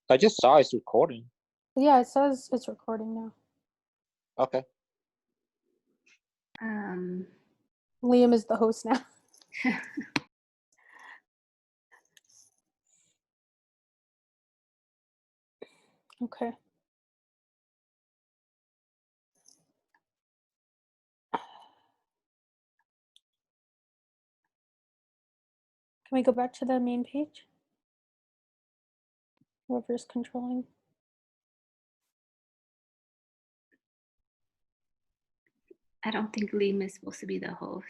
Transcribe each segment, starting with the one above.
I just saw it's recording. Yeah, it says it's recording now. Okay. Liam is the host now. Okay. Can we go back to the main page? Whoever's controlling. I don't think Liam is supposed to be the host.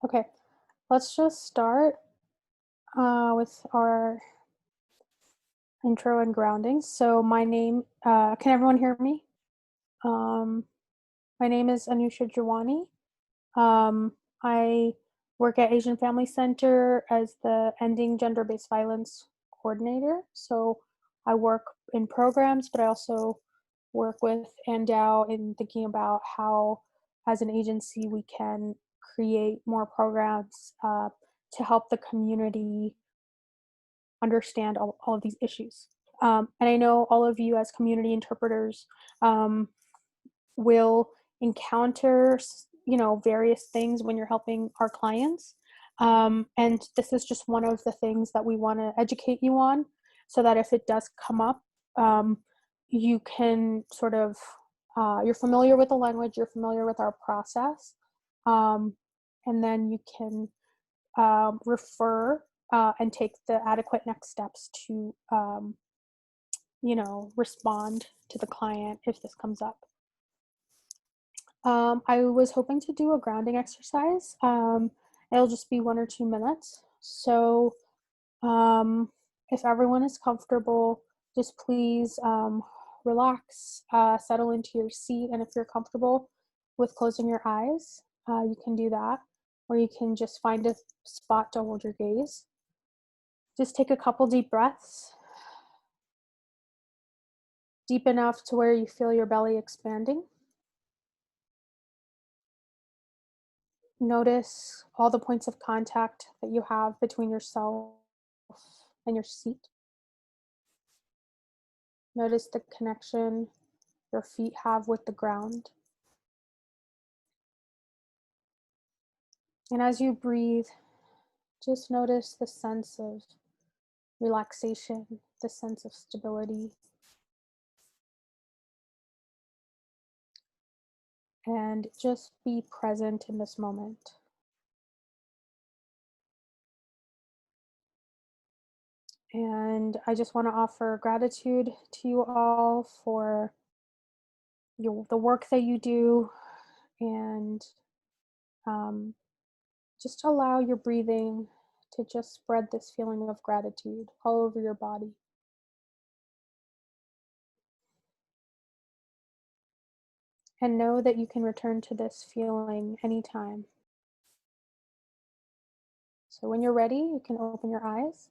Okay, let's just start with our intro and grounding. So my name, can everyone hear me? My name is Anusha Jawani. I work at Asian Family Center as the Ending Gender-Based Violence Coordinator. So I work in programs, but I also work with Andow in thinking about how, as an agency, we can create more programs to help the community understand all of these issues. And I know all of you as community interpreters will encounter, various things when you're helping our clients. And this is just one of the things that we want to educate you on, so that if it does come up, you can sort of, you're familiar with the language, you're familiar with our process, and then you can refer and take the adequate next steps to, respond to the client if this comes up. I was hoping to do a grounding exercise. It'll just be 1 or 2 minutes. So if everyone is comfortable, just please relax, settle into your seat. And if you're comfortable with closing your eyes, you can do that. Or you can just find a spot to hold your gaze. Just take a couple deep breaths. Deep enough to where you feel your belly expanding. Notice all the points of contact that you have between yourself and your seat. Notice the connection your feet have with the ground. And as you breathe, just notice the sense of relaxation, the sense of stability. And just be present in this moment. And I just want to offer gratitude to you all for the work that you do, and just allow your breathing to just spread this feeling of gratitude all over your body. And know that you can return to this feeling anytime. So when you're ready, you can open your eyes.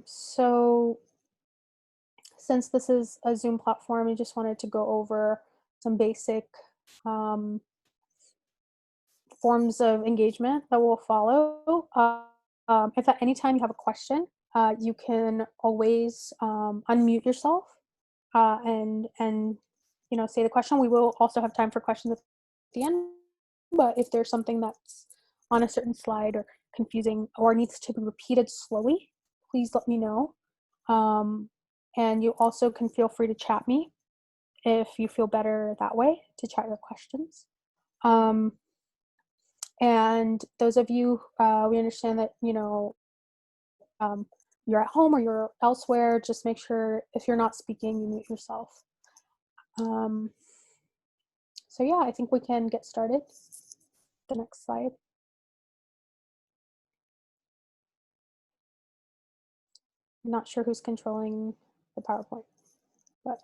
So since this is a Zoom platform, I just wanted to go over some basic forms of engagement that will follow. If at any time you have a question, you can always unmute yourself and say the question. We will also have time for questions at the end, but if there's something that's on a certain slide or confusing or needs to be repeated slowly, please let me know. And you also can feel free to chat me if you feel better that way, to chat your questions. And those of you, we understand that, you're at home or you're elsewhere, just make sure if you're not speaking, you mute yourself. So yeah, I think we can get started. The next slide. I'm not sure who's controlling the PowerPoint, but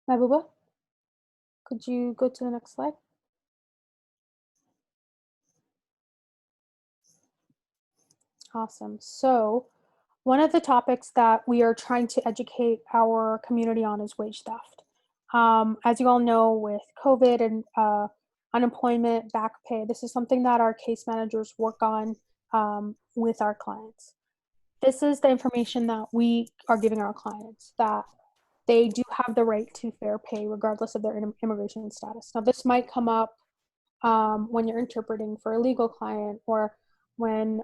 Mabuba, could you go to the next slide? Awesome. So one of the topics that we are trying to educate our community on is wage theft. As you all know, with COVID and unemployment, back pay, this is something that our case managers work on with our clients. This is the information that we are giving our clients, that they do have the right to fair pay regardless of their immigration status. Now, this might come up when you're interpreting for a legal client, or when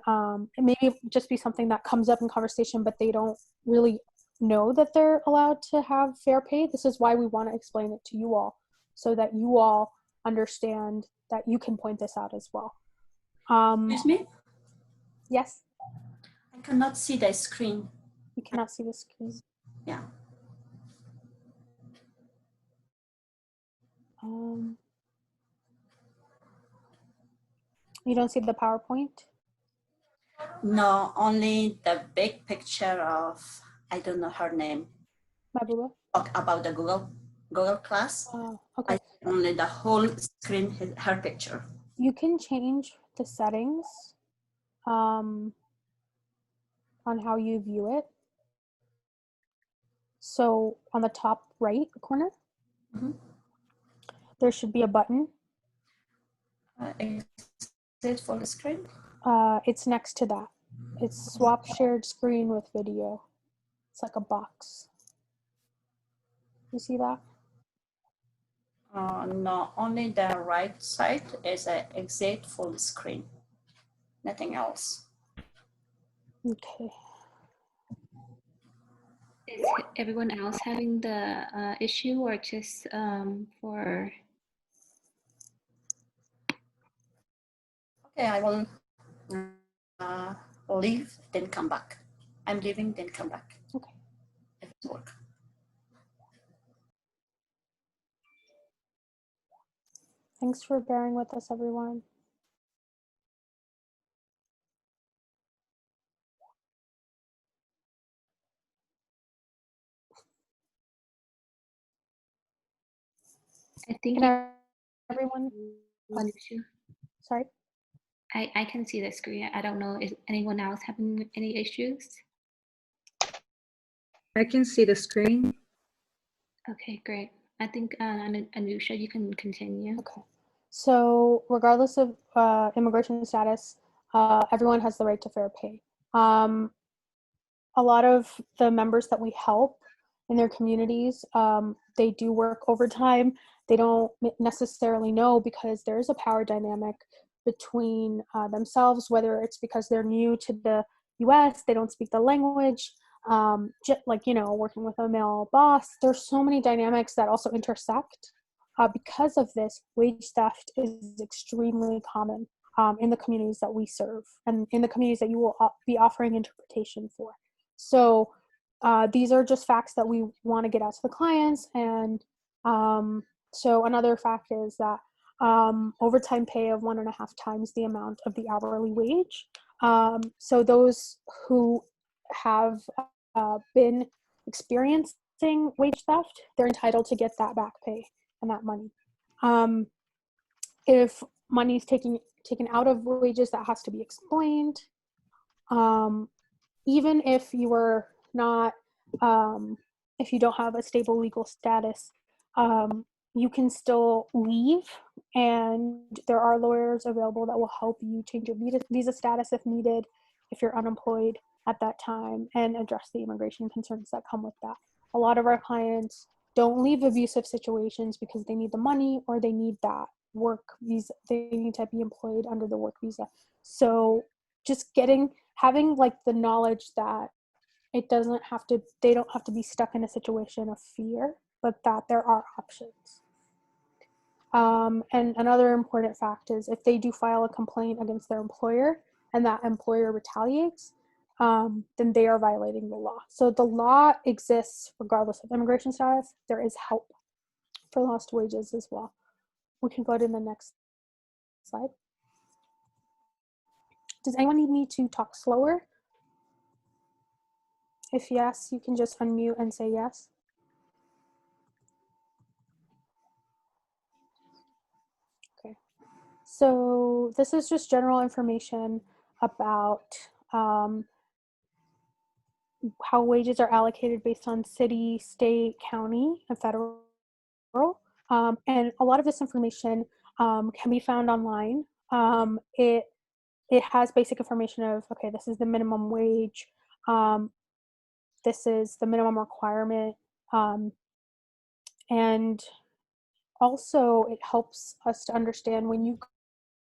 it may just be something that comes up in conversation, but they don't really know that they're allowed to have fair pay. This is why we want to explain it to you all, so that you all understand that you can point this out as well. Excuse me? Yes, I cannot see the screen. you cannot see the screen. Yeah. You don't see the PowerPoint? No, only the big picture of, I don't know her name, Mabuba? about the Google Class. Okay. Only the whole screen, her picture. You can change the settings on how you view it. So on the top right corner, there should be a button. Is it full screen? It's next to that. It's swap shared screen with video. It's like a box. You see that? No, only the right side is an exit full screen. Nothing else. Okay. Is everyone else having the issue, or just for? Okay, I will leave, then come back. I'm leaving, then come back. Okay. If it works. Thanks for bearing with us, everyone. I think Can everyone? one issue. Sorry. I can see the screen. I don't know. Is anyone else having any issues? I can see the screen. Okay, great. I think Anusha, you can continue. Okay. So regardless of immigration status, everyone has the right to fair pay. A lot of the members that we help in their communities, they do work overtime. They don't necessarily know, because there is a power dynamic between themselves, whether it's because they're new to the US, they don't speak the language, like, working with a male boss. There's so many dynamics that also intersect. Because of this, wage theft is extremely common in the communities that we serve, and in the communities that you will be offering interpretation for. So these are just facts that we want to get out to the clients. And so another fact is that overtime pay of 1.5 times the amount of the hourly wage. So those who have been experiencing wage theft, they're entitled to get that back pay and that money. If money is taken out of wages, that has to be explained. Even if you are not, if you don't have a stable legal status, you can still leave, and there are lawyers available that will help you change your visa status if needed, if you're unemployed at that time, and address the immigration concerns that come with that. A lot of our clients don't leave abusive situations because they need the money, or they need that work visa. They need to be employed under the work visa. So just having like the knowledge that they don't have to be stuck in a situation of fear, but that there are options. And another important fact is, if they do file a complaint against their employer and that employer retaliates, then they are violating the law. So the law exists regardless of immigration status. There is help for lost wages as well. We can go to the next slide. Does anyone need me to talk slower? If yes, you can just unmute and say yes. Okay. So this is just general information about how wages are allocated based on city, state, county, and federal. And a lot of this information can be found online. It has basic information of, okay, this is the minimum wage, this is the minimum requirement, and also it helps us to understand when you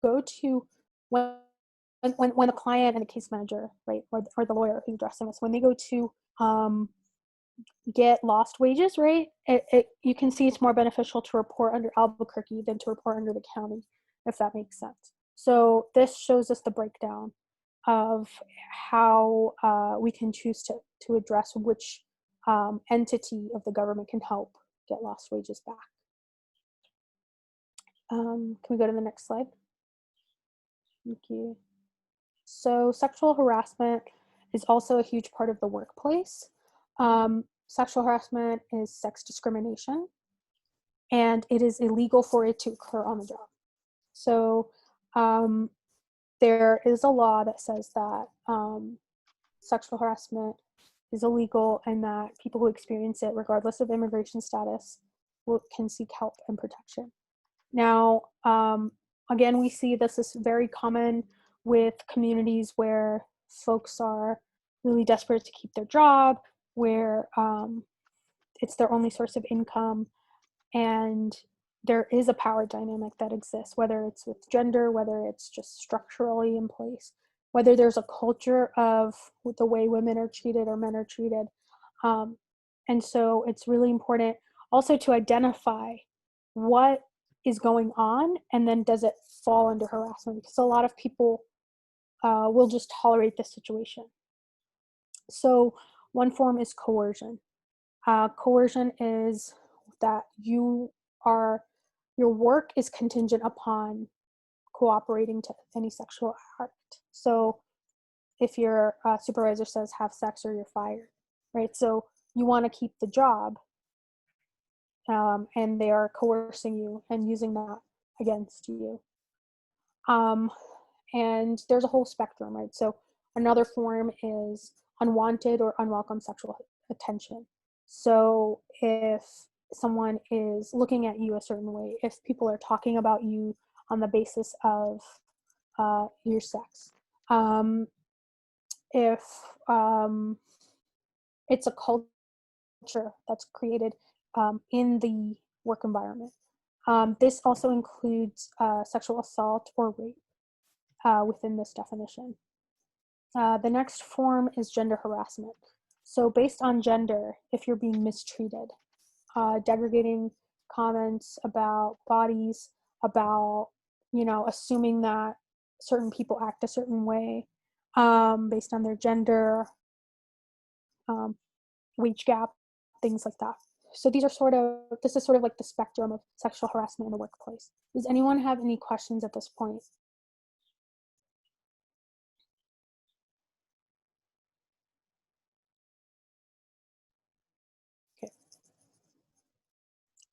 go to when the client and the case manager, right, or the lawyer who's addressing this, when they go to get lost wages, right, you can see it's more beneficial to report under Albuquerque than to report under the county, if that makes sense. So this shows us the breakdown of how we can choose to address which entity of the government can help get lost wages back. Can we go to the next slide? Thank you. So sexual harassment is also a huge part of the workplace. Sexual harassment is sex discrimination, and it is illegal for it to occur on the job. So there is a law that says that sexual harassment is illegal and that people who experience it, regardless of immigration status, can seek help and protection. Now, again, we see this is very common with communities where folks are really desperate to keep their job, where it's their only source of income, and there is a power dynamic that exists, whether it's with gender, whether it's just structurally in place, whether there's a culture of the way women are treated or men are treated. And so it's really important also to identify what is going on, and then does it fall under harassment, because a lot of people will just tolerate this situation. So one form is coercion. Coercion is that your work is contingent upon cooperating to any sexual act. So if your supervisor says have sex or you're fired, right? So you want to keep the job, and they are coercing you and using that against you. And there's a whole spectrum, right? So another form is unwanted or unwelcome sexual attention. So if someone is looking at you a certain way, if people are talking about you on the basis of your sex, if it's a culture that's created in the work environment. This also includes sexual assault or rape within this definition. The next form is gender harassment. So based on gender, if you're being mistreated, degrading comments about bodies, about, assuming that certain people act a certain way based on their gender, wage gap, things like that. So this is sort of like the spectrum of sexual harassment in the workplace. Does anyone have any questions at this point?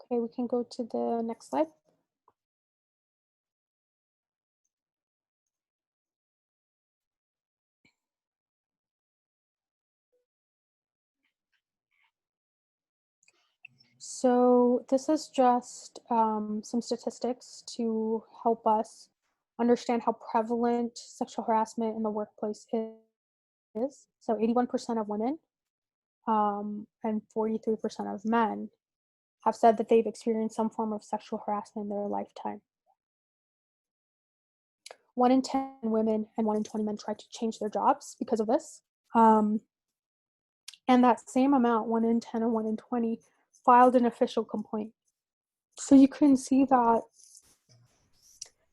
Okay, we can go to the next slide. So this is just some statistics to help us understand how prevalent sexual harassment in the workplace is. So 81% of women and 43% of men have said that they've experienced some form of sexual harassment in their lifetime. 1 in 10 women and 1 in 20 men tried to change their jobs because of this. And that same amount, 1 in 10 and 1 in 20, filed an official complaint. So you can see that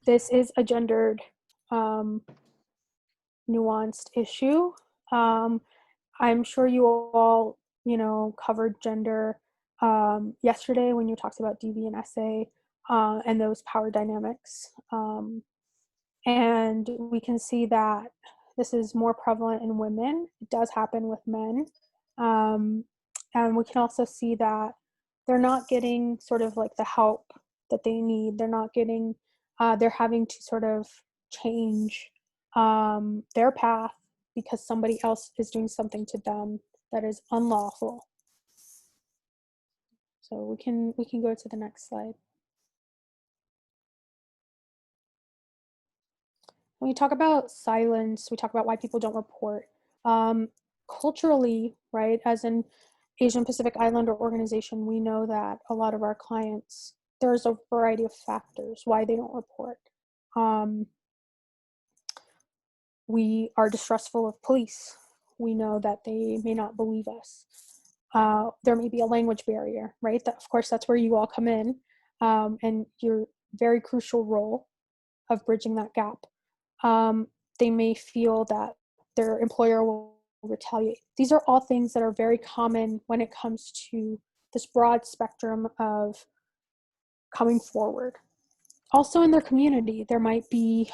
this is a gendered, nuanced issue. I'm sure you all, covered gender yesterday when you talked about DV and SA and those power dynamics. And we can see that this is more prevalent in women. It does happen with men. And we can also see that they're not getting sort of like the help that they need. They're not getting, they're having to sort of change their path because somebody else is doing something to them that is unlawful. So we can go to the next slide. When we talk about silence, we talk about why people don't report. Culturally, right, as an Asian Pacific Islander organization, we know that a lot of our clients, there's a variety of factors why they don't report. We are distrustful of police. We know that they may not believe us. There may be a language barrier, right? That, of course, that's where you all come in, and your very crucial role of bridging that gap. They may feel that their employer will retaliate. These are all things that are very common when it comes to this broad spectrum of coming forward. Also in their community, there might be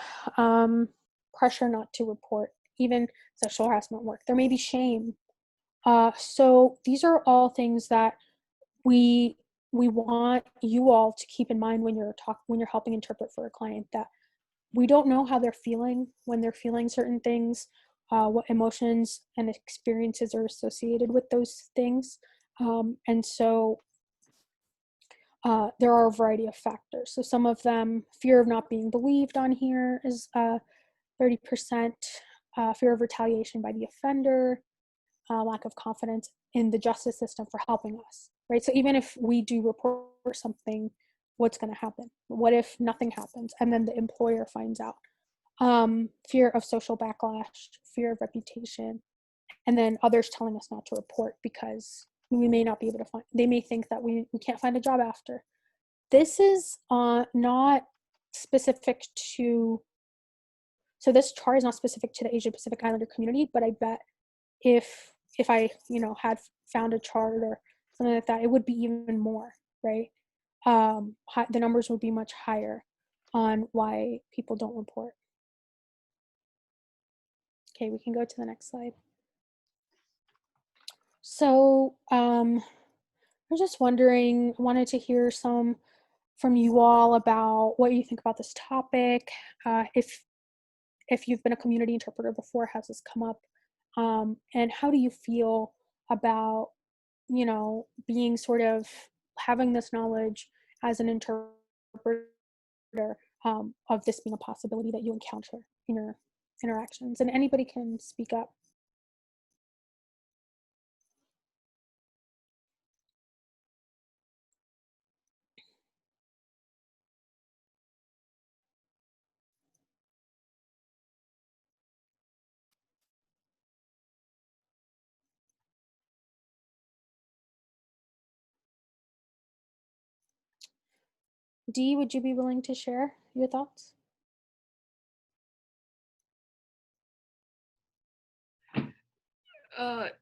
pressure not to report, even sexual harassment work. There may be shame. So these are all things that we want you all to keep in mind when you're helping interpret for a client, that we don't know how they're feeling when they're feeling certain things, what emotions and experiences are associated with those things. And so there are a variety of factors. So some of them, fear of not being believed on here is 30%, fear of retaliation by the offender, lack of confidence in the justice system for helping us, right? So even if we do report something, what's going to happen? What if nothing happens and then the employer finds out? Fear of social backlash, fear of reputation, and then others telling us not to report because we may not be able to find, they may think that we can't find a job after. This is not specific to, so this chart is not specific to the Asia Pacific Islander community, but I bet if I, had found a chart or something like that, it would be even more, right? The numbers would be much higher on why people don't report. Okay, we can go to the next slide. So I'm just wondering, wanted to hear some from you all about what you think about this topic. If you've been a community interpreter before, has this come up? And how do you feel about, being sort of having this knowledge as an interpreter, of this being a possibility that you encounter in your interactions? And anybody can speak up. Dee, would you be willing to share your thoughts?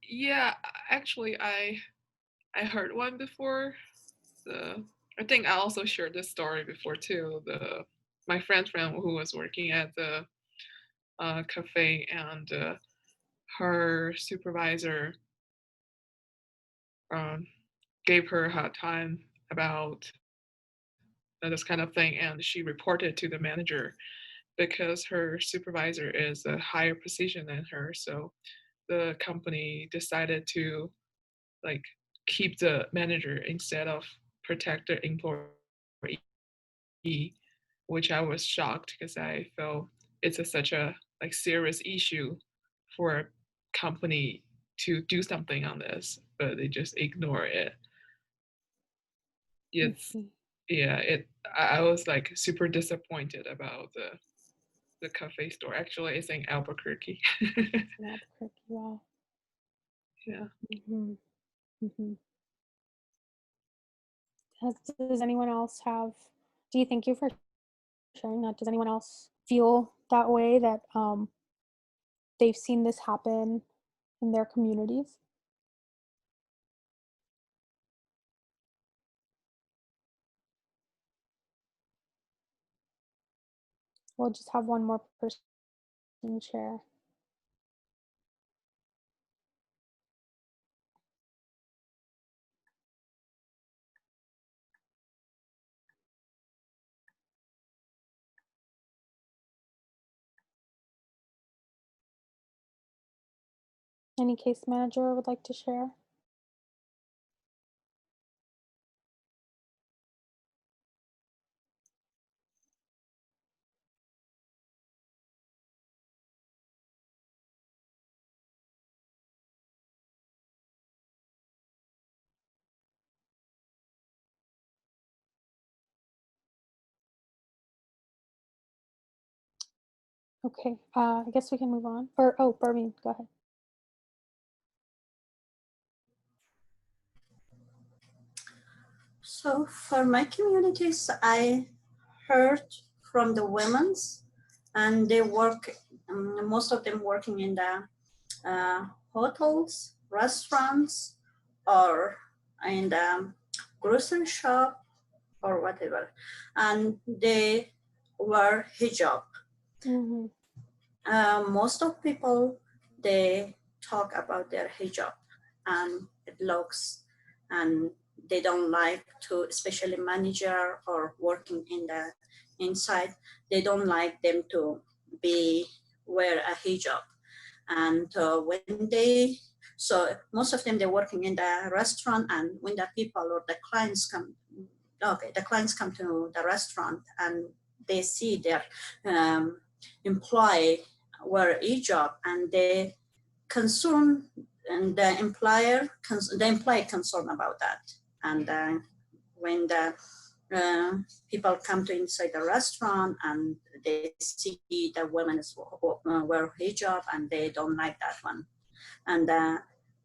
Yeah, actually, I heard one before. I think I also shared this story before too. My friend who was working at the cafe, and her supervisor um, gave her a hard time about this kind of thing, and she reported to the manager because her supervisor is a higher position than her. So the company decided to like keep the manager instead of protect the employee, which I was shocked because I felt such a serious issue for a company to do something on this, but they just ignore it. It's yeah, I was like super disappointed about the cafe store. Actually, it's in Albuquerque. In Albuquerque, wow. Yeah. Mm-hmm. Mm-hmm. Does anyone else have, thank you for sharing that. Does anyone else feel that way, that they've seen this happen in their communities? We'll just have one more person share. Any case manager would like to share? Okay, I guess we can move on. Or, oh, Barbie, go ahead. So for my communities, I heard from the women's, and they work, most of them working in the hotels, restaurants, or in the grocery shop or whatever, and they wear hijab. Mhm. Most of people, they talk about their hijab and it looks, and they don't like to, especially manager or working in the inside, they don't like them to be wear a hijab. And when they, so most of them, they're working in the restaurant, and when the people or the clients come, okay, the clients come to the restaurant and they see their employee wear hijab, and they concern, and the employee concerned about that. And when the people come to inside the restaurant and they see the women wear hijab, and they don't like that one. And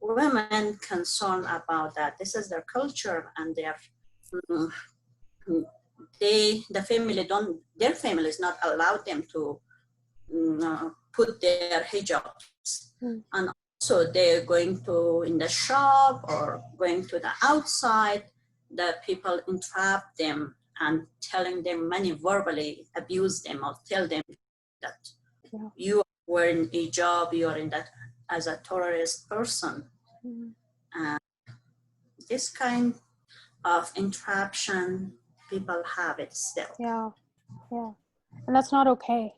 women concerned about that. This is their culture, and mm, the family don't, their family is not allowed them to put their hijabs. Mm. And also they're going to in the shop or going to the outside, the people entrap them and telling them many verbally abuse them or tell them that Yeah. you are wearing hijab, you are in that as a terrorist person. Mhm. This kind of entrapment, people have it still. Yeah, yeah. And that's not okay,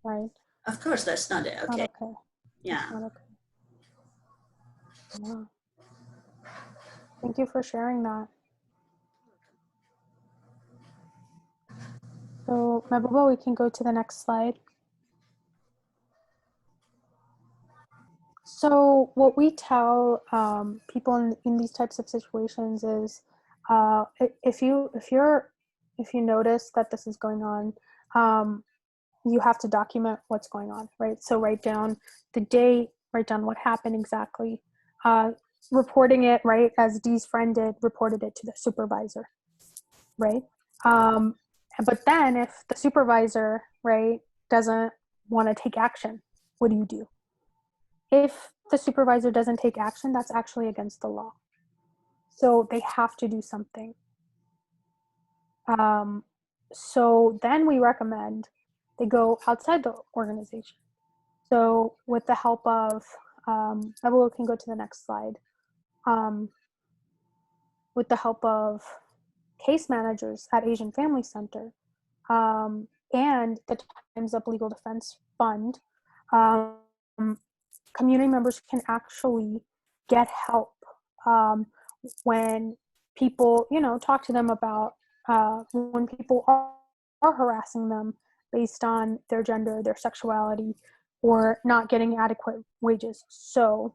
right? Of course, that's not Not okay. okay. Yeah. That's not okay. Yeah. Thank you for sharing that. So, Mehbooba, we can go to the next slide. So, what we tell people in these types of situations is, if you notice that this is going on, you have to document what's going on, right? So write down the date, write down what happened exactly, reporting it, right, as Dee's friend did, reported it to the supervisor, right? But then if the supervisor, right, doesn't want to take action, what do? If the supervisor doesn't take action, that's actually against the law. So they have to do something. So then we recommend they go outside the organization. So with the help of, Evelyn can go to the next slide. With the help of case managers at Asian Family Center and the Times Up Legal Defense Fund, community members can actually get help when people, talk to them about when people are harassing them based on their gender, their sexuality, or not getting adequate wages. So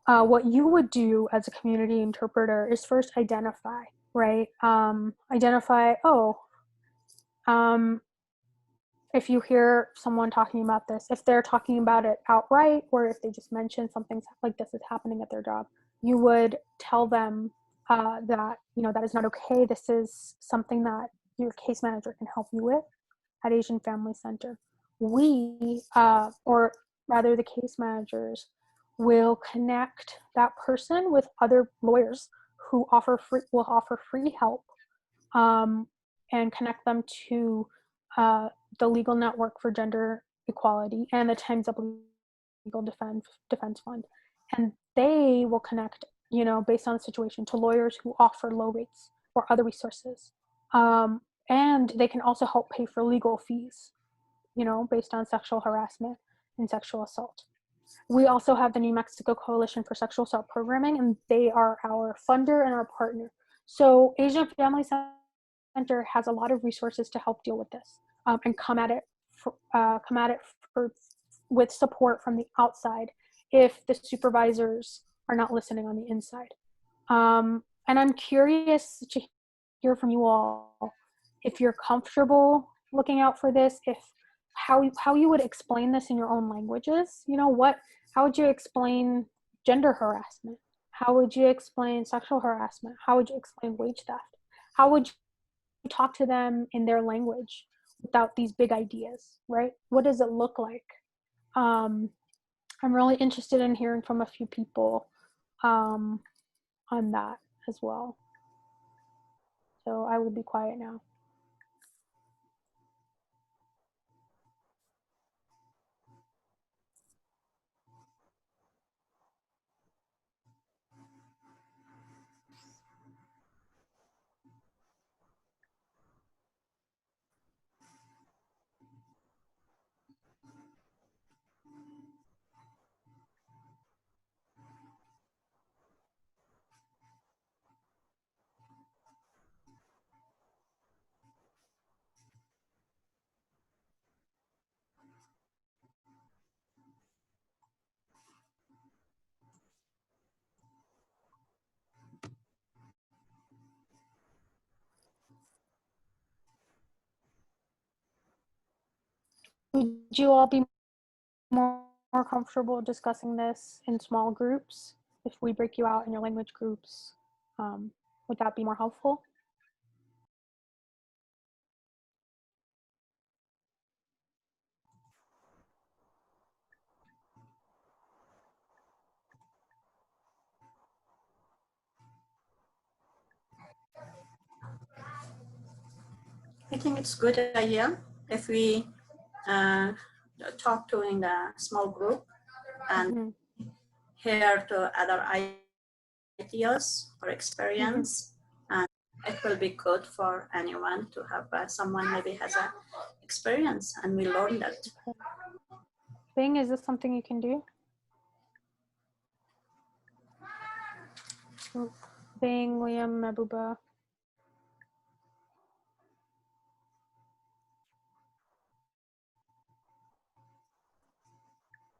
what you would do as a community interpreter is first identify, right? Identify, if you hear someone talking about this, if they're talking about it outright, or if they just mention something like this is happening at their job, you would tell them that, that is not okay. This is something that your case manager can help you with at Asian Family Center. We, or rather the case managers, will connect that person with other lawyers who will offer free help, and connect them to the Legal Network for Gender Equality and the Times Up Legal Defense Fund. And they will connect, based on the situation, to lawyers who offer low rates or other resources. And they can also help pay for legal fees, based on sexual harassment and sexual assault. We also have the New Mexico Coalition for Sexual Assault Programming, and they are our funder and our partner. So Asian Family Center has a lot of resources to help deal with this, and come at it with support from the outside if the supervisors are not listening on the inside. And I'm curious to hear from you all if you're comfortable looking out for this, if how you would explain this in your own languages. You know, how would you explain gender harassment? How would you explain sexual harassment? How would you explain wage theft? How would you talk to them in their language without these big ideas, right? What does it look like? I'm really interested in hearing from a few people on that as well. So I will be quiet now. Would you all be more comfortable discussing this in small groups if we break you out in your language groups? Would that be more helpful? I think it's a good idea if we talk to in a small group and hear to other ideas or experience, and it will be good for anyone to have someone maybe has a experience and we learn that. Bing, is this something you can do? Bing, Liam, Mabuba.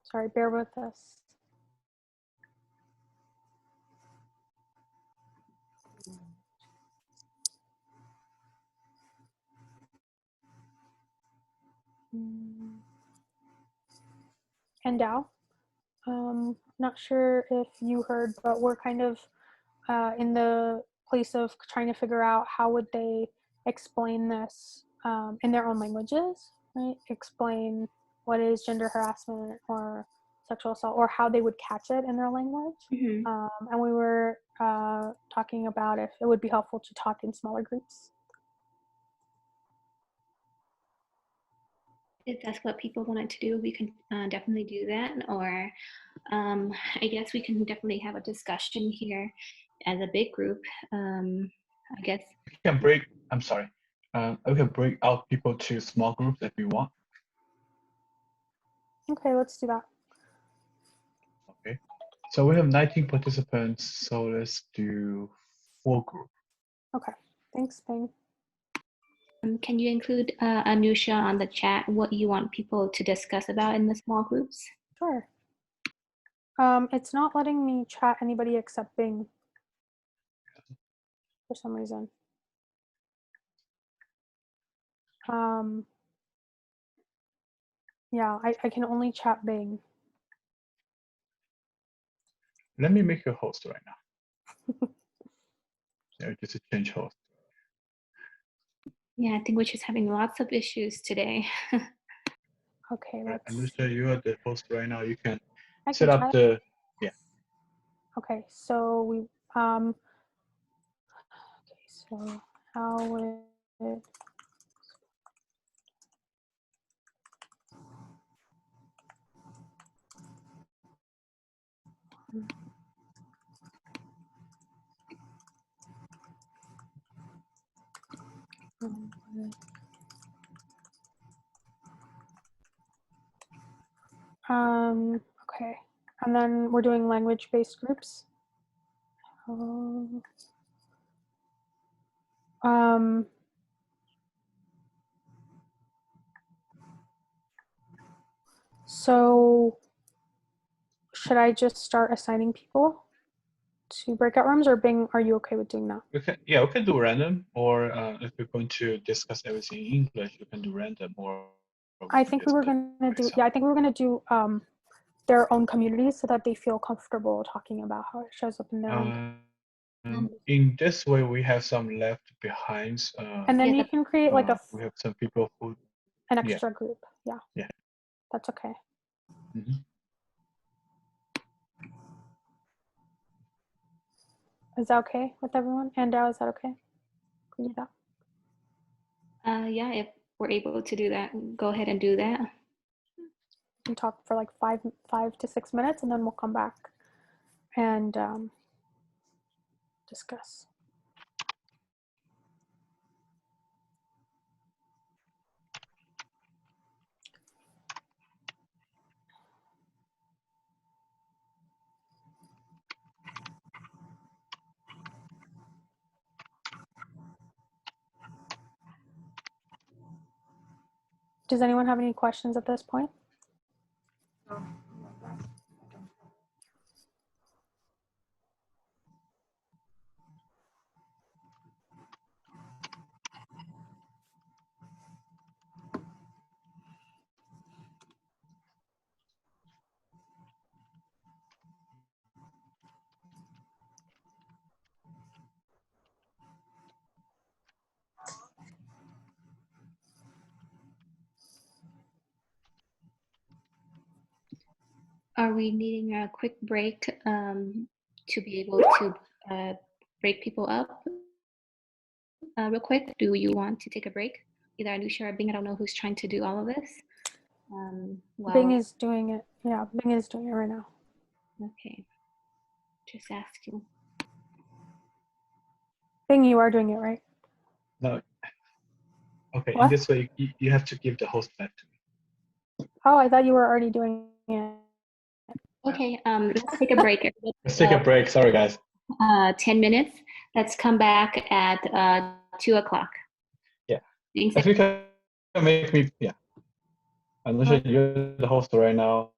Sorry, bear with us. And Dao, not sure if you heard, but we're kind of in the place of trying to figure out how would they explain this in their own languages, right? Explain what is gender harassment or sexual assault, or how they would catch it in their language. And we were talking about if it would be helpful to talk in smaller groups. If that's what people wanted to do, we can definitely do that. Or I guess we can definitely have a discussion here as a big group. I guess. We can break, I'm sorry. We can break out people to small groups if we want. Okay, let's do that. Okay. So we have 19 participants, so let's do 4 groups. Okay, thanks, Bing. Can you include Anusha on the chat what you want people to discuss about in the small groups? Sure. It's not letting me chat anybody except Bing for some reason. Yeah, I can only chat Bing. Let me make you a host right now. Yeah, just a change host. Yeah, I think we're just having lots of issues today. Okay, let's. Anusha, you are the host right now. You can I set can up try. the, yeah. Okay, so we okay, so how would okay. Okay. And then we're doing language-based groups. So should I just start assigning people to breakout rooms, or Bing, are you okay with doing that? We can do random, or if we're going to discuss everything in English, we can do random, or I think we were going to do, I think we were going to do their own communities so that they feel comfortable talking about how it shows up in their own. In this way, we have some left behind. And then Yeah, you can create like we have some people who an extra group. Yeah. Yeah. That's okay. Mhm. Is that okay with everyone? And is that okay? Can you do that? Yeah, if we're able to do that, go ahead and do that. And talk for like 5 to 6 minutes, and then we'll come back and discuss. Does anyone have any questions at this point? Are we needing a quick break to be able to break people up real quick? Do you want to take a break? Either Anusha or Bing, I don't know who's trying to do all of this. Bing is doing it. Yeah, Bing is doing it right now. Okay, just asking. Bing, you are doing it, right? No. Okay, What? in this way, you have to give the host back to me. Oh, I thought you were already doing it. Okay, let's take a break. Let's take a break. Sorry, guys. 10 minutes. Let's come back at 2 o'clock. Yeah. Thanks. If you can make me, yeah. Anusha, you're the host right now.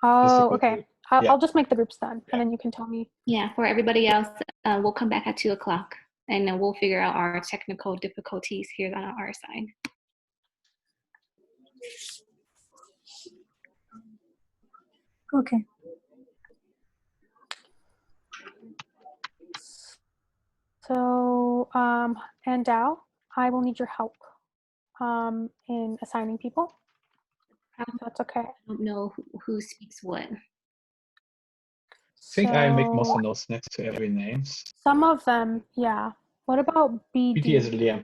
Oh, okay. Yeah. I'll just make the groups then, and then you can tell me. Yeah, for everybody else, we'll come back at 2 o'clock, and then we'll figure out our technical difficulties here on our side. Okay. So, and Dao, I will need your help in assigning people. That's okay. I don't know who speaks what. I think I make most So, notes next to every name. some of them, yeah. What about BD? BT is Liam.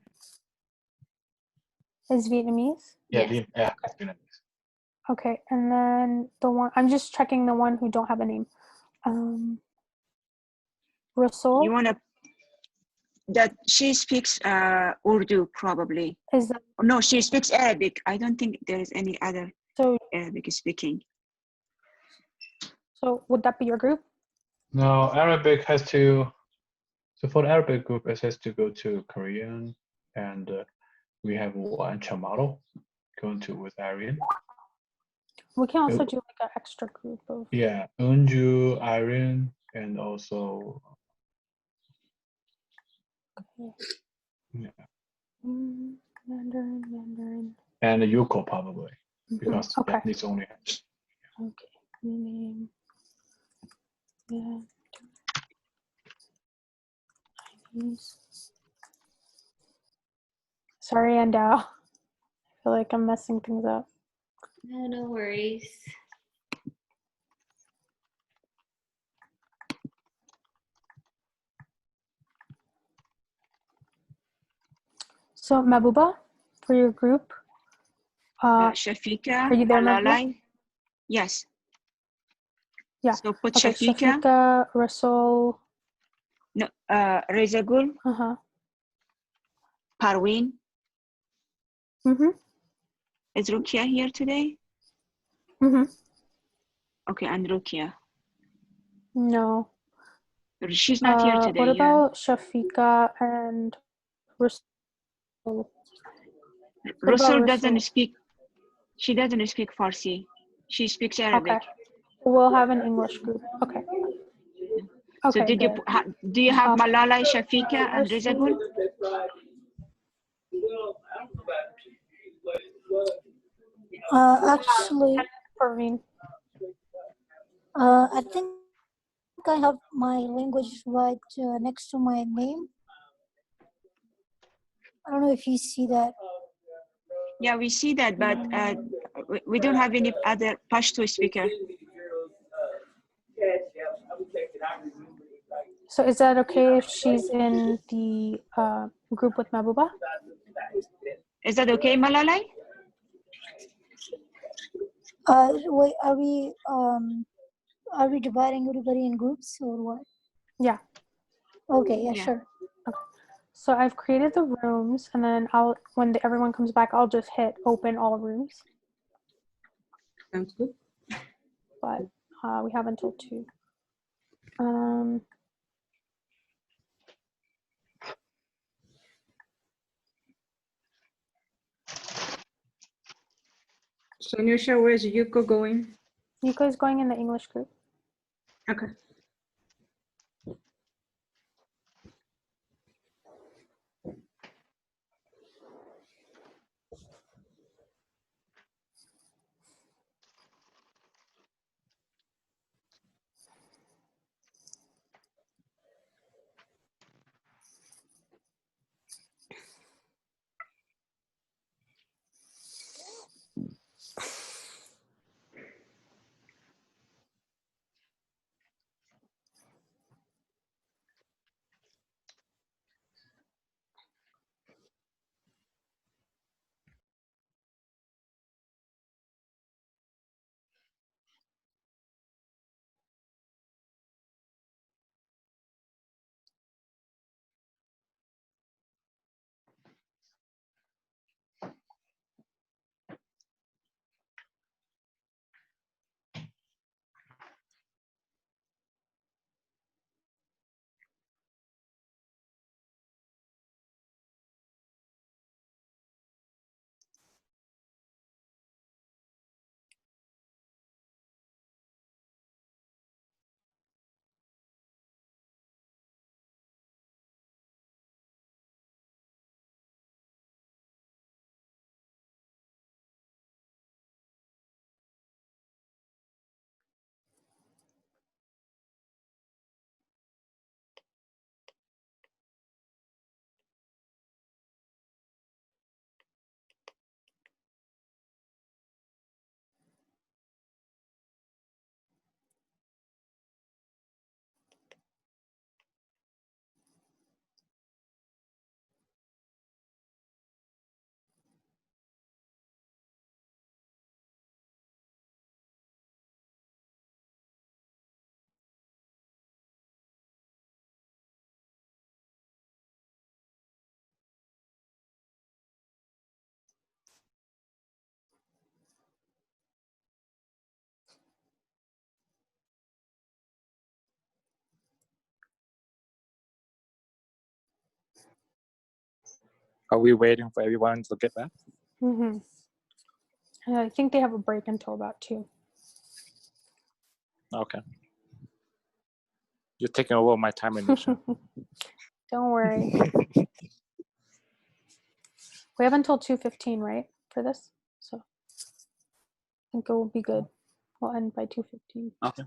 Is Vietnamese? Yeah, Yes. Liam. Yeah, it's Vietnamese. Okay, and then the one, I'm just checking the one who don't have a name. Rasul? You want to, that she speaks Urdu probably. Is that, No, she speaks Arabic. I don't think there is any other so, Arabic speaking. so would that be your group? No, Arabic has to. So for the Arabic group, it has to go to Korean, and we have one Chamorro going to with Aryan. We can also do like an extra group of. Yeah, Unju, Aryan, and also yeah, Mandarin. and Yuko probably because Okay. Japanese only has. Okay. Name. Yeah. Chinese. Sorry, Andao. I feel like I'm messing things up. No, no worries. So Mabuba, for your group. Shafika, are you there, Mabuba? Alalai? Yes. Yeah. So put Okay, Shafika. Shafika, Rasul. No, Rezagul, Parween. Mm-hmm. Is Rukia here today? Mm-hmm. Okay, and Rukia. No. She's not here today. What Yeah. about Shafika and Rasul? What about Rusul doesn't Rasul? speak. She doesn't speak Farsi. She speaks Okay. Arabic. We'll have an English group. Okay. So Okay, did you good. do you have Um, Malala, Shafika, and Rasul. Rizabul? Actually, Parveen. I think I have my language right next to my name. I don't know if you see that. Yeah, we see that, but we don't have any other Pashto speaker. So is that okay if she's in the group with Mabuba? Is that okay, Malalai? Wait, are we dividing everybody in groups or what? Yeah. Okay, yeah, Yeah. sure. Okay. So I've created the rooms, and then when everyone comes back, I'll just hit open all rooms. Sounds good. But we have until 2. So Nusha, where's Yuko going? Yuko is going in the English group. Okay. Are we waiting for everyone to get back? Mm-hmm. And I think they have a break until about 2. Okay. You're taking over my time, Anisha. Don't worry. We have until 2:15, right, for this? So I think it will be good. We'll end by 2:15. Okay.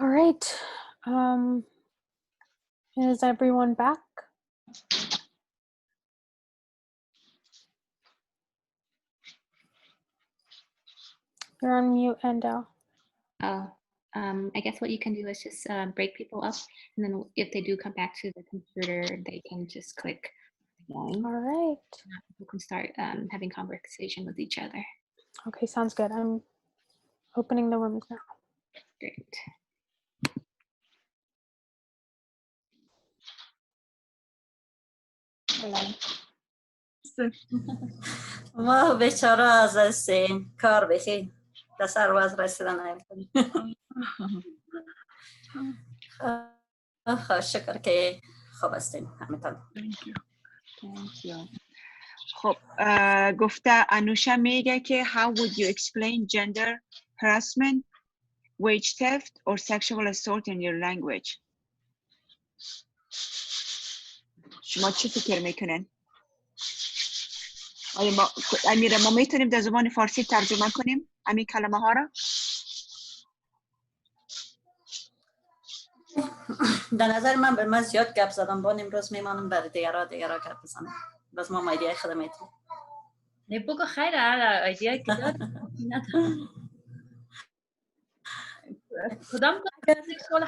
All right. Is everyone back? You're on mute, Endo. I guess what you can do is just break people up, and then if they do come back to the computer, they can just click join. All right. People can start having conversation with each other. Okay, sounds good. I'm opening the rooms now. Great. ما بیچاره از هستین کار بخی در سر وز رسیدن نمیکنی شکر که خوب هستین همتون. خب گفته انوشا میگه که how would you explain gender harassment, wage theft or sexual assault in your language؟ شما چی فکر میکنین؟ آیا امیره ما میتونیم در زبان فارسی ترجمه کنیم همین کلمه ها را؟ در نظر من زیاد گپ زدم با امروز میمانم برای دیگرها گپ بزنم بس ما ایده خود میتونیم نه بگو خیره ایده که داری کدام سکسوال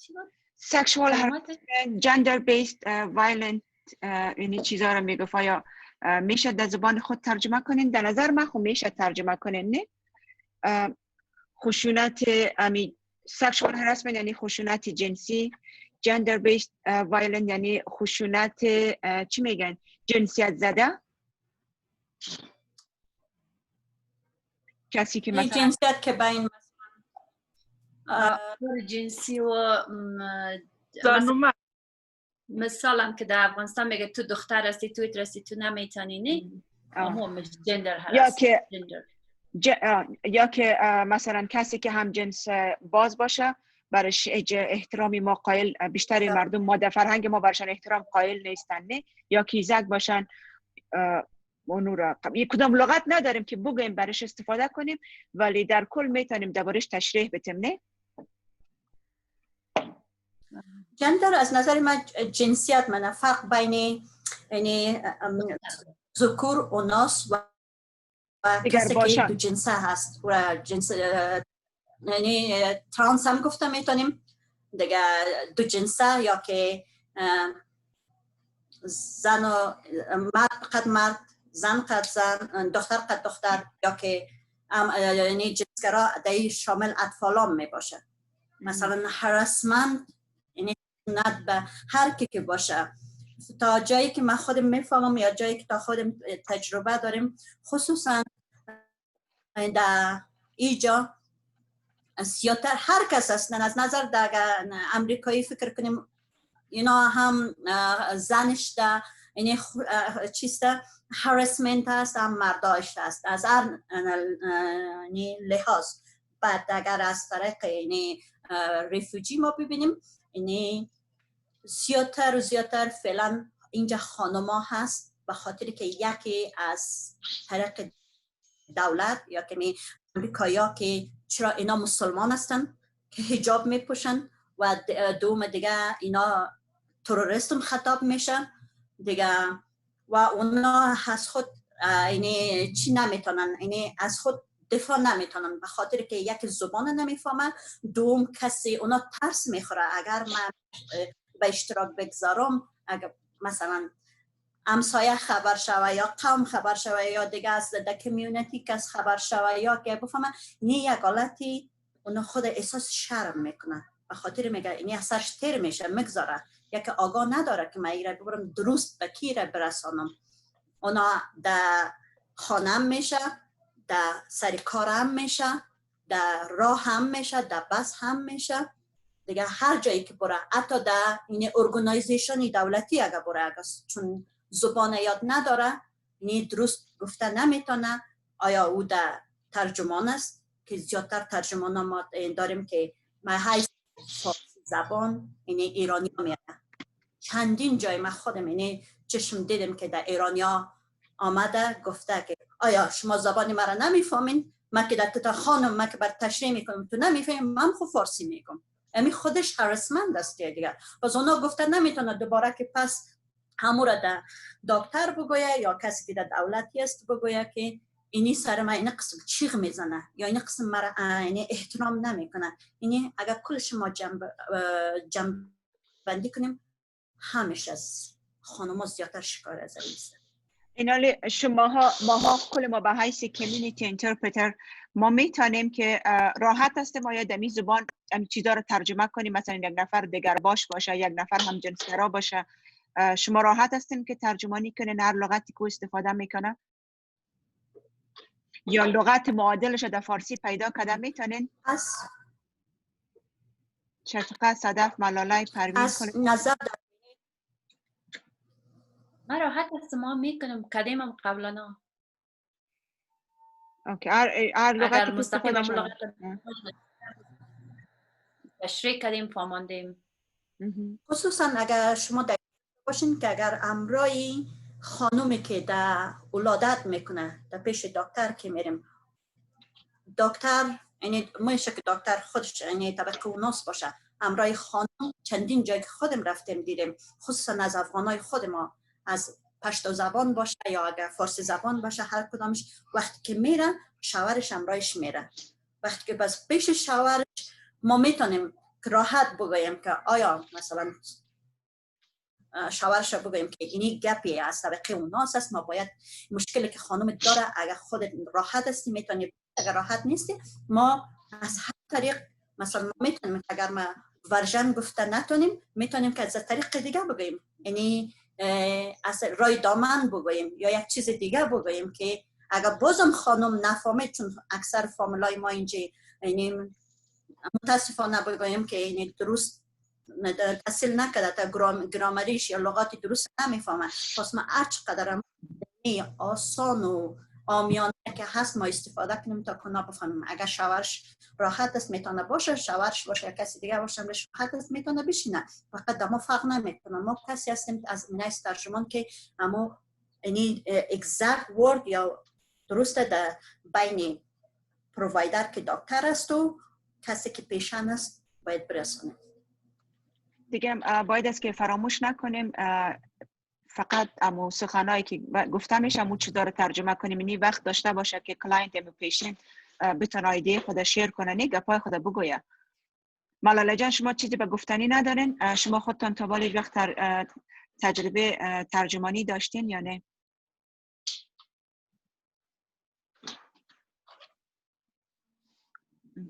چی بود؟ sexual harassment, gender based violent این چیزا رو میگفت آیا میشه در زبان خود ترجمه کنین؟ در نظر من خود میشه ترجمه کنین نه؟ خشونت sexual harassment یعنی خشونت جنسی، gender based violent یعنی خشونت چی میگن؟ جنسیت زده؟ کسی که مثلا جنسیت که بین جنسی و مثلا که در افغانستان میگه تو دختر هستی تو رسی تو نمیتونی نه همون جندر هست یا که مثلا کسی که هم جنس باز باشه برش احترامی ما قائل بیشتر مردم ما در فرهنگ ما برشان احترام قائل نیستن نه یا که زگ باشن اونو را کدام لغت نداریم که بگیم برش استفاده کنیم ولی در کل میتونیم دربارش تشریح بدیم نه جندر از نظر من جنسیت من فرق بین یعنی ذکور و ناس و کسی که دو جنسه هست و جنس یعنی ترانس هم گفته میتونیم دیگه دو جنسه یا که زن و مرد قد مرد زن قد زن دختر قد دختر یا که یعنی جنسگرا دایی شامل اطفالام می باشه مثلا هراسمنت یعنی ند به هر کی که باشه تا جایی که من خودم میفهمم یا جایی که تا خودم تجربه داریم خصوصا در اینجا زیادتر هر کس هستن از نظر در امریکایی فکر کنیم اینا هم زنش ده یعنی چیسته هراسمنت هست هم مرداش هست از هر لحاظ بعد اگر از طریق یعنی ریفوجی ما ببینیم یعنی زیادتر و زیادتر فعلا اینجا خانما هست به خاطر که یکی از طریق دولت یا که امریکایا که چرا اینا مسلمان هستن که حجاب میپوشن و دوم دیگه اینا تروریست خطاب میشن دیگه و اونا از خود یعنی چی نمیتونن یعنی از خود دفاع نمیتونن به خاطر که یک زبان نمیفهمن دوم کسی اونا ترس میخوره اگر من به اشتراک بگذارم اگر مثلا همسایه خبر شوه یا قوم خبر شوه یا دیگه از در کمیونیتی کس خبر شوه یا که بفهمن این یک حالتی اونا خود احساس شرم میکنن به خاطر میگه این اثرش تیر میشه میگذاره یا که آگاه نداره که من ایره ببرم درست به کی را برسانم اونا در خانم میشه در سر کار هم میشه در راه هم میشه در بس هم میشه دیگه هر جایی که بره حتی در این ارگانایزیشنی دولتی اگر بره اگر چون زبان یاد نداره این درست گفته نمیتونه آیا او در ترجمان است که زیادتر ترجمان ما داریم که من های فارسی زبان این ایرانی ها میاد چندین جای من خودم این چشم دیدم که در ایرانیا آمده گفته که آیا شما زبانی مرا نمیفهمین من که در تا خانم من که بر تشریح میکنم تو نمیفهمین من خود فارسی میگم امی خودش هرسمند است دیگه. باز اونا گفتن نمیتونه دوباره که پس همو را در دکتر بگویه یا کسی که در دولتی است بگویه که اینی سر من این قسم چیغ میزنه یا این قسم مرا اینی احترام نمیکنه. اینی اگر کلش ما جمع بندی کنیم همیشه از خانم زیادتر شکار از این است. اینالی ماها کل ما به حیث کمیونیتی اینترپرتر ما میتونیم که راحت است ما یا دمی زبان این چیزا رو ترجمه کنیم، مثلا یک نفر دیگر باشه، یک نفر هم جنسگرا باشه، شما راحت هستیم که ترجمانی کنین هر لغتی که استفاده میکنه یا لغت معادلش در فارسی پیدا کرده میتونین؟ شفقه، صدف، ملاله، پروین از نظر ما راحت است ما میکنم کدیمم قبلا. اوکی، هر لغتی اگر که مستقیم استفاده لغت تشریح کردیم فهماندیم. خصوصا اگر شما در باشین که اگر امرای خانومی که در ولادت میکنه در پیش دکتر که میریم، دکتر یعنی میشه که دکتر خودش یعنی طبقه اوناس باشه، امرای خانم چندین جای خودم رفتیم دیدیم، خصوصا از افغانای خود ما، از پشتو زبان باشه یا اگر فارسی زبان باشه، هر کدامش وقتی که میره شوهرش امرایش میره. وقتی که بس پیش شوهرش ما میتونیم راحت بگوییم که آیا مثلا شوهرش بگوییم که اینی گپی از طبقه اوناس است، ما باید مشکلی که خانم داره اگر خودت راحت هستی میتونی، اگر راحت نیستی ما از هر طریق مثلا ما میتونیم اگر ما ورژن گفته نتونیم میتونیم که از طریق دیگه بگوییم، یعنی از رای دامن بگوییم یا یک چیز دیگه بگوییم که اگر بازم خانم نفهمه، چون اکثر فامیلای ما اینجا یعنی متاسفانه بگوییم که یعنی درست تحصیل نکرده تا گرامریش یا لغاتی درست نمیفهمه، پس ما هر چقدر آسان و آمیانه که هست ما استفاده کنیم تا کنا بفهمیم. اگر شوهرش راحت است میتونه باشه، شوهرش باشه یا کسی دیگه باشه راحت است میتونه بشینه، فقط دما فرق نمیکنه. ما کسی هستیم از اینایست ترجمان که اما یعنی exact word یا درست در بین پرووایدر که دکتر است و کسی که پیشن است باید برسونه. دیگه باید است که فراموش نکنیم فقط امو سخنایی که گفته میشه امو چی داره ترجمه کنیم، اینی وقت داشته باشه که کلاینت امو پیشنت بتونه ایده خود شیر کنه، نه گپای خود بگویه. ملاله جان شما چیزی به گفتنی ندارین؟ شما خودتان تا بالی وقت تجربه ترجمانی داشتین یا نه؟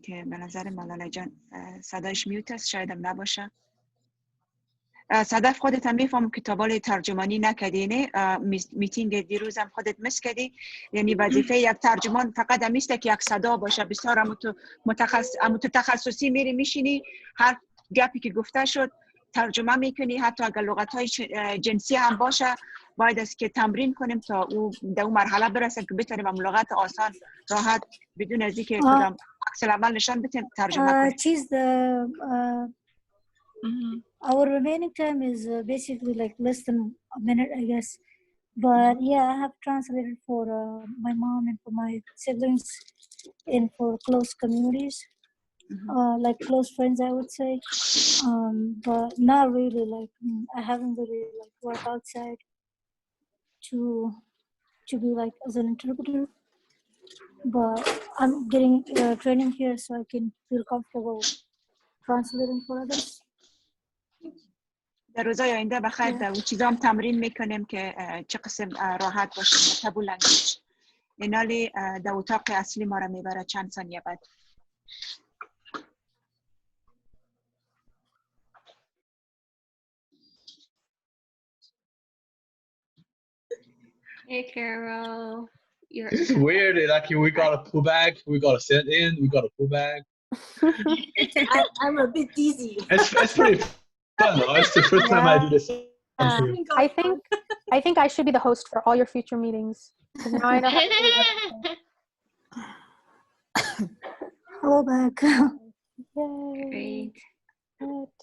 که به نظر ملاله جان صدایش میوت است، شاید هم نباشه. صدف خودت هم میفهم که تا بالی ترجمانی نکردی، نه میتینگ دیروز هم خودت مس کردی، یعنی وظیفه یک ترجمان فقط هم نیست که یک صدا باشه، بسیار تخصصی میری میشینی هر گپی که گفته شد ترجمه میکنی، حتی اگر لغت های جنسی هم باشه باید است که تمرین کنیم تا در اون مرحله برسیم که بتونیم هم لغت آسان راحت بدون از اینکه کدام عکس العمل نشان بدیم ترجمه کنیم. Our remaining time is basically like less than a minute, I guess. But yeah, I have translated for my mom and for my siblings and for close communities, like close friends, I would say. But not really like I haven't really like worked outside to be like as an interpreter. But I'm getting training here so I can feel comfortable translating for others. در روزای آینده بخیر در اون چیزا هم تمرین میکنیم که چه قسم راحت باشیم تبو لنگویج. اینالی در اتاق اصلی ما را میبره چند ثانیه بعد. Hey Carol, This is weird. Like we got to pull back, we got to sit in, we got to pull back. I'm a bit dizzy. It's pretty fun though. It's the first time I do this. I think I should be the host for all your future meetings. Now I know how to do everything. Hello back. Yay. Great.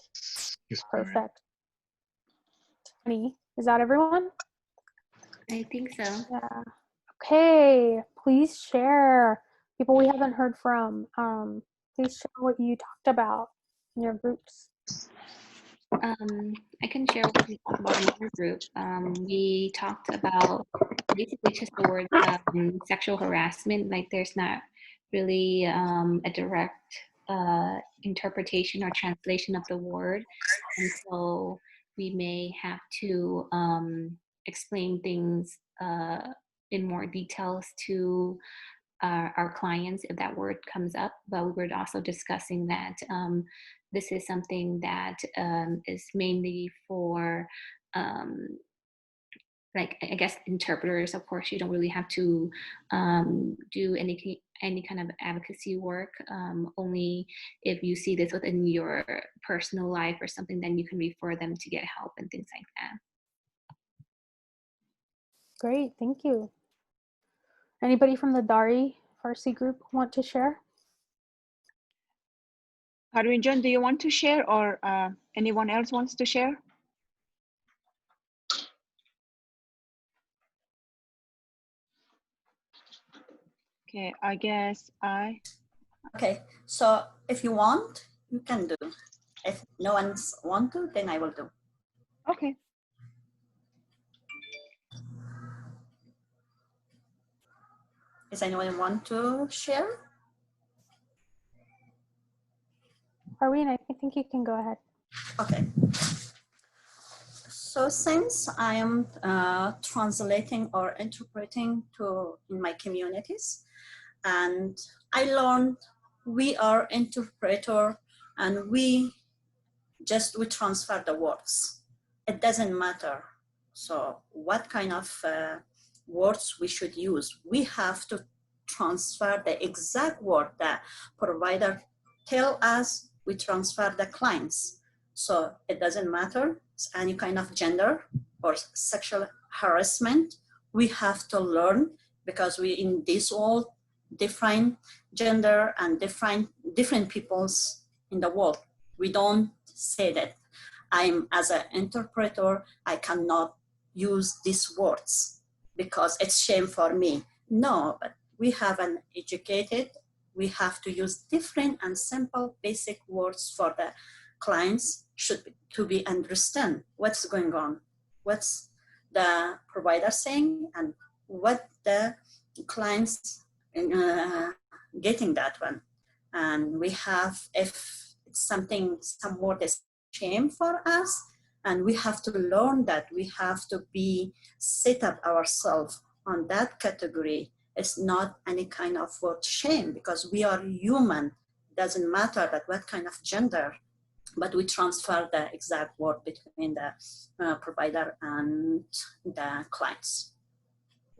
Perfect. 20. Is that everyone? I think so. Yeah. Okay. Please share. People we haven't heard from. Please share what you talked about. in your groups? I can share what we talked about in our group. We talked about basically just the word sexual harassment. Like there's not really a direct interpretation or translation of the word. And so we may have to explain things in more details to our clients if that word comes up. But we were also discussing that this is something that is mainly for like, I guess, interpreters. Of course, you don't really have to do any kind of advocacy work. Only if you see this within your personal life or something, then you can refer them to get help and things like that. Great, thank you. Anybody from the Dari Farsi group want to share? Harwin John, do you want to share, or anyone else wants to share? Okay, I guess Okay, so if you want, you can do. If no one's want to, then I will do. Okay. Does anyone want to share? Arlene, I think you can go ahead. Okay. So since I am translating or interpreting in my communities, and I learned we are interpreter and we transfer the words. It doesn't matter. So what kind of words we should use? We have to transfer the exact word that provider tell us. We transfer the clients. So it doesn't matter any kind of gender or sexual harassment. We have to learn, because we in this world different gender and different peoples in the world. We don't say that I'm as an interpreter, I cannot use these words because it's shame for me. No, but we have an educated, we have to use different and simple basic words for the clients to be understand what's going on, what's the provider saying, and what the clients getting that one. And we have, if it's something, some word is shame for us, and we have to learn that we have to be set up ourselves on that category. It's not any kind of word shame, because we are human. Doesn't matter that what kind of gender, but we transfer the exact word between the provider and the clients.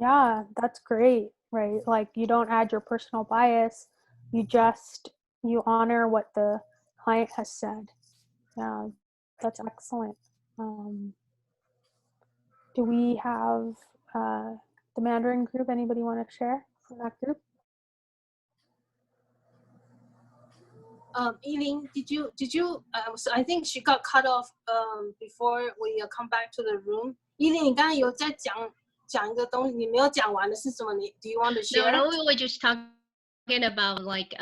Yeah, that's great, right? Like you don't add your personal bias, you honor what the client has said. Yeah, that's excellent. Do we have the Mandarin group? Anybody want to share from that group? Eileen, did you? So I think she got cut off before we come back to the room. Eileen, 你刚才有在讲一个东西，你没有讲完的是什么？你 Do you want to share? No, we were just talking about like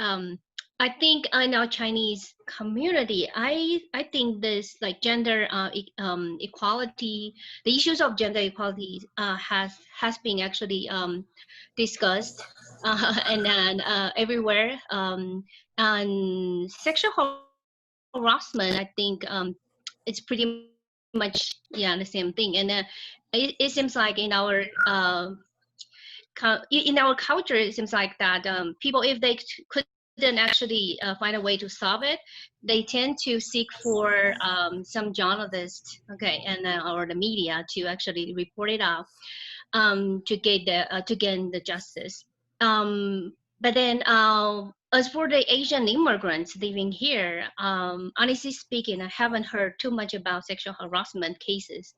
I think in our Chinese community, I think this like gender equality, the issues of gender equality has been actually discussed and then everywhere. And sexual harassment, I think it's pretty much the same thing. And it seems like in our culture, it seems like that people, if they couldn't actually find a way to solve it, they tend to seek for some journalists, okay, and or the media to actually report it out to gain the justice. But then as for the Asian immigrants living here, honestly speaking, I haven't heard too much about sexual harassment cases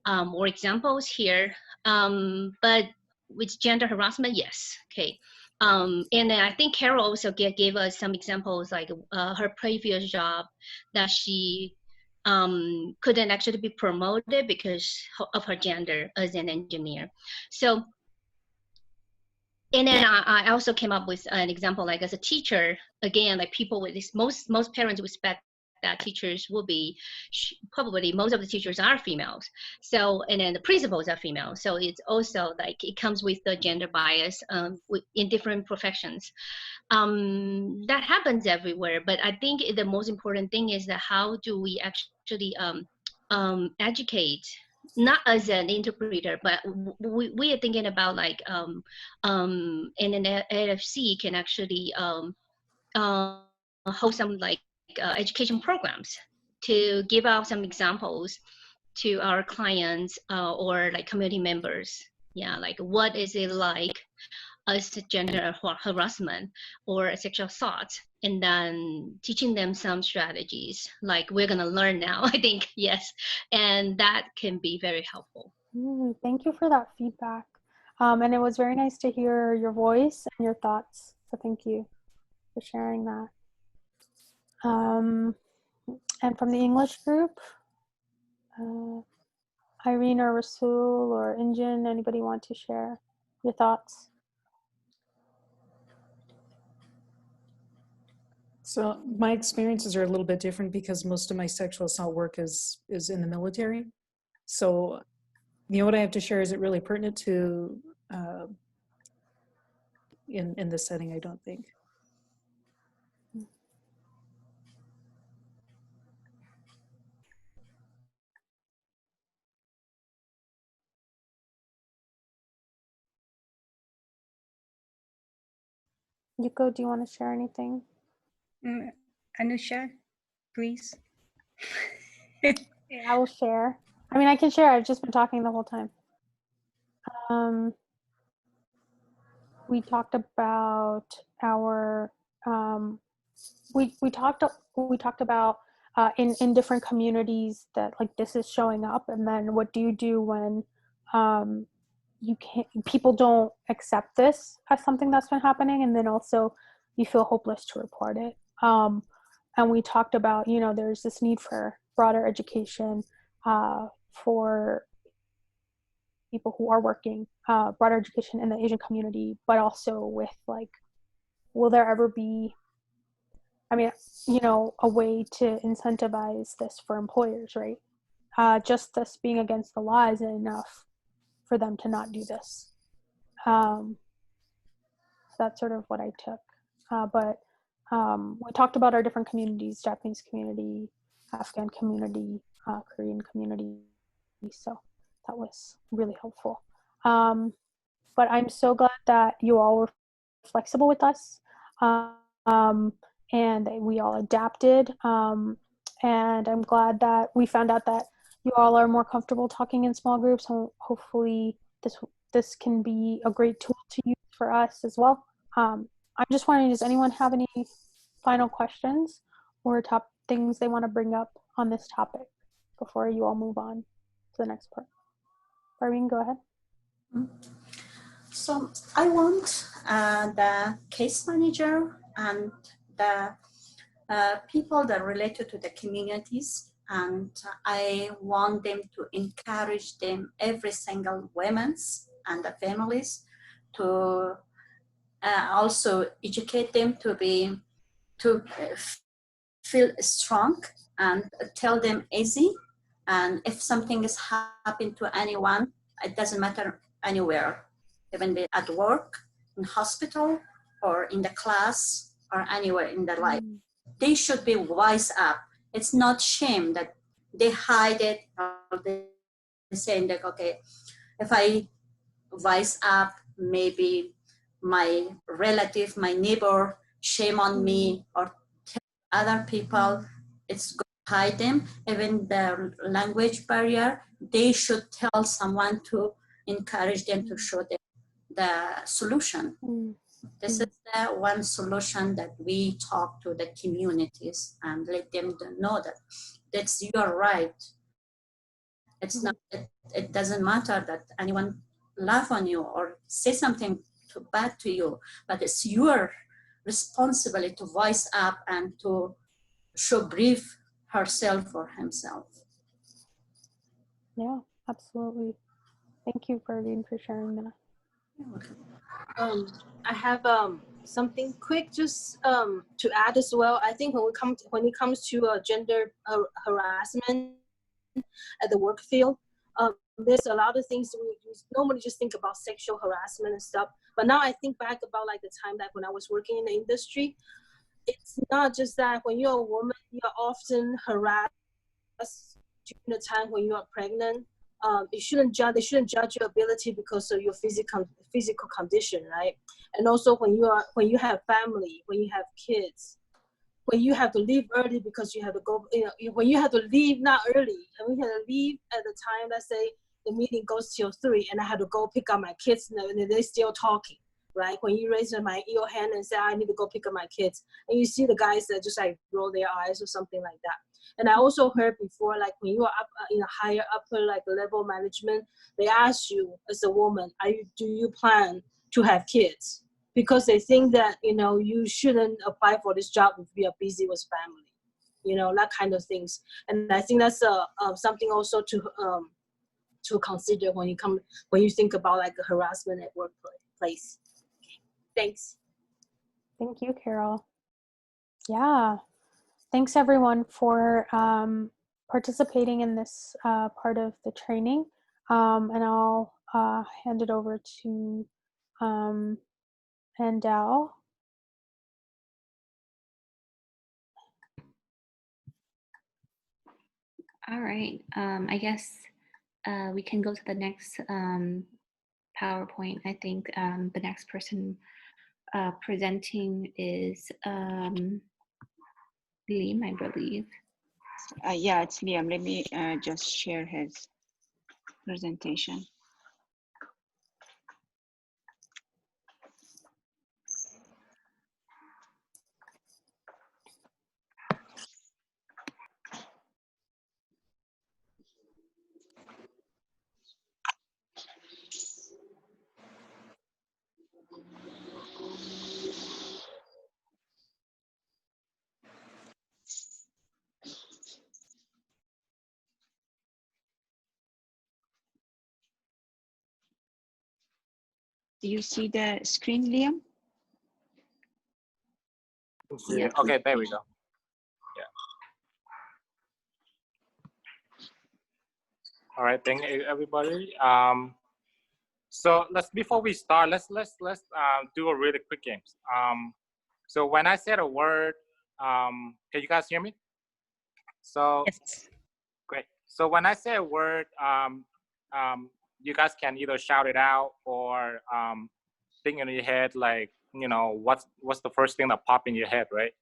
or examples here. But with gender harassment, yes, okay. And I think Carol also gave us some examples, like her previous job that she couldn't actually be promoted because of her gender as an engineer. So, and then I also came up with an example, like as a teacher, again, like people with this, most parents respect that teachers will be, probably most of the teachers are females. So, and then the principals are female. So it's also like, it comes with the gender bias in different professions. That happens everywhere. But I think the most important thing is that how do we actually educate, not as an interpreter, but we are thinking about like and an NMAFC can actually hold some like education programs to give out some examples to our clients or like community members. Yeah, like what is it like as gender harassment or sexual assault, and then teaching them some strategies like we're going to learn now. I think, yes, and that can be very helpful. Thank you for that feedback. And it was very nice to hear your voice and your thoughts. So thank you for sharing that. And from the English group, Irene or Rasul or Injin, anybody want to share your thoughts? So my experiences are a little bit different because most of my sexual assault work is in the military. So, you know, what I have to share isn't really pertinent to in this setting, I don't think. Yuko, do you want to share anything? Anusha, please. I will share. I mean, I can share. I've just been talking the whole time. We talked about our we talked about in different communities that like this is showing up, and then what do you do when people don't accept this as something that's been happening, and then also you feel hopeless to report it. And we talked about, you know, there's this need for broader education for people who are working, broader education in the Asian community, but also with like, will there ever be, I mean, you know, a way to incentivize this for employers, right? Just this being against the law isn't enough for them to not do this. That's sort of what I took. But we talked about our different communities: Japanese community, Afghan community, Korean community. So that was really helpful. But I'm so glad that you all were flexible with us, and we all adapted. And I'm glad that we found out that you all are more comfortable talking in small groups. So hopefully this can be a great tool to use for us as well. I'm just wondering, does anyone have any final questions or top things they want to bring up on this topic before you all move on to the next part? Barbine, go ahead. So I want the case manager and the people that are related to the communities, and I want them to encourage them, every single women's and the families, to also educate them to feel strong and tell them easy. And if something is happening to anyone, it doesn't matter anywhere, even at work, in hospital, or in the class, or anywhere in their life. They should be wise up. It's not shame that they hide it, or they saying that, okay, if I wise up, maybe my relative, my neighbor, shame on me, or tell other people, it's good to hide them. Even the language barrier, they should tell someone to encourage them, to show them the solution. This is the one solution that we talk to the communities and let them know that that's your right. It's not, it doesn't matter that anyone laugh on you or say something too bad to you, but it's your responsibility to voice up and to show brief herself or himself. Yeah, absolutely. Thank you, Barbine, for sharing that. I have something quick just to add as well. I think when it comes to gender harassment at the work field, there's a lot of things we normally just think about sexual harassment and stuff. But now I think back about like the time that when I was working in the industry, it's not just that when you're a woman, you're often harassed during the time when you are pregnant. They shouldn't judge your ability because of your physical condition, right? And also when you have family, when you have kids, when you have to leave early because you have to go, when you have to leave not early, and we have to leave at the time, let's say the meeting goes till 3 and I have to go pick up my kids and they're still talking, right? When you raise your hand and say, I need to go pick up my kids, and you see the guys that just like roll their eyes or something like that. And I also heard before, like when you are up in a higher upper like level management, they ask you as a woman, do you plan to have kids? Because they think that, you shouldn't apply for this job if you are busy with family, that kind of things. And I think that's something also to consider when you think about like harassment at workplace. Thanks. Thank you, Carol. Yeah. Thanks everyone for participating in this part of the training. And I'll hand it over to Handel. All right. I guess we can go to the next PowerPoint. I think the next person presenting is Liam, I believe. Yeah, it's Liam. Let me just share his presentation. Do you see the screen, Liam? Yeah. Okay, there we go. Yeah. All right, thank you, everybody. So before we start, let's do a really quick game. So when I said a word, can you guys hear me? So yes. Great. So when I say a word, you guys can either shout it out or think in your head like, what's the first thing that popped in your head, right?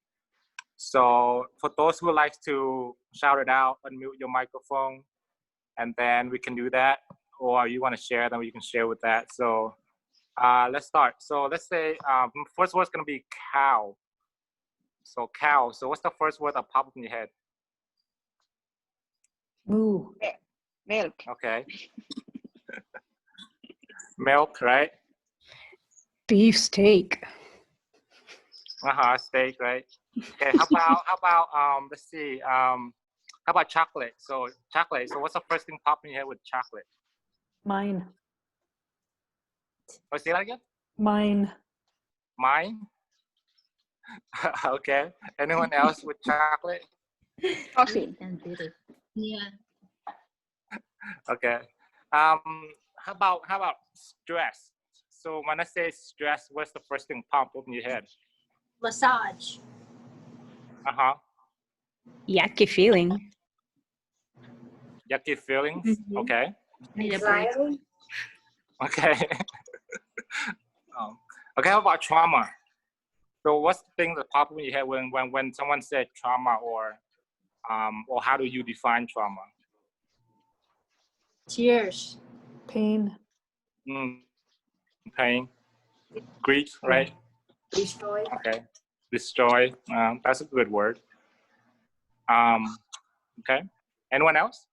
So for those who like to shout it out, unmute your microphone, and then we can do that. Or you want to share, then we can share with that. So let's start. So let's say first word's gonna be cow. So cow. So what's the first word that popped in your head? Moo. Milk. Okay. Milk, right? Beef steak. Steak, right? Okay. How about let's see. How about chocolate? So chocolate. So what's the first thing popping in your head with chocolate? Mine. Oh, say that again. Mine. Mine. Okay. Anyone else with chocolate? Coffee. Yeah. Okay. How about stress? So when I say stress, what's the first thing pop up in your head? Massage. Yucky feeling. Yucky feelings. Mm-hmm. Okay. Anxiety. Okay. Okay. How about trauma? So what's the thing that pops up in your head when someone said trauma, or how do you define trauma? Tears. Pain. Pain. Grief, right? Destroy. Okay. Destroy. That's a good word. Okay. Anyone else?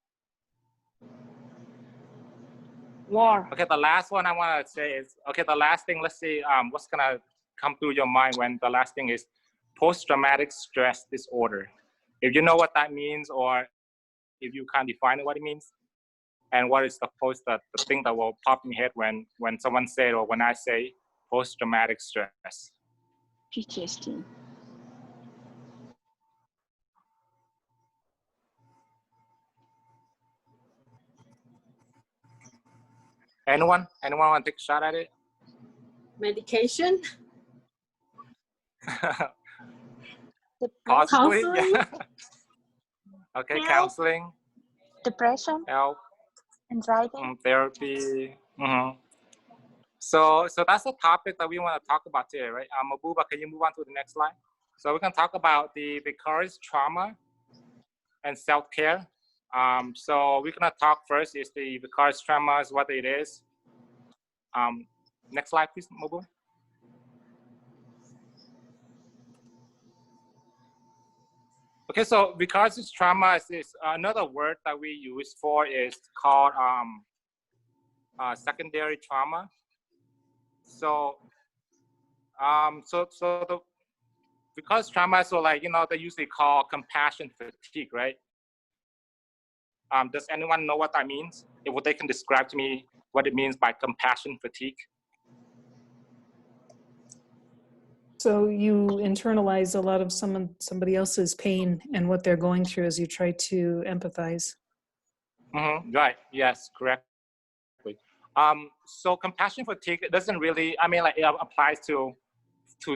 War. Okay, the last one I want to say is, okay, the last thing, let's see what's going to come through your mind when the last thing is post-traumatic stress disorder. If you know what that means, or if you can't define what it means, and what is the thing that will pop in your head when someone said, or when I say post-traumatic stress. PTSD. Anyone want to take a shot at it? Medication. Possibly, Counseling. yeah. Okay, Help. counseling, Depression, help, anxiety. therapy. So that's the topic that we want to talk about today, right? Mabuba, can you move on to the next slide? So we can talk about the vicarious trauma and self-care. So we're gonna talk first is the vicarious trauma, is what it is. Next slide, please, Mabuba. Okay, so vicarious trauma is another word that we use for is called secondary trauma. So so the because trauma, so like, they usually call compassion fatigue, right? Does anyone know what that means? If they can describe to me what it means by compassion fatigue. So you internalize a lot of somebody else's pain and what they're going through as you try to empathize. Right. Yes. Correctly. So compassion fatigue, it doesn't really. I mean, like, it applies to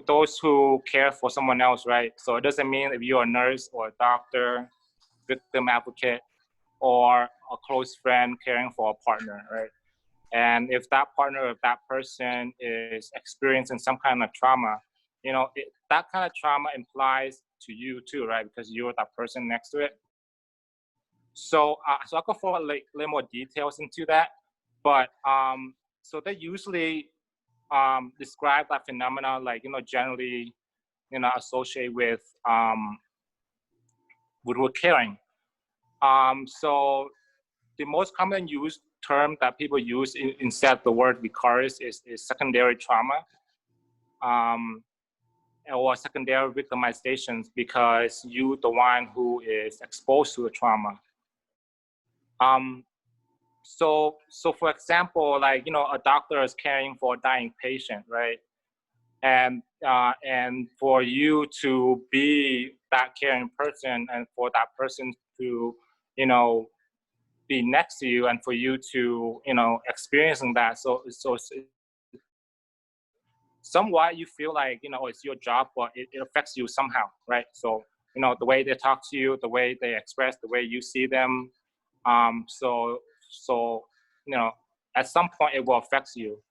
those who care for someone else, right? So it doesn't mean if you're a nurse or a doctor, victim advocate, or a close friend caring for a partner, right? And if that partner, if that person is experiencing some kind of trauma, that kind of trauma implies to you too, right? Because you're that person next to it. So I'll go for a little more details into that. But so they usually describe that phenomena like, generally, associate with caring. So the most common used term that people use instead of the word vicarious is secondary trauma, or secondary victimizations, because you the one who is exposed to the trauma. So for example, like, a doctor is caring for a dying patient, right? And for you to be that caring person, and for that person to, be next to you, and for you to, experiencing that. So somewhat you feel like, it's your job, but it affects you somehow, right? So, the way they talk to you, the way they express, the way you see them. So, at some point it will affect you.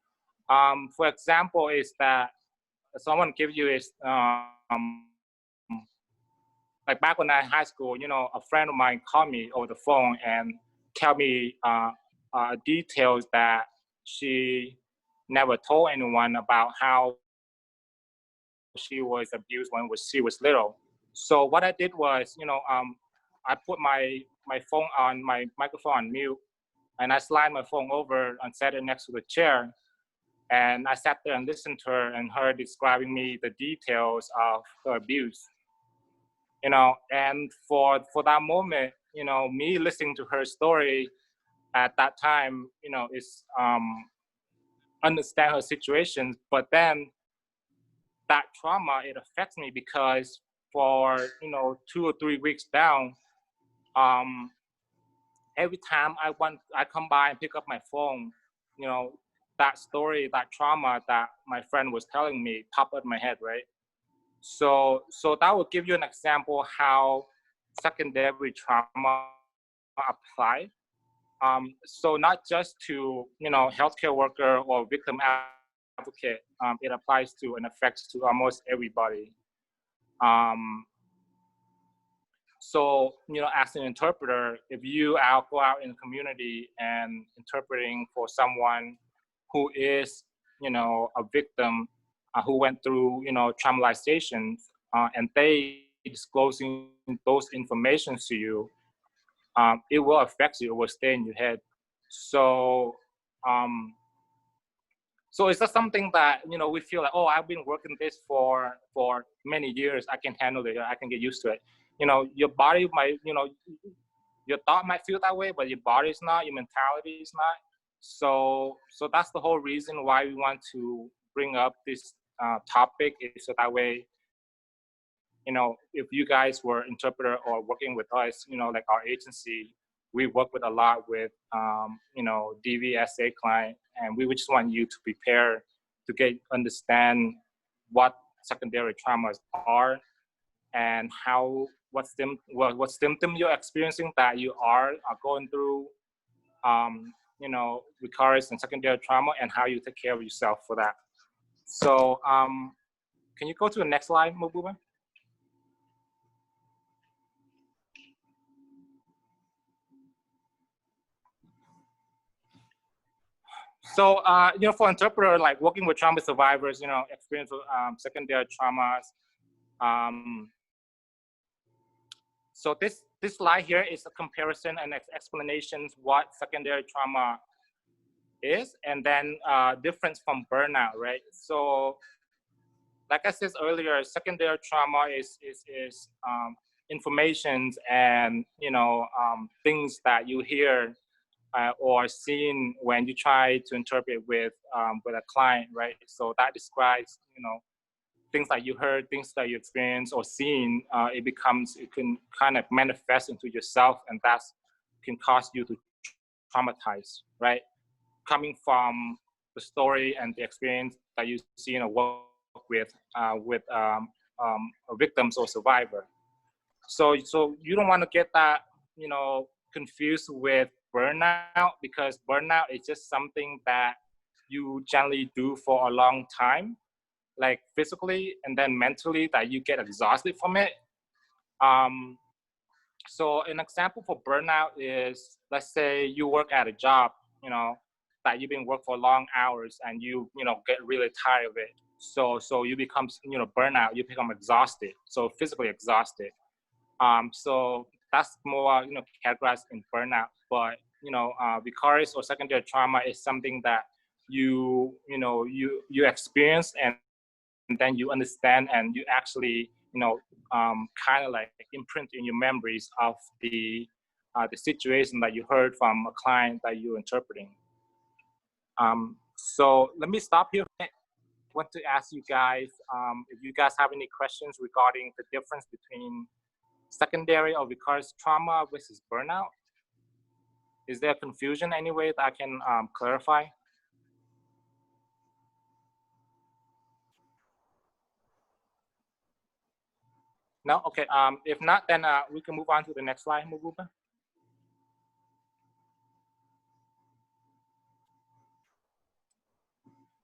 For example, is that someone give you is, like back when I was in high school, a friend of mine called me over the phone and tell me details that she never told anyone about how she was abused when she was little. So what I did was, I put my phone on, my microphone on mute, and I slide my phone over and set it next to the chair. And I sat there and listened to her, and her describing me the details of her abuse. And for that moment, me listening to her story at that time, is understand her situation. But then that trauma, it affects me, because for 2 or 3 weeks down, every time I come by and pick up my phone, that story, that trauma that my friend was telling me pop up in my head, right? So that will give you an example how secondary trauma apply. So not just to healthcare worker or victim advocate, it applies to and affects to almost everybody. So as an interpreter, if you go out in the community and interpreting for someone who is a victim, who went through traumatizations, and they disclosing those informations to you, it will affect you. It will stay in your head. So so it's just something that we feel like, oh, I've been working this for many years. I can handle it. I can get used to it. Your body might, your thought might feel that way, but your body is not. Your mentality is not. So that's the whole reason why we want to bring up this topic, so that way, if you guys were interpreter or working with us, like our agency, we work with a lot with, DVSA client, and we would just want you to prepare to understand what secondary traumas are and what symptom you're experiencing that you are going through, recurrence and secondary trauma, and how you take care of yourself for that. So can you go to the next slide, Mabuba? So, for interpreter, like working with trauma survivors, experience with secondary traumas. So this slide here is a comparison and explanations what secondary trauma is, and then difference from burnout, right? So, like I said earlier, secondary trauma is informations and things that you hear or seen when you try to interpret with a client, right? So that describes things that you heard, things that you experienced or seen. It can kind of manifest into yourself, and that can cause you to traumatize, right? Coming from the story and the experience that you see or work with victims or survivor. So you don't want to get that confused with burnout, because burnout is just something that you generally do for a long time, like physically and then mentally, that you get exhausted from it. So an example for burnout is, let's say you work at a job, that you've been working for long hours, and you get really tired of it. So you become burnout. You become exhausted. So physically exhausted. So that's more categorized in burnout. But vicarious or secondary trauma is something that you experience, and then you understand, and you actually kind of like imprint in your memories of the situation that you heard from a client that you're interpreting. So let me stop here. I want to ask you guys if you guys have any questions regarding the difference between secondary or vicarious trauma versus burnout. Is there confusion anyway that I can clarify? No? Okay. If not, then we can move on to the next slide, Muguba.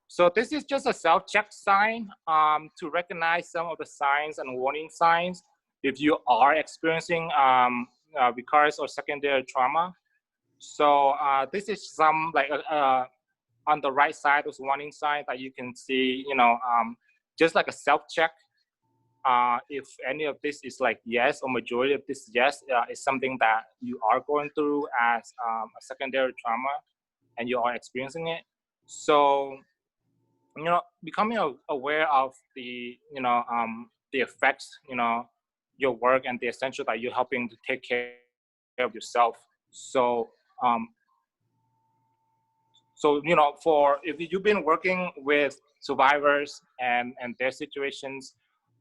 So this is just a self-check sign to recognize some of the signs and warning signs if you are experiencing vicarious or secondary trauma. So this is some like on the right side, those warning signs that you can see, just like a self-check. If any of this is like yes, or majority of this yes, is something that you are going through as a secondary trauma and you are experiencing it. So, becoming aware of the, the effects, your work and the essential that you're helping to take care of yourself. So, for if you've been working with survivors and their situations,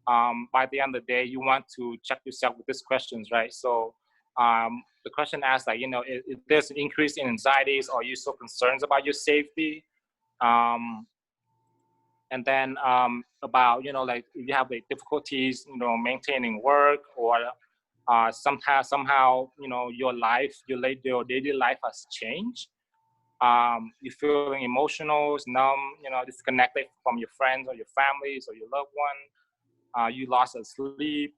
by the end of the day, you want to check yourself with these questions, right? So the question asks, like, if there's an increase in anxieties, or are you so concerned about your safety? And then about, like, if you have like difficulties, maintaining work, or somehow, your daily life has changed. You're feeling emotional, numb, disconnected from your friends or your families or your loved one. You lost sleep.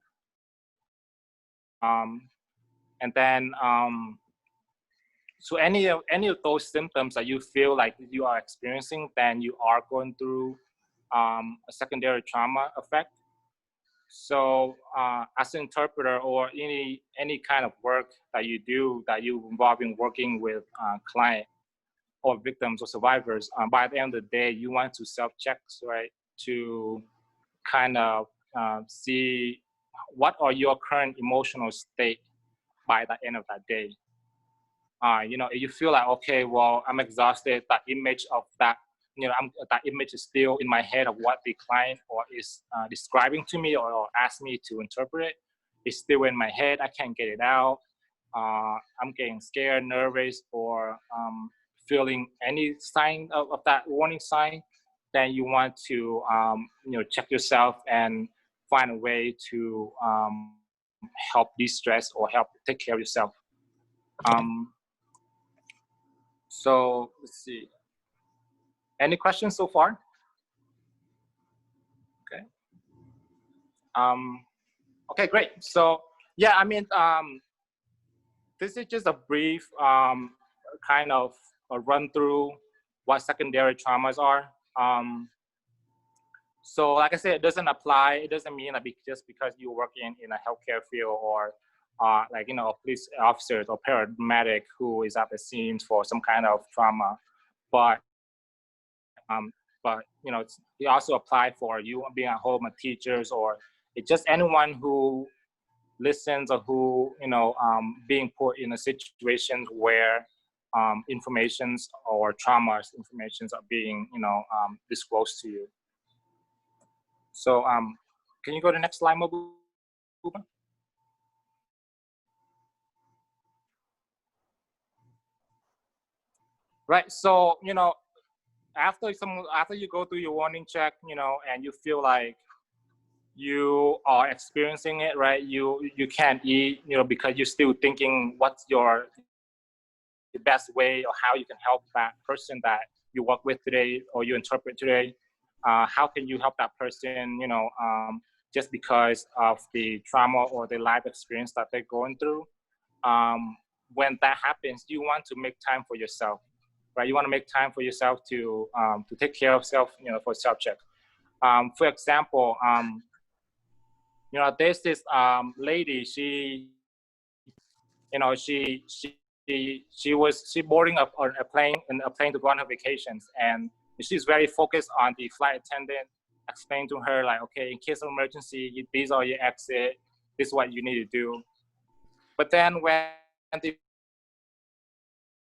And then, so any of those symptoms that you feel like you are experiencing, then you are going through a secondary trauma effect. So as an interpreter, or any kind of work that you do that you involve in working with client or victims or survivors, by the end of the day, you want to self-check, right, to kind of see what are your current emotional state by the end of that day. If you feel like, okay, well, I'm exhausted, that image of that that image is still in my head of what the client or is describing to me or ask me to interpret. It's still in my head. I can't get it out. I'm getting scared, nervous, or feeling any sign of that warning sign. Then you want to check yourself and find a way to help de-stress or help take care of yourself. So let's see. Any questions so far? Okay. Okay, great. So yeah, I mean, this is just a brief kind of a run through what secondary traumas are. So like I said, it doesn't apply. It doesn't mean that just because you work in a healthcare field or like, a police officer or paramedic who is at the scene for some kind of trauma, but it also apply for you being at home, teachers, or it's just anyone who listens or who being put in a situation where informations or traumas informations are being disclosed to you. So can you go to the next slide, Mabuba? Right. So after you go through your warning check, and you feel like you are experiencing it, right? You can't eat, because you're still thinking what's the best way or how you can help that person that you work with today or you interpret today. How can you help that person, just because of the trauma or the life experience that they're going through? When that happens, you want to make time for yourself, right? You want to make time for yourself to take care of self, for self-check. For example, there's this lady. She boarding up on a plane to go on her vacations, and she's very focused on the flight attendant explaining to her like, okay, in case of emergency, these are your exit. This is what you need to do. But then when the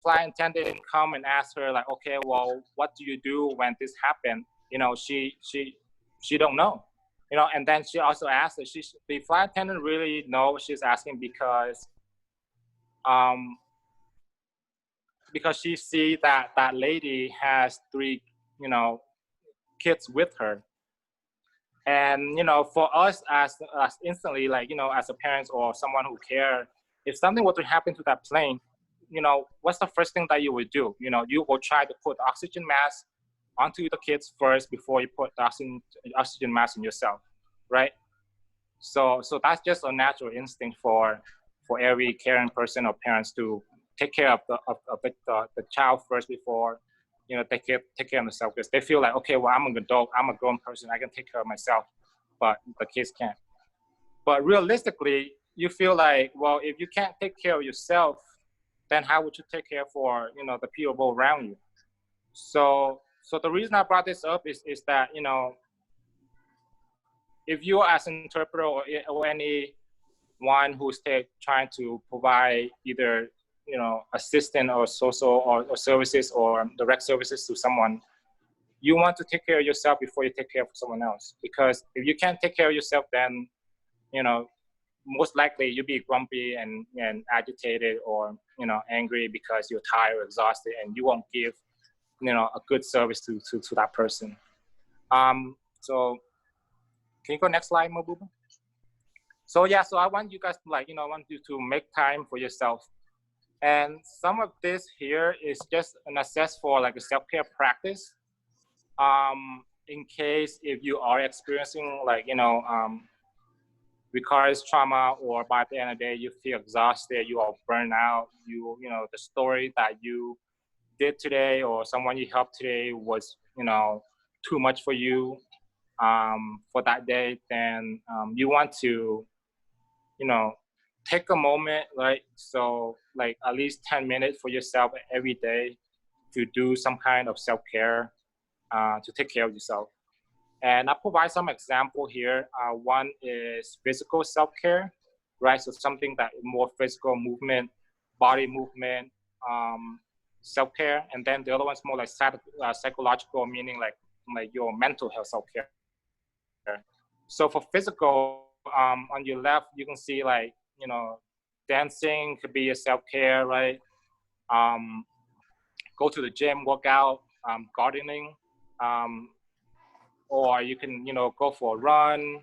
flight attendant come and ask her like, okay, well, what do you do when this happened? She don't know. And then she also asked her, the flight attendant really know what she's asking because she see that lady has 3, kids with her. And, for us as instantly, like, as a parents or someone who care, if something were to happen to that plane, what's the first thing that you would do? You will try to put the oxygen mask onto the kids first before you put the oxygen mask on yourself, right? So that's just a natural instinct for every caring person or parents to take care of the child first before take care of themselves, because they feel like, okay, well, I'm an adult, I'm a grown person, I can take care of myself, but the kids can't. But realistically, you feel like, well, if you can't take care of yourself, then how would you take care for the people around you? So the reason I brought this up is that if you as an interpreter or anyone who's trying to provide either assistance or social or services or direct services to someone, you want to take care of yourself before you take care of someone else. Because if you can't take care of yourself, then most likely you'll be grumpy and agitated or angry because you're tired or exhausted, and you won't give a good service to that person. So can you go next slide, Mabuba? So yeah, so I want you guys to I want you to make time for yourself. And some of this here is just an assess for like a self-care practice. In case if you are experiencing recurrent trauma, or by the end of the day you feel exhausted, you are burned out, the story that you did today or someone you helped today was too much for you for that day, then you want to take a moment, right? So like at least 10 minutes for yourself every day to do some kind of self-care, to take care of yourself. And I'll provide some example here. One is physical self-care, right? So something that more physical movement, body movement, self-care, and then the other one's more like psychological, meaning like your mental health self-care. So for physical, on your left, you can see like, you know, dancing could be a self-care, right? Go to the gym, work out, gardening, or you can, you know, go for a run.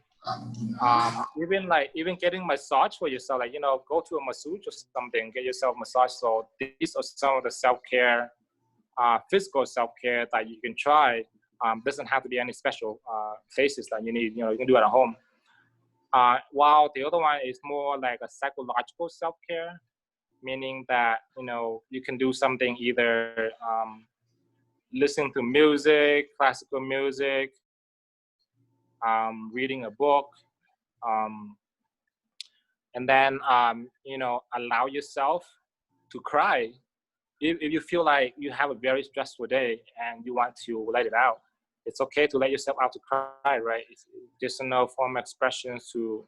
Even getting massage for yourself, like, you know, go to a massage or something, get yourself a massage. So these are some of the self-care, physical self-care that you can try. Doesn't have to be any special places that you need, you know, you can do it at home. While the other one is more like a psychological self-care, meaning that, you know, you can do something either listening to music, classical music, reading a book, and then, you know, allow yourself to cry. If you feel like you have a very stressful day and you want to let it out, it's okay to let yourself out to cry, right? It's just another form of expressions to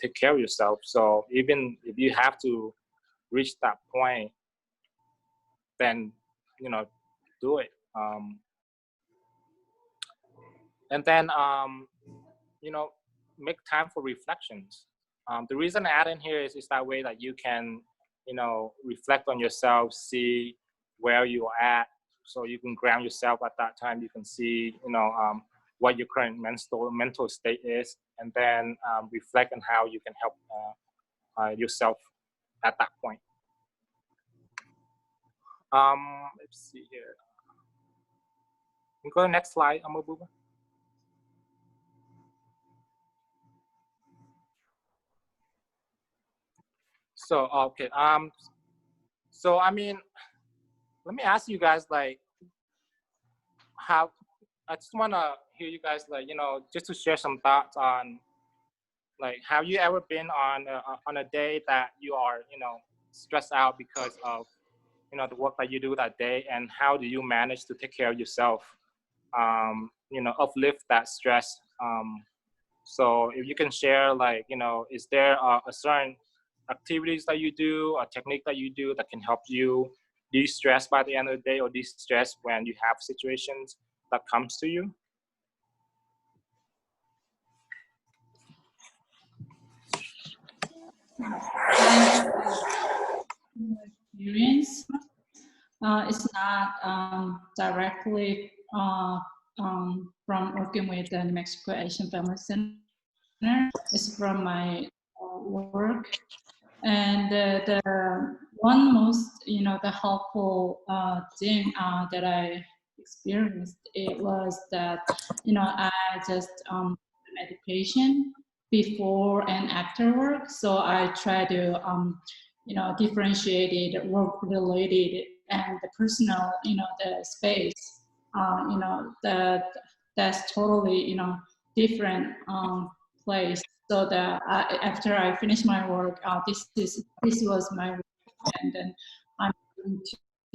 take care of yourself. So even if you have to reach that point, then, you know, do it. And then, you know, make time for reflections. The reason I add in here is that way that you can, you know, reflect on yourself, see where you're at, so you can ground yourself at that time. You can see, you know, what your current mental state is, and then reflect on how you can help yourself at that point. Let's see here. You go to the next slide, Amabuba. So okay, so I mean, let me ask you guys, like, how, I just want to hear you guys, like, you know, just to share some thoughts on, like, have you ever been on a day that you are, you know, stressed out because of, you know, the work that you do that day, and how do you manage to take care of yourself, you know, uplift that stress? So if you can share, like, you know, is there a certain activities that you do, a technique that you do that can help you de-stress by the end of the day, or de-stress when you have situations that comes to you? Experience. It's not directly from working with the New Mexico Asian Family Center. It's from my work. And the one most, you know, the helpful thing that I experienced, it was that, you know, I just meditation before and after work. So I try to, you know, differentiate it, work related and the personal, you know, the space, you know, that's totally, you know, different place. So that after I finish my work, this was my work, and then I'm going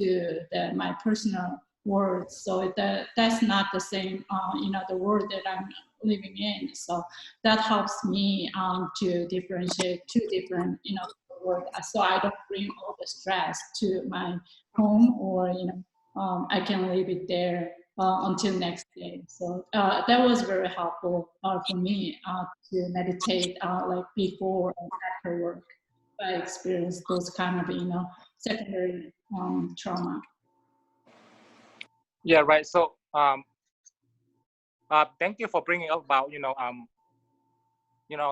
to my personal world. So that's not the same, you know, the world that I'm living in. So that helps me to differentiate two different, you know, world. So I don't bring all the stress to my home, or, you know, I can leave it there until next day. So that was very helpful for me to meditate like before and after work. I experienced those kind of, you know, secondary trauma. Yeah, right. So thank you for bringing up about, you know,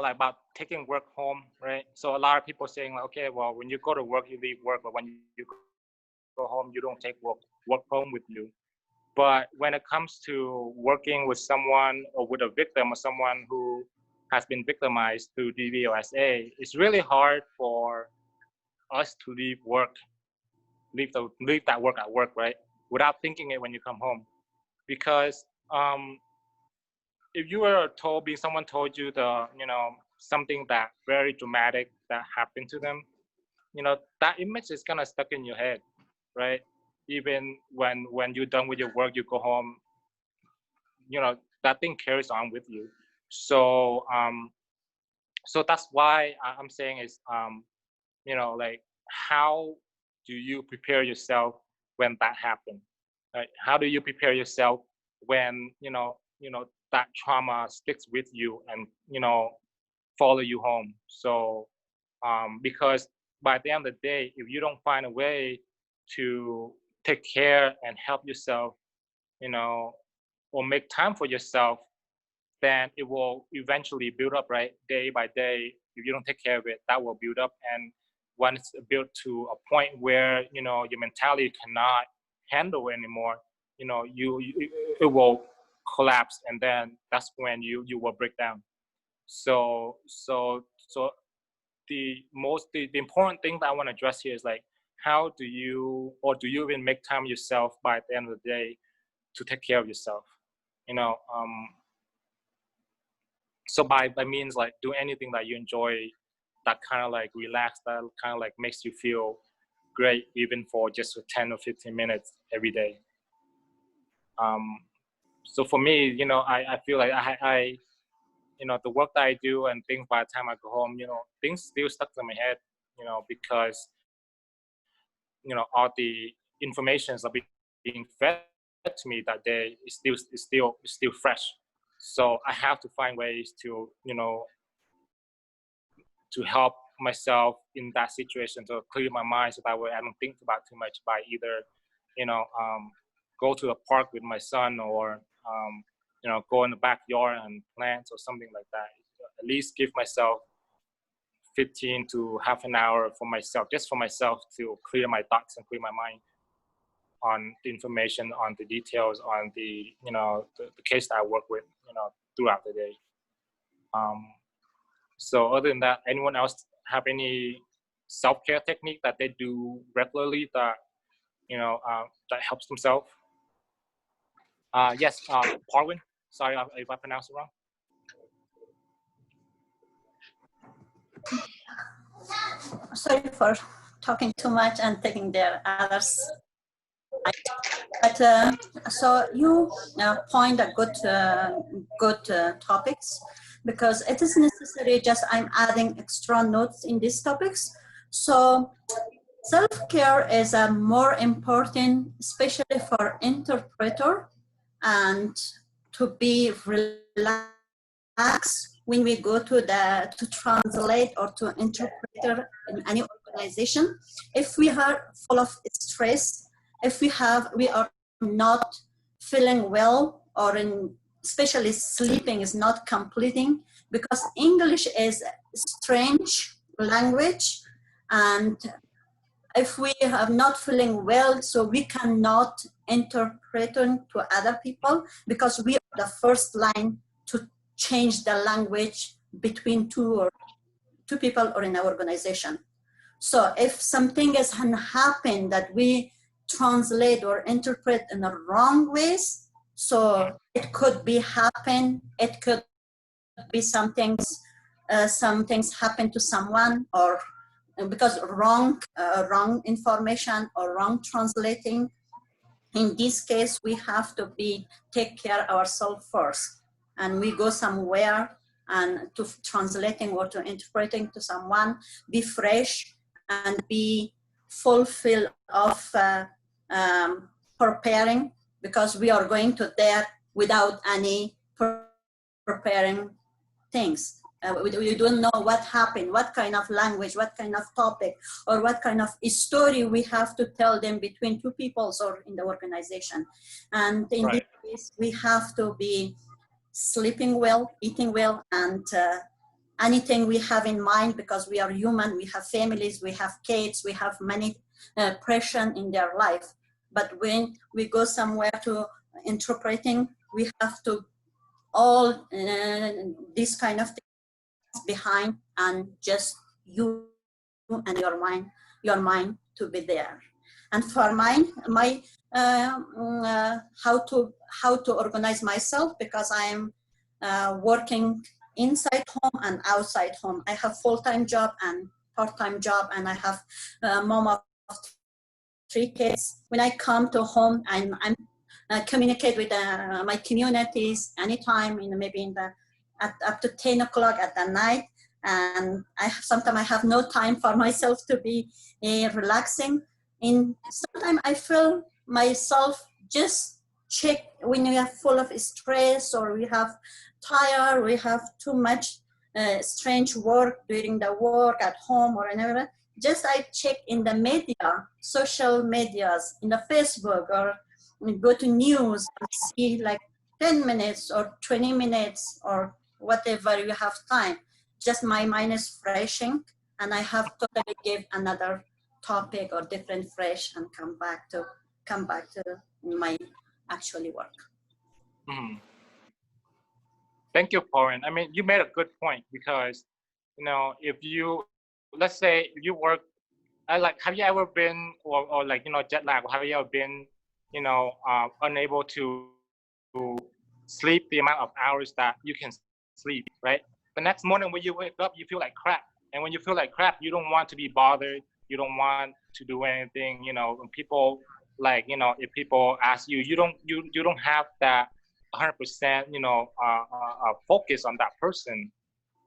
like about taking work home, right? So a lot of people saying like, okay, well, when you go to work, you leave work, but when you go home, you don't take work home with you. But when it comes to working with someone or with a victim or someone who has been victimized through DVOSA, it's really hard for us to leave that work at work, right? Without thinking it when you come home. Because if you were told, someone told you you know, something that very dramatic that happened to them, you know, that image is kind of stuck in your head, right? Even when you're done with your work, you go home, you know, that thing carries on with you. So so that's why I'm saying is, you know, like, how do you prepare yourself when that happens? Right? How do you prepare yourself when that trauma sticks with you and follow you home? So because by the end of the day, if you don't find a way to take care and help yourself, or make time for yourself, then it will eventually build up, right? Day by day, if you don't take care of it, that will build up. And once it's built to a point where, your mentality cannot handle anymore, it will collapse. And then that's when you will break down. So the important thing that I want to address here is like, how do you even make time yourself by the end of the day to take care of yourself? So by means like do anything that you enjoy, that kind of like relax, that kind of like makes you feel great, even for just 10 or 15 minutes every day. So for me, I feel like I the work that I do and things, by the time I go home, things still stuck in my head, because all the informations are being fed to me that day is still fresh. So I have to find ways to to help myself in that situation, to clear my mind, so that way I don't think about too much, by either go to the park with my son, or go in the backyard and plant or something like that. At least give myself 15 to half an hour for myself, just for myself, to clear my thoughts and clear my mind on the information, on the details, on the the case that I work with throughout the day. So other than that, anyone else have any self-care technique that they do regularly that that helps themselves? Yes, Parwin. Sorry if I pronounced it wrong. Sorry for talking too much and taking their others. But so you point a good topics, because it is necessary. Just I'm adding extra notes in these topics. So self-care is more important, especially for interpreter, and to be relaxed when we go to translate or to interpreter in any organization. If we are full of stress, if we are not feeling well, or especially sleeping is not completing, because English is a strange language, and if we are not feeling well, so we cannot interpret to other people, because we are the first line to change the language between two people or in our organization. So if something has happened that we translate or interpret in the wrong ways, so it could be happen, it could be some things happen to someone, or because wrong information or wrong translating. In this case, we have to take care of ourselves first, and we go somewhere and to translating or to interpreting to someone, be fresh and be fulfilled of preparing, because we are going to there without any preparing things. We don't know what happened, what kind of language, what kind of topic, or what kind of story we have to tell them between two peoples or in the organization. And in this case, we have to be sleeping well, eating well, and anything we have in mind, because we are human, we have families, we have kids, we have many pressure in their life. But when we go somewhere to interpreting, we have to all this kind of things behind, and just you and your mind to be there. And for my how to organize myself, because I'm working inside home and outside home. I have full-time job and part-time job, and I have mom of 3 kids. When I come to home, I'm communicate with my communities anytime, maybe up to 10 o'clock at the night, and sometimes I have no time for myself to be relaxing. And sometimes I feel myself just check when we are full of stress or we have tired, we have too much strange work during the work at home or whatever. Just I check in the media, social medias, in the Facebook, or go to news and see like 10 minutes or 20 minutes or whatever you have time. Just my mind is freshing and I have totally give another topic or different fresh and come back to my actually work. Mhm. Thank you, Pauline. I mean, you made a good point because, you know, if you, let's say you work, have you ever been, or like, you know, jet lag, have you ever been, you know, unable to sleep the amount of hours that you can sleep, right? The next morning when you wake up, you feel like crap. And when you feel like crap, you don't want to be bothered. You don't want to do anything, you know, when people like, you know, if people ask you, you don't have that 100%, you know, focus on that person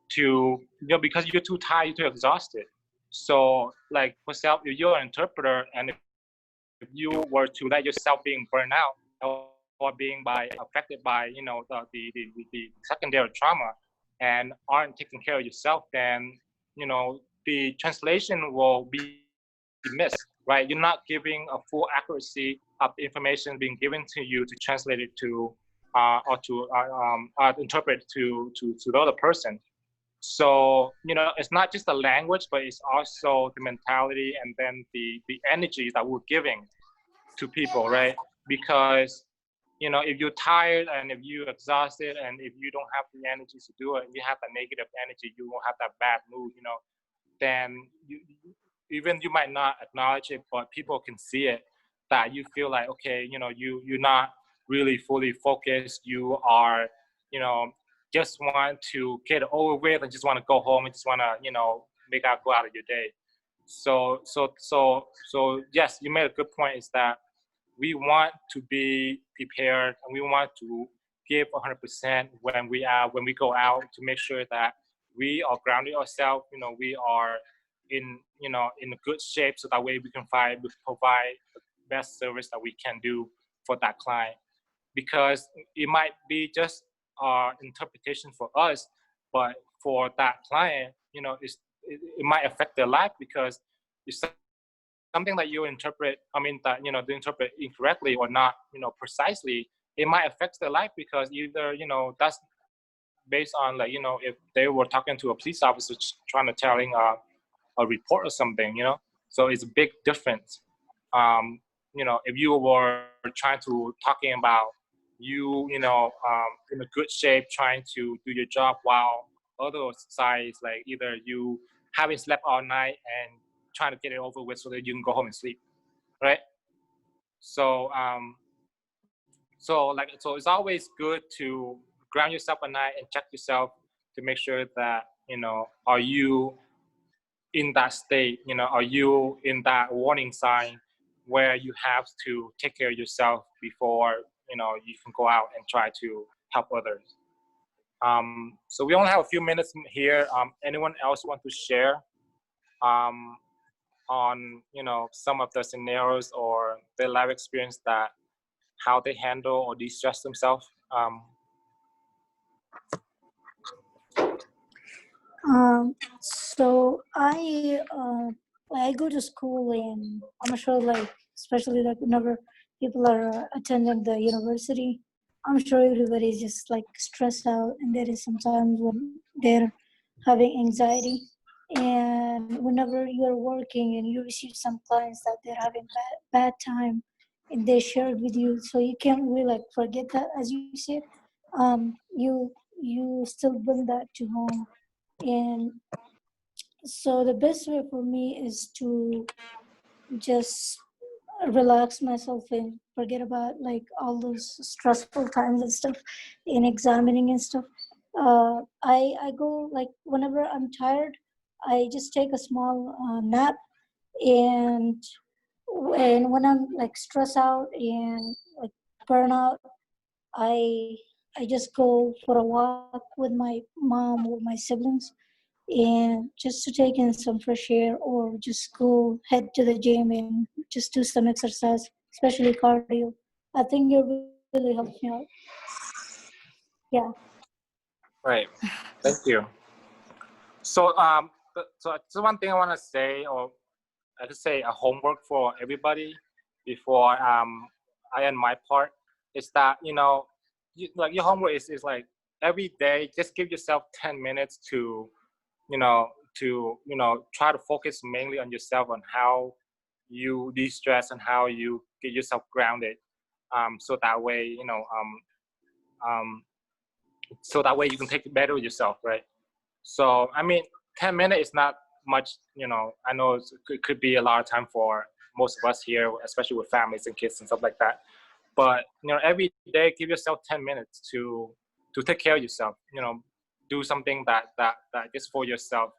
to, you know, because you're too tired, you're too exhausted. So like for example, if you're an interpreter and if you were to let yourself being burned out or being affected by, you know, the secondary trauma and aren't taking care of yourself, then, you know, the translation will be missed, right? You're not giving a full accuracy of the information being given to you to translate it to or to interpret to the other person. So, you know, it's not just the language, but it's also the mentality and then the energy that we're giving to people, right? Because, you know, if you're tired and if you're exhausted and if you don't have the energy to do it, and you have that negative energy, you won't have that bad mood, you know, then even you might not acknowledge it, but people can see it, that you feel like, okay, you know, you're not really fully focused. You are, you know, just want to get it over with and just want to go home and just want to, you know, go out of your day. So yes, you made a good point, is that we want to be prepared and we want to give 100% when we go out, to make sure that we are grounded ourselves, you know, we are in, you know, in a good shape, so that way we can provide the best service that we can do for that client. Because it might be just interpretation for us, but for that client, you know, it might affect their life, because it's something that you interpret, I mean, that, you know, they interpret incorrectly or not, you know, precisely, it might affect their life, because either, you know, that's based on, like, you know, if they were talking to a police officer trying to telling a report or something, you know, so it's a big difference. You know, if you were trying to talking about you know, in a good shape, trying to do your job, while other sides, like either you haven't slept all night and trying to get it over with so that you can go home and sleep, right? So so it's always good to ground yourself at night and check yourself to make sure that, you know, are you in that state, you know, are you in that warning sign where you have to take care of yourself before, you know, you can go out and try to help others. So we only have a few minutes here. Anyone else want to share on, you know, some of the scenarios or their life experience, that how they handle or de-stress themselves? So I go to school, and I'm sure, like, especially like whenever people are attending the university, I'm sure everybody's just like stressed out, and there is sometimes when they're having anxiety. And whenever you're working and you receive some clients that they're having bad time, and they share it with you, so you can't really like forget that, as you said. You still bring that to home. And so the best way for me is to just relax myself and forget about like all those stressful times and stuff in examining and stuff. I go, like, whenever I'm tired, I just take a small nap. And when I'm like stressed out and like burnout, I I just go for a walk with my mom or my siblings, and just to take in some fresh air, or just go head to the gym and just do some exercise, especially cardio. I think it really helps me out. Yeah. Right. Thank you. So so one thing I want to say, or I could say a homework for everybody before I end my part, is that like your homework is like every day just give yourself 10 minutes to try to focus mainly on yourself, on how you de-stress and how you get yourself grounded, so that way so that way you can take it better with yourself, right? So I mean, 10 minutes is not much. I know it could be a lot of time for most of us here, especially with families and kids and stuff like that. But every day, give yourself 10 minutes to take care of yourself. Do something that is for yourself,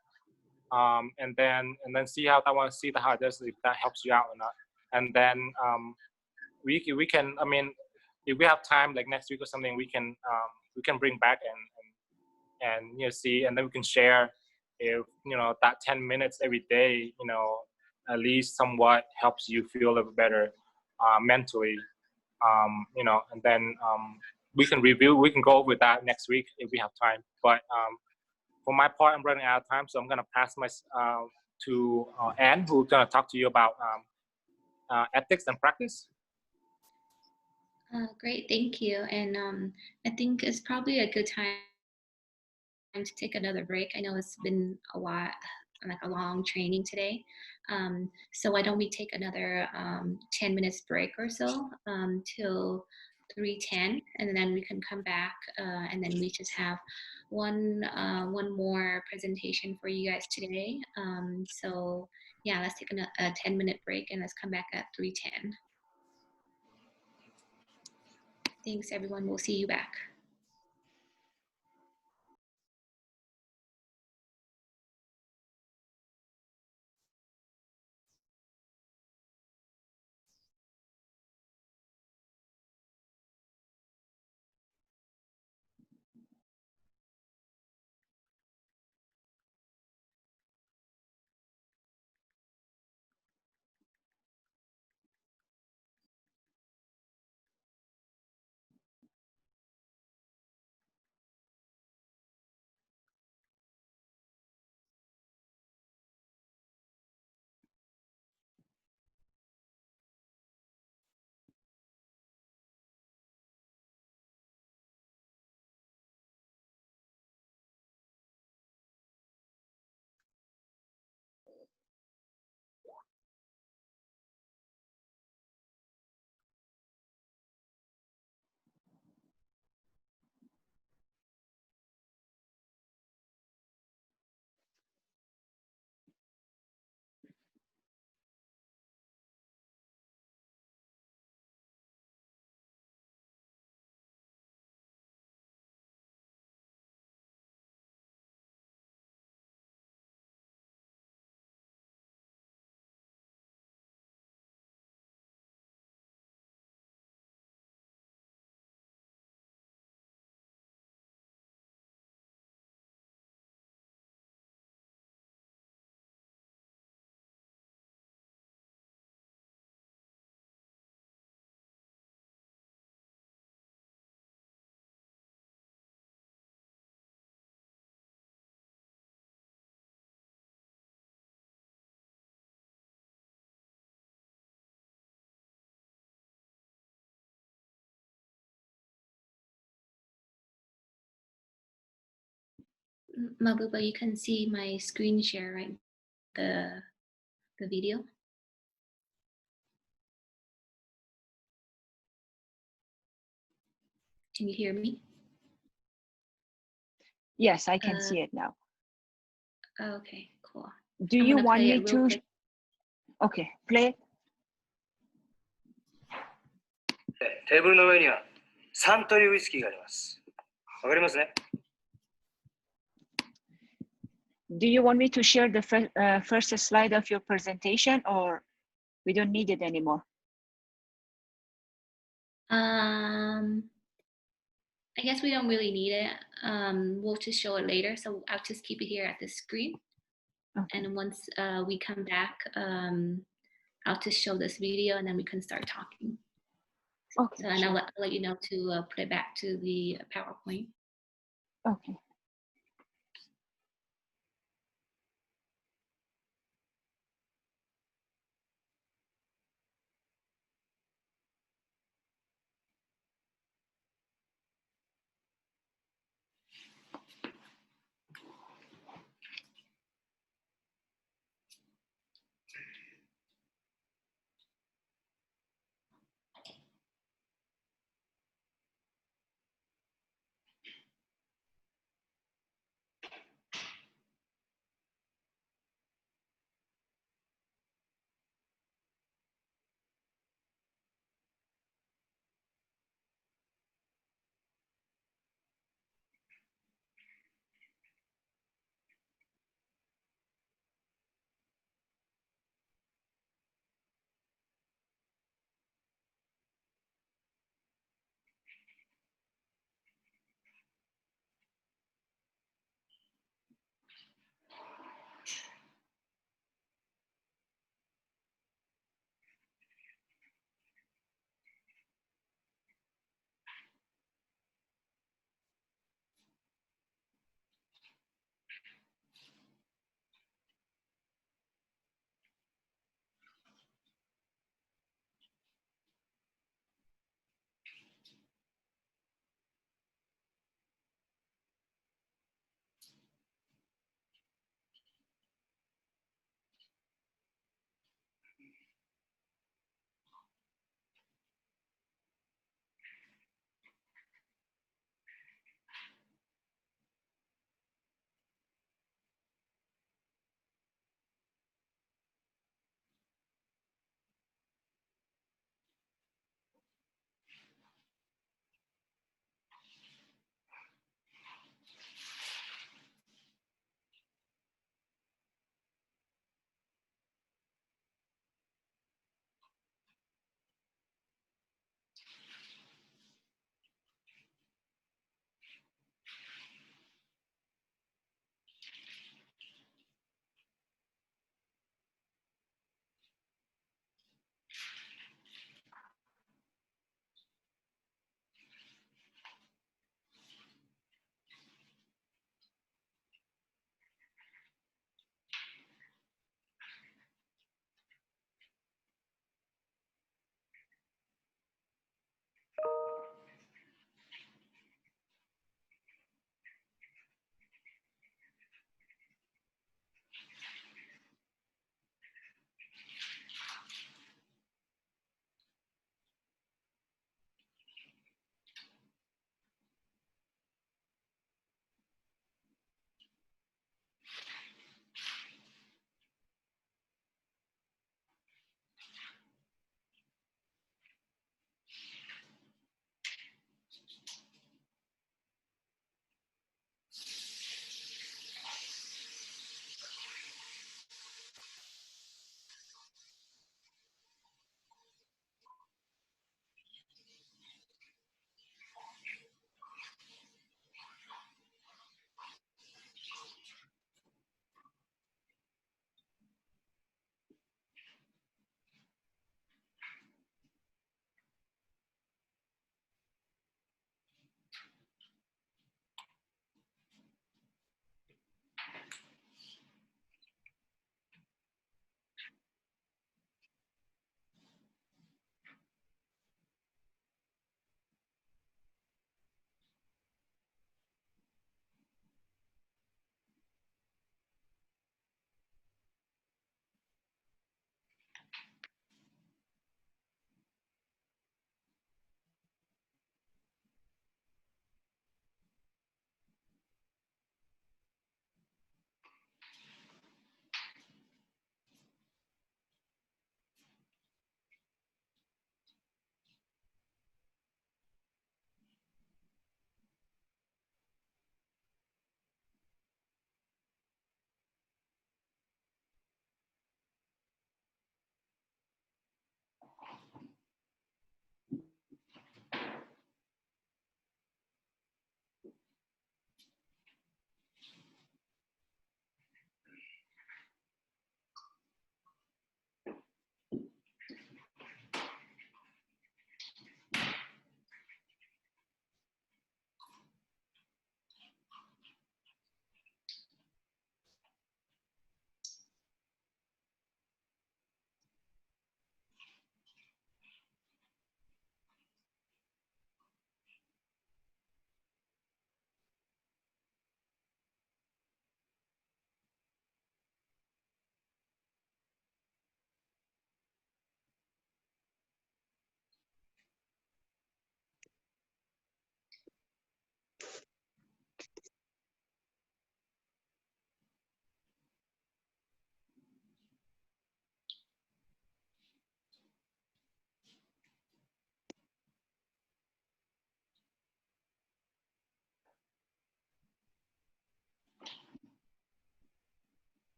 and then see how that one, see how it does, if that helps you out or not. And then we can. I mean, if we have time, like next week or something, we can bring back and see, and then we can share if that 10 minutes every day at least somewhat helps you feel a little better mentally, and then we can go over that next week if we have time. But for my part, I'm running out of time, so I'm going to pass my to Anne, who's going to talk to you about ethics and practice. Great, thank you. And I think it's probably a good time to take another break. I know it's been a while, like a long training today. So why don't we take another 10 minutes break or so till 3:10, and then we can come back and then we just have one more presentation for you guys today. So yeah, let's take a 10-minute break and let's come back at 3:10. Thanks everyone, we'll see you back. Mabuba, you can see my screen share, right? The video. Can you hear me? Yes, I can see it now. Okay, cool. Do you want me to? Okay, play it. テーブルの上にはサントリーウイスキーがあります。わかりますね。Do you want me to share the first slide of your presentation, or we don't need it anymore? I guess we don't really need it. We'll just show it later. So I'll just keep it here at the screen. Okay. And once we come back, I'll just show this video and then we can start talking. Okay. So, and I'll let you know to put it back to the PowerPoint. Okay.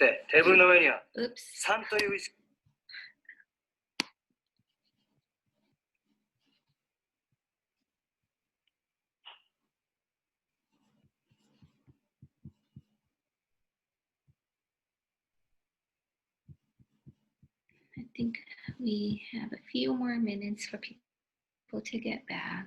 してテーブルの上には Oops. 3というウイスキー。I think we have a few more minutes for people to get back.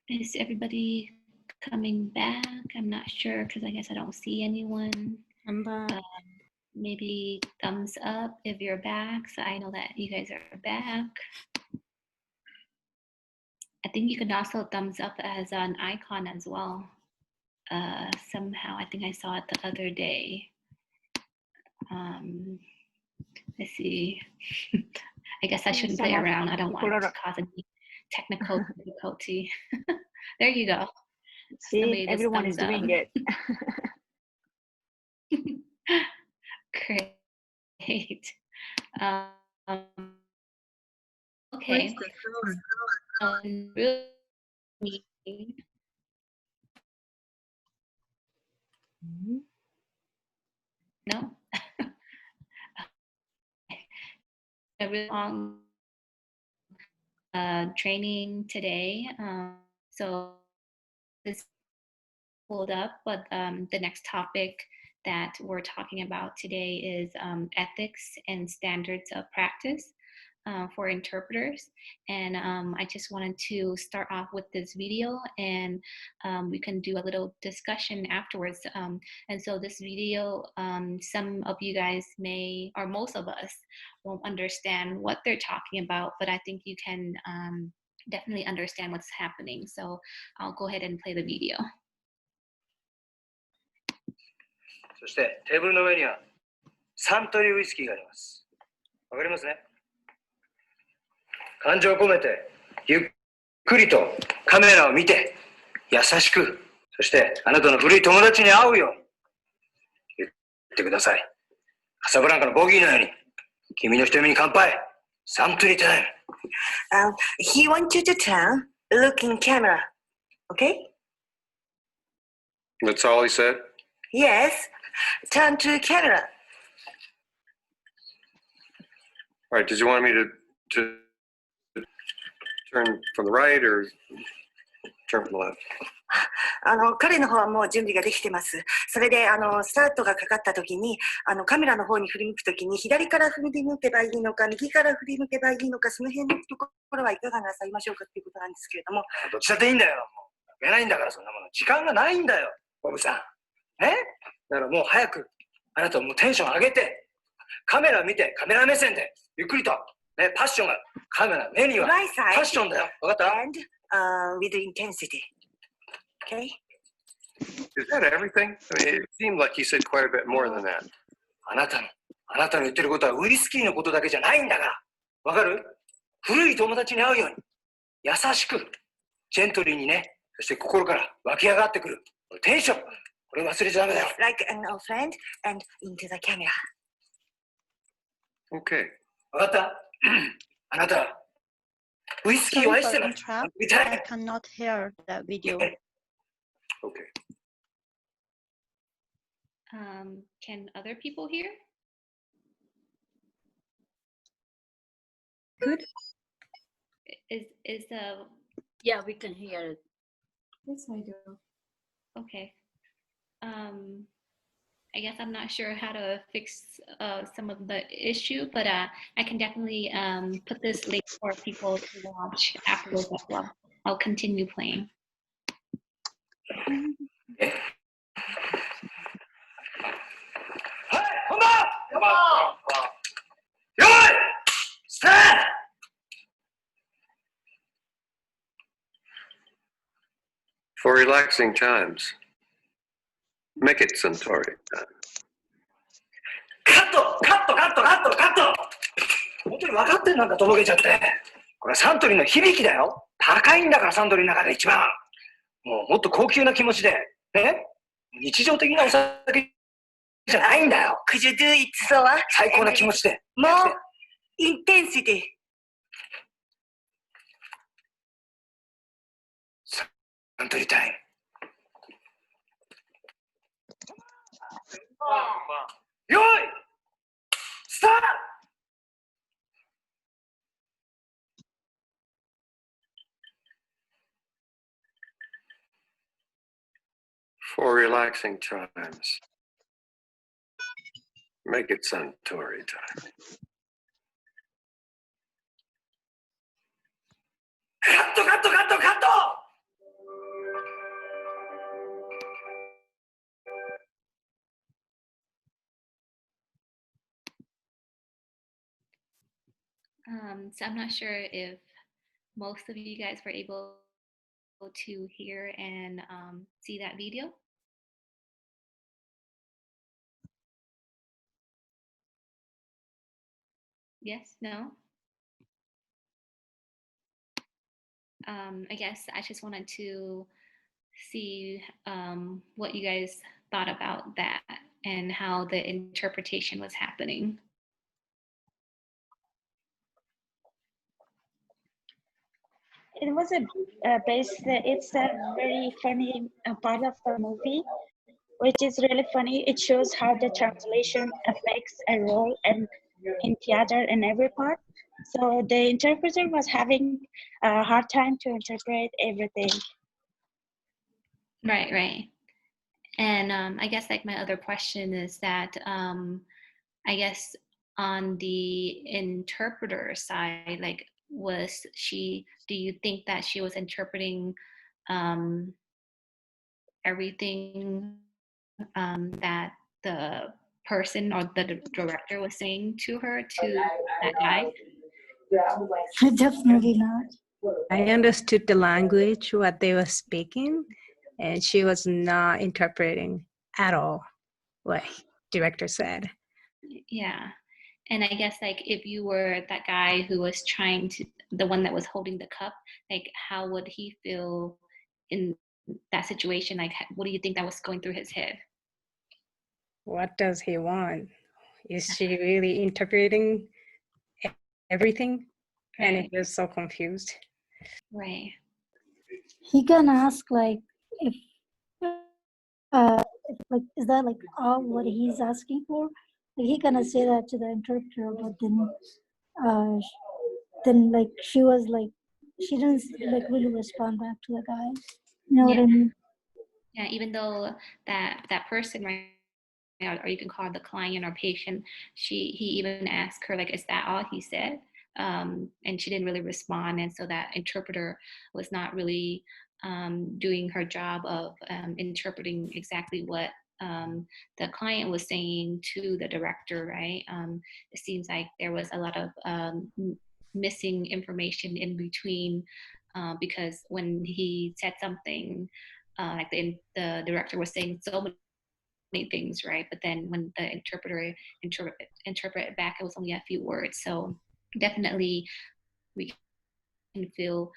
Is everybody coming back? I'm not sure because I guess I don't see anyone. I'm back. Maybe thumbs up if you're back, so I know that you guys are back. I think you can also thumbs up as an icon as well. Somehow, I think I saw it the other day. Let's see. I guess I shouldn't play around. I don't want to cause any technical difficulty. There you go. See, Somebody just everyone is thumbs doing up. it. Great. Where's Okay. the Really, no. A really long training today. So this pulled up, but the next topic that we're talking about today is ethics and standards of practice for interpreters. And I just wanted to start off with this video, and we can do a little discussion afterwards. And so this video, some of you guys may, or most of us, won't understand what they're talking about, but I think you can definitely understand what's happening. So I'll go ahead and play the video. そしてテーブルの上には3というウイスキーがあります。わかりますね。感情を込めてゆっくりとカメラを見て優しく、そしてあなたの古い友達に会うように言ってください。カサブランカのボギーのように君の瞳に乾杯。3と入れてない。He wants you to turn, look in camera, okay? That's all he said? Yes, turn to camera. All right, did you want me to turn from the right or turn from the left? 彼の方はもう準備ができてます。それでスタートがかかった時にカメラの方に振り向く時に左から振り向けばいいのか右から振り向けばいいのか、その辺のところはいかがなさいましょうかということなんですけれども。どっちだっていいんだよ。もうやないんだからそんなもの。時間がないんだよ、ボブさん。だからもう早くあなたもうテンション上げてカメラ見てカメラ目線でゆっくりとね、パッションがカメラ目にはパッションだよ。わかった？ And with intensity. Okay? Is that everything? I mean, it seemed like he said quite a bit more than that. あなたのあなたの言ってることはウイスキーのことだけじゃないんだから。わかる？古い友達に会うように、優しく、ジェントリーにね、そして心から湧き上がってくる。テンション。これ忘れちゃダメだよ。Like an old friend and into the camera. Okay. わかった？あなた、ウイスキーを Sorry 愛し for てる。 interrupt. 見た I い。 cannot hear the video. Okay. Can other people hear? Good. Is the Yeah, we can hear it. Yes, I do. Okay. I guess I'm not sure how to fix some of the issue, but I can definitely put this link for people to watch afterwards as well. I'll continue playing. はい、本番！用意スタート！ For relaxing times, make it Centauri time. カットカットカットカットカット！本当に分かってんなんかとぼけちゃって。これサントリーの響きだよ。高いんだからサントリーの中で一番。もっと高級な気持ちで、ね？日常的なお酒じゃないんだよ。Could you do it slower? 最高な気持ちで。 More intensity. サントリータイム。用意スタート！ For relaxing times, make it Centauri time. カットカットカットカット！ So I'm not sure if most of you guys were able to hear and see that video. Yes, no? I guess I just wanted to see what you guys thought about that and how the interpretation was happening. It was it's a very funny part of the movie, which is really funny. It shows how the translation affects a role and in theater and every part. So the interpreter was having a hard time to interpret everything. Right, right. And I guess like my other question is that I guess on the interpreter side, like do you think that she was interpreting everything that the person or the director was saying to her, to that guy? Definitely not. I understood the language, what they were speaking, and she was not interpreting at all what director said. Yeah. And I guess like if you were that guy who was the one that was holding the cup, like how would he feel in that situation? Like what do you think that was going through his head? What does he want? Is she really interpreting everything? Right. And he was so confused. Right. He can ask like if like is that like all what he's asking for? Like he gonna say that to the interpreter, but then like she was like she didn't like really respond back to the guy. You know what I mean? Yeah, even though that person right now, or you can call it the client or patient, he even asked her like, is that all he said? And she didn't really respond, and so that interpreter was not really doing her job of interpreting exactly what the client was saying to the director, right? It seems like there was a lot of missing information in between, because when he said something, like the director was saying so many things, right? But then when the interpreter interpret it back, it was only a few words. So definitely we can feel,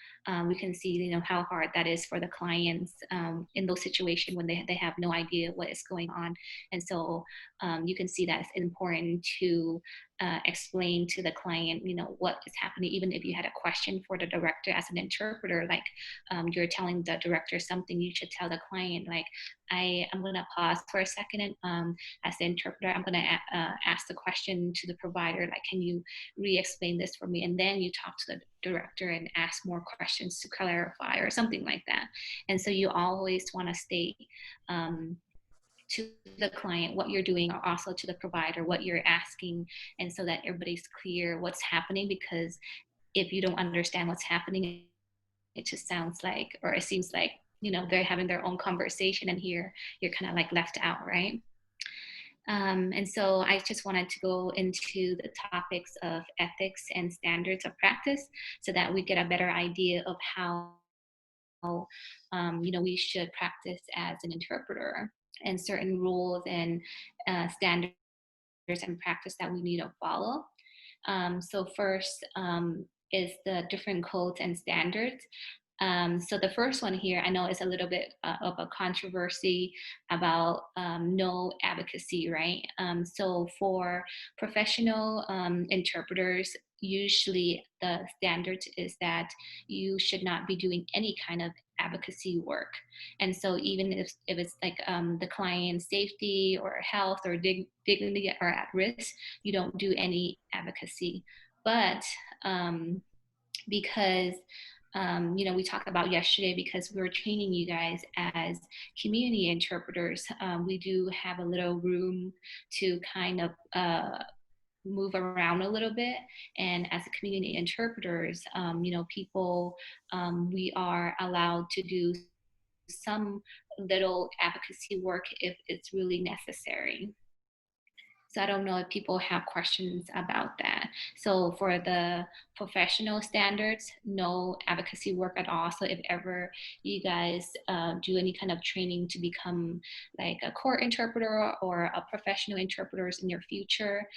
we can see, you know, how hard that is for the clients in those situations when they have no idea what is going on. And so you can see that it's important to explain to the client, you know, what is happening. Even if you had a question for the director as an interpreter, like you're telling the director something, you should tell the client, like, I'm going to pause for a second and as the interpreter, I'm going to ask the question to the provider, like, can you re-explain this for me? And then you talk to the director and ask more questions to clarify or something like that. And so you always want to stay to the client what you're doing, or also to the provider what you're asking, and so that everybody's clear what's happening. Because if you don't understand what's happening, it just sounds like, or it seems like, you know, they're having their own conversation, and here you're kind of like left out, right? And so I just wanted to go into the topics of ethics and standards of practice so that we get a better idea of how you know, we should practice as an interpreter, and certain rules and standards and practice that we need to follow. So first is the different codes and standards. So the first one here, I know is a little bit of a controversy about no advocacy, right? So for professional interpreters, usually the standard is that you should not be doing any kind of advocacy work. And so even if it's like the client's safety or health or dignity are at risk, you don't do any advocacy. But because you know, we talked about yesterday, because we were training you guys as community interpreters, we do have a little room to kind of move around a little bit. And as a community interpreters, you know, people, we are allowed to do some little advocacy work if it's really necessary. So I don't know if people have questions about that. So for the professional standards, no advocacy work at all. So if ever you guys do any kind of training to become like a court interpreter or a professional interpreters in your future,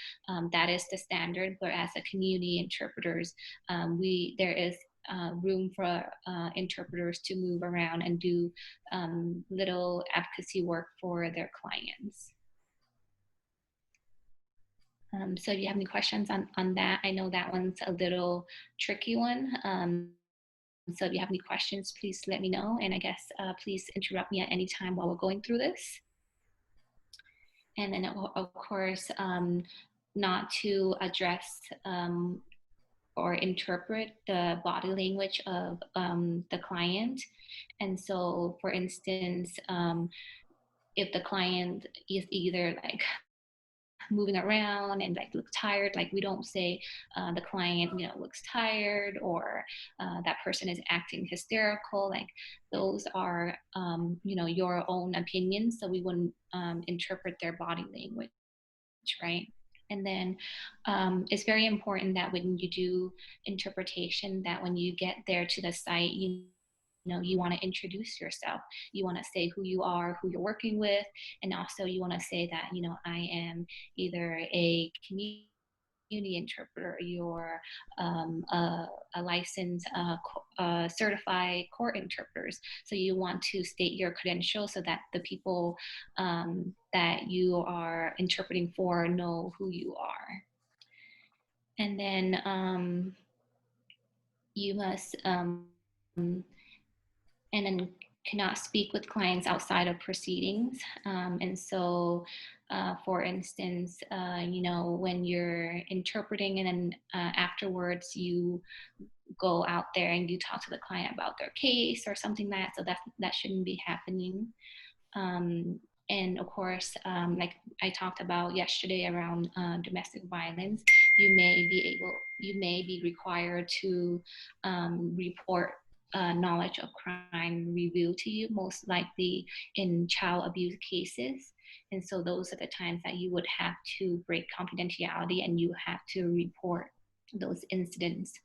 that is the standard. But as a community interpreters, there is room for interpreters to move around and do little advocacy work for their clients. So if you have any questions on that, I know that one's a little tricky one. So if you have any questions, please let me know. And I guess please interrupt me at any time while we're going through this. And then of course, not to address or interpret the body language of the client. And so for instance, if the client is either like moving around and like look tired, like we don't say the client, you know, looks tired, or that person is acting hysterical. Like those are you know, your own opinions, so we wouldn't interpret their body language, right? And then it's very important that when you do interpretation, that when you get there to the site, you know, you want to introduce yourself. You want to say who you are, who you're working with, and also you want to say that, you know, I am either a community interpreter, you're a licensed certified court interpreters. So you want to state your credentials so that the people that you are interpreting for know who you are. And then you must and then cannot speak with clients outside of proceedings. And so, for instance, you know, when you're interpreting and then afterwards you go out there and you talk to the client about their case or something like that, so that shouldn't be happening. And of course, like I talked about yesterday around domestic violence, you may be required to report knowledge of crime revealed to you, most likely in child abuse cases. And so those are the times that you would have to break confidentiality and you have to report those incidents.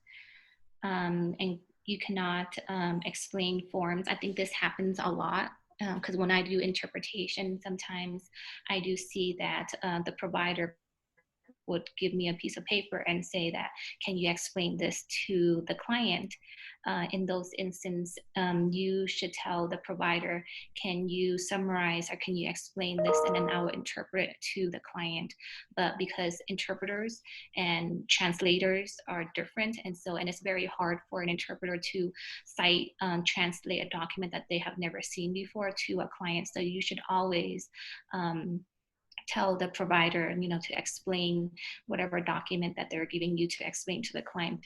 And you cannot explain forms. I think this happens a lot because when I do interpretation, sometimes I do see that the provider would give me a piece of paper and say that, can you explain this to the client? In those instances, you should tell the provider, can you summarize or can you explain this? And then I will interpret it to the client. But because interpreters and translators are different, and it's very hard for an interpreter to translate a document that they have never seen before to a client. So you should always tell the provider, to explain whatever document that they're giving you to explain to the client.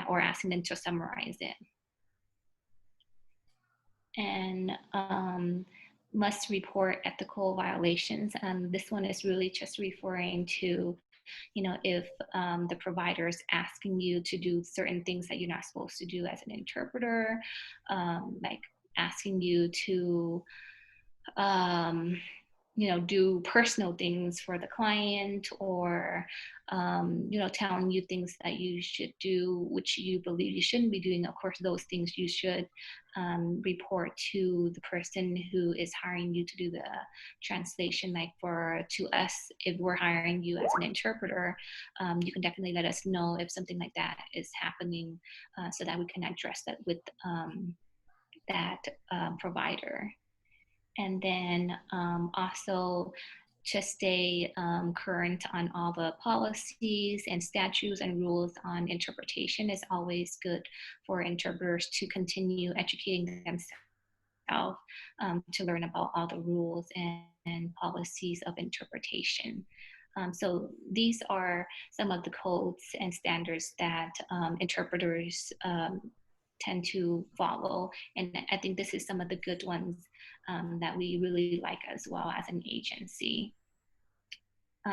Or asking them to summarize it. And must report ethical violations. This one is really just referring to, if the provider is asking you to do certain things that you're not supposed to do as an interpreter, like asking you to do personal things for the client, or telling you things that you should do which you believe you shouldn't be doing. Of course, those things you should report to the person who is hiring you to do the translation. Like to us, if we're hiring you as an interpreter, you can definitely let us know if something like that is happening, so that we can address that with that provider. And then also to stay current on all the policies and statutes and rules on interpretation. Is always good for interpreters to continue educating themselves to learn about all the rules and policies of interpretation. So these are some of the codes and standards that interpreters tend to follow. And I think this is some of the good ones that we really like as well as an agency. Go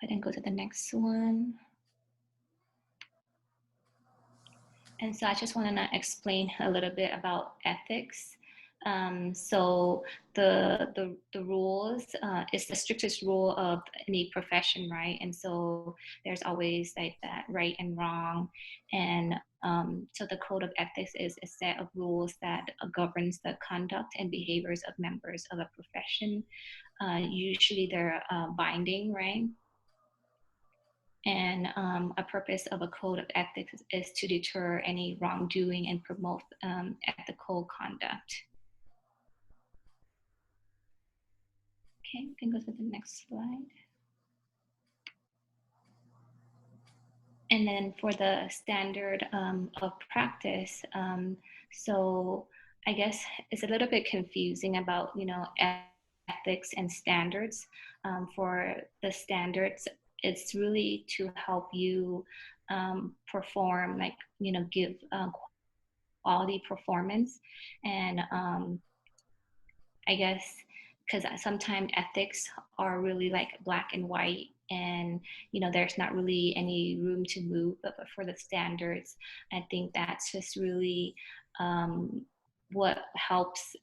ahead and go to the next one. And so I just want to explain a little bit about ethics. So the rules is the strictest rule of any profession, right? And so there's always like that right and wrong. And so the code of ethics is a set of rules that governs the conduct and behaviors of members of a profession. Usually they're binding, right? And a purpose of a code of ethics is to deter any wrongdoing and promote ethical conduct. Okay, we can go to the next slide. And then for the standard of practice, so I guess it's a little bit confusing about, ethics and standards. For the standards, it's really to help you perform, like, give quality performance. And I guess because sometimes ethics are really like black and white, and there's not really any room to move. But for the standards, I think that's just really what helps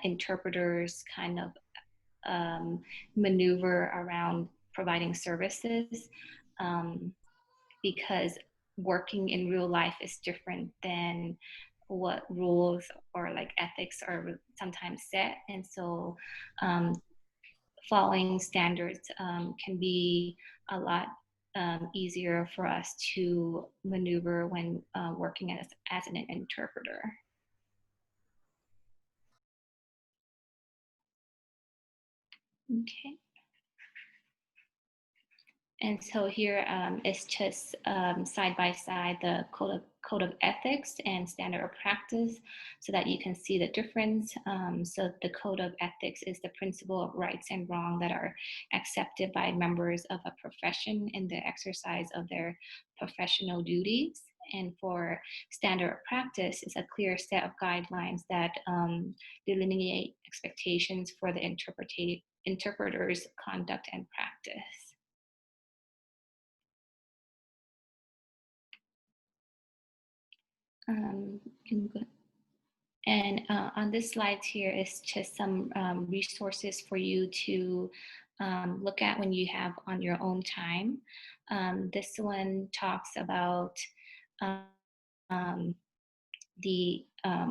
interpreters kind of maneuver around providing services, because working in real life is different than what rules or like ethics are sometimes set. And so following standards can be a lot easier for us to maneuver when working as an interpreter. Okay. And so here it's just side by side the code of ethics and standard of practice, so that you can see the difference. So the code of ethics is the principle of rights and wrong that are accepted by members of a profession in the exercise of their professional duties. And for standard of practice is a clear set of guidelines that delineate expectations for the interpreter's conduct and practice. And on this slide here is just some resources for you to look at when you have on your own time. This one talks about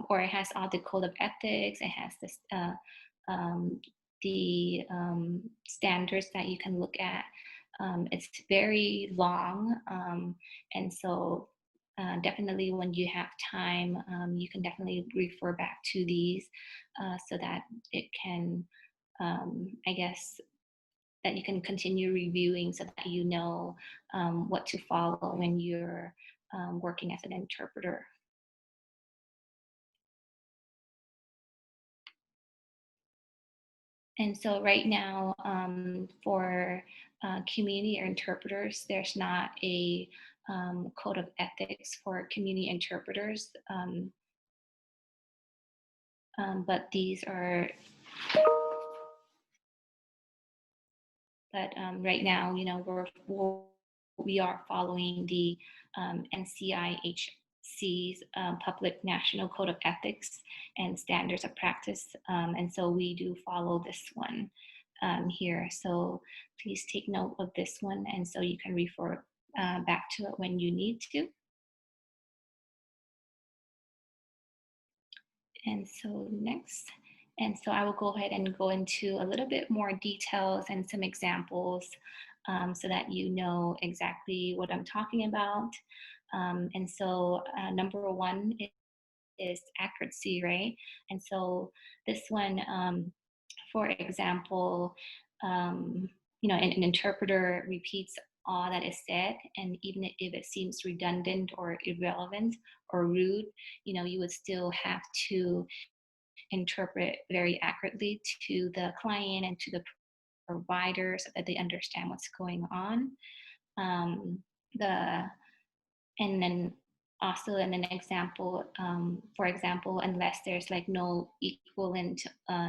or it has all the code of ethics. It has this the standards that you can look at. It's very long, and so definitely when you have time, you can definitely refer back to these so that it can, I guess, that you can continue reviewing so that you know what to follow when you're working as an interpreter. And so right now, for community interpreters, there's not a code of ethics for community interpreters, but these are, but right now, you know, we are following the NCIHC's Public National Code of Ethics and Standards of Practice, and so we do follow this one here. So please take note of this one, and so you can refer back to it when you need to. And so next, and so I will go ahead and go into a little bit more details and some examples so that you know exactly what I'm talking about. And so number one is accuracy, right? And so this one, for example, you know, an interpreter repeats all that is said, and even if it seems redundant or irrelevant or rude, you know, you would still have to interpret very accurately to the client and to the provider so that they understand what's going on. And then also in an example, for example, unless there's like no equivalent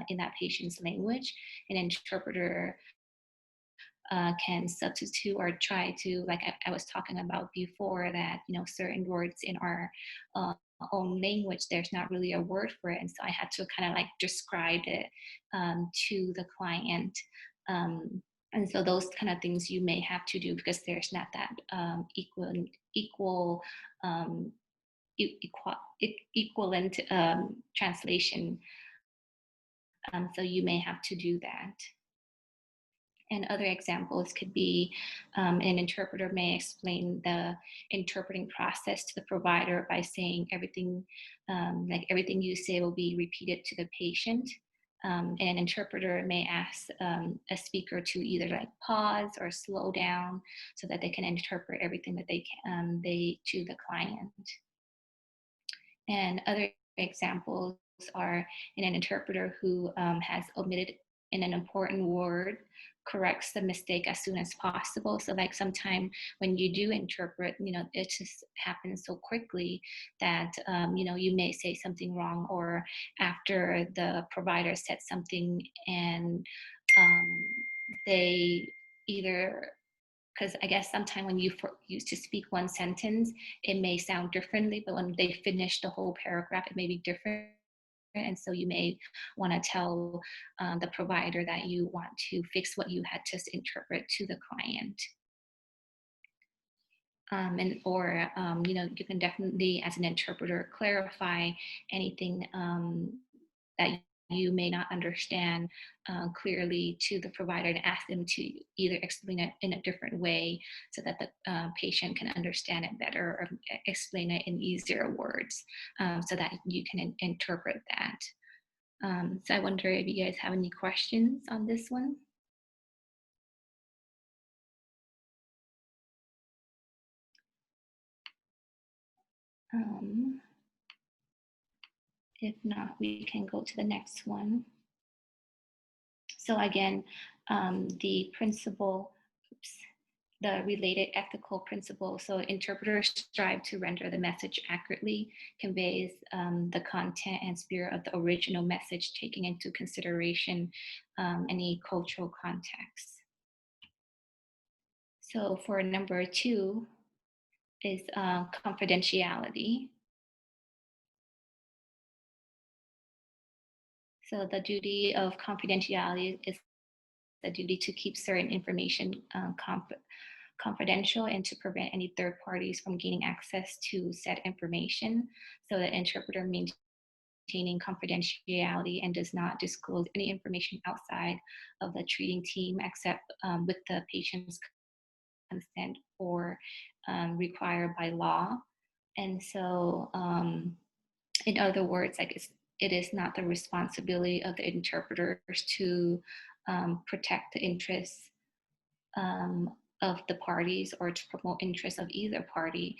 in that patient's language, an interpreter can substitute or try to, like I was talking about before, that, you know, certain words in our own language, there's not really a word for it. And so I had to kind of like describe it to the client. And so those kind of things you may have to do because there's not that equivalent translation. So you may have to do that. And other examples could be an interpreter may explain the interpreting process to the provider by saying everything, like everything you say will be repeated to the patient. And an interpreter may ask a speaker to either like pause or slow down so that they can interpret everything that they can to the client. And other examples are in an interpreter who has omitted in an important word corrects the mistake as soon as possible. So like sometime when you do interpret, you know, it just happens so quickly that, you know, you may say something wrong, or after the provider said something and they either, because I guess sometimes when you used to speak one sentence, it may sound differently, but when they finish the whole paragraph, it may be different. And so you may want to tell the provider that you want to fix what you had to interpret to the client. Or you know, you can definitely, as an interpreter, clarify anything that you may not understand clearly to the provider, and ask them to either explain it in a different way so that the patient can understand it better, or explain it in easier words so that you can interpret that. So I wonder if you guys have any questions on this one. If not, we can go to the next one. So again, the principle, the related ethical principle. So interpreters strive to render the message accurately, conveys the content and spirit of the original message, taking into consideration any cultural context. So for number 2 is confidentiality. So the duty of confidentiality is the duty to keep certain information confidential and to prevent any third parties from gaining access to said information. So the interpreter maintaining confidentiality and does not disclose any information outside of the treating team except with the patient's consent or required by law. And so in other words, like it is not the responsibility of the interpreters to protect the interests of the parties or to promote interests of either party.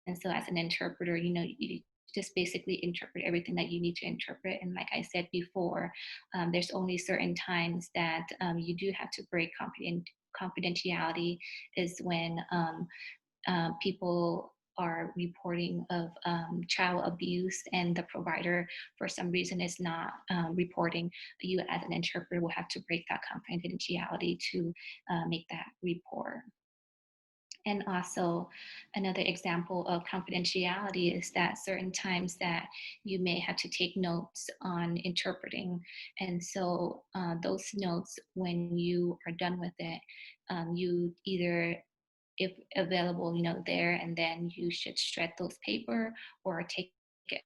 And so as an interpreter, you just basically interpret everything that you need to interpret. And like I said before, there's only certain times that you do have to break confidentiality is when people are reporting of child abuse and the provider for some reason is not reporting. You as an interpreter will have to break that confidentiality to make that report. And also another example of confidentiality is that certain times that you may have to take notes on interpreting. And so those notes, when you are done with it, you either, if available, there and then you should shred those paper or take it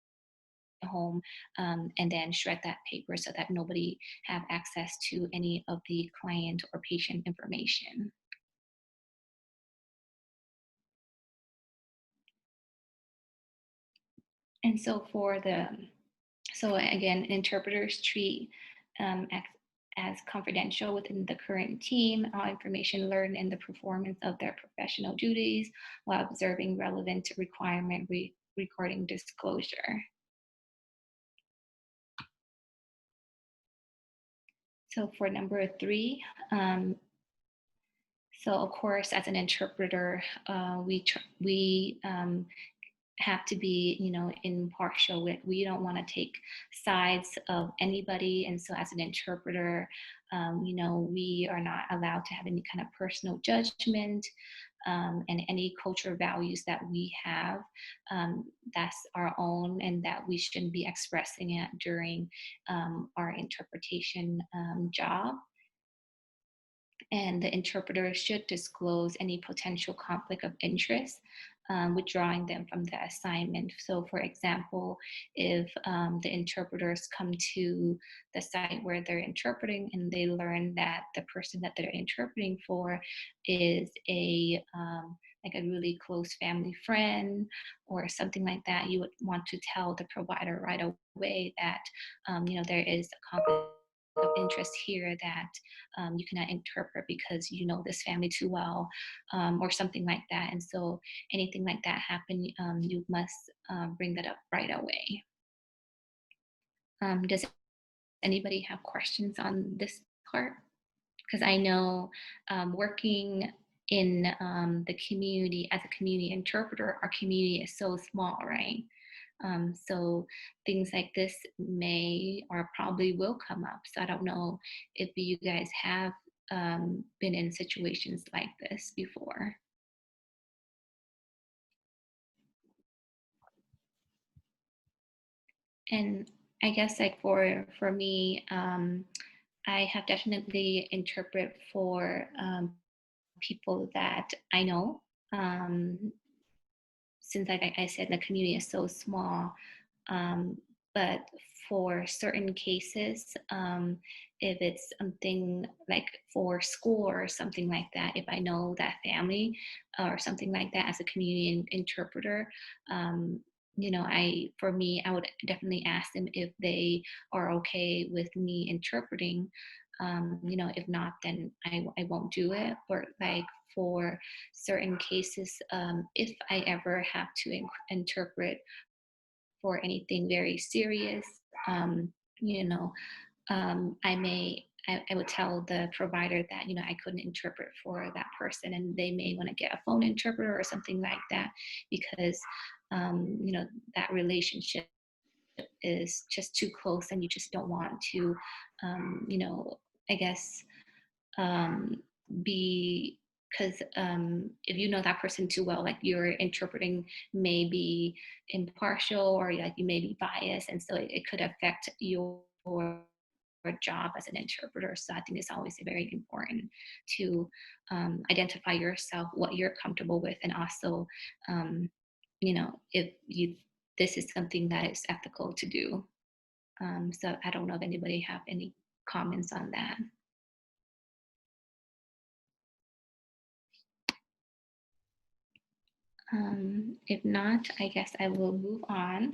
home and then shred that paper so that nobody have access to any of the client or patient information. And so so again, interpreters treat as confidential within the current team, all information learned in the performance of their professional duties while observing relevant requirement recording disclosure. So for number 3, so of course, as an interpreter, we have to be, impartial. We don't want to take sides of anybody. And so as an interpreter, we are not allowed to have any kind of personal judgment and any cultural values that we have, that's our own and that we shouldn't be expressing it during our interpretation job. And the interpreter should disclose any potential conflict of interest, withdrawing them from the assignment. So for example, if the interpreters come to the site where they're interpreting and they learn that the person that they're interpreting for is like a really close family friend or something like that, you would want to tell the provider right away that there is a conflict of interest here that you cannot interpret because you know this family too well, or something like that. And so anything like that happen, you must bring that up right away. Does anybody have questions on this part? Because I know working in the community as a community interpreter, our community is so small, right? So things like this may or probably will come up. So I don't know if you guys have been in situations like this before. And I guess like for me, I have definitely interpret for people that I know. Since like I said, the community is so small, but for certain cases, if it's something like for school or something like that, if I know that family or something like that as a community interpreter, for me, I would definitely ask them if they are okay with me interpreting. If not, then I won't do it. But like for certain cases, if I ever have to interpret for anything very serious, I would tell the provider that, I couldn't interpret for that person and they may want to get a phone interpreter or something like that because, that relationship is just too close and you just don't want to, I guess, be, because if you know that person too well, like your interpreting may be impartial or like you may be biased, and so it could affect your job as an interpreter. So I think it's always very important to identify yourself, what you're comfortable with, and also, if this is something that is ethical to do. So I don't know if anybody have any comments on that. If not, I guess I will move on.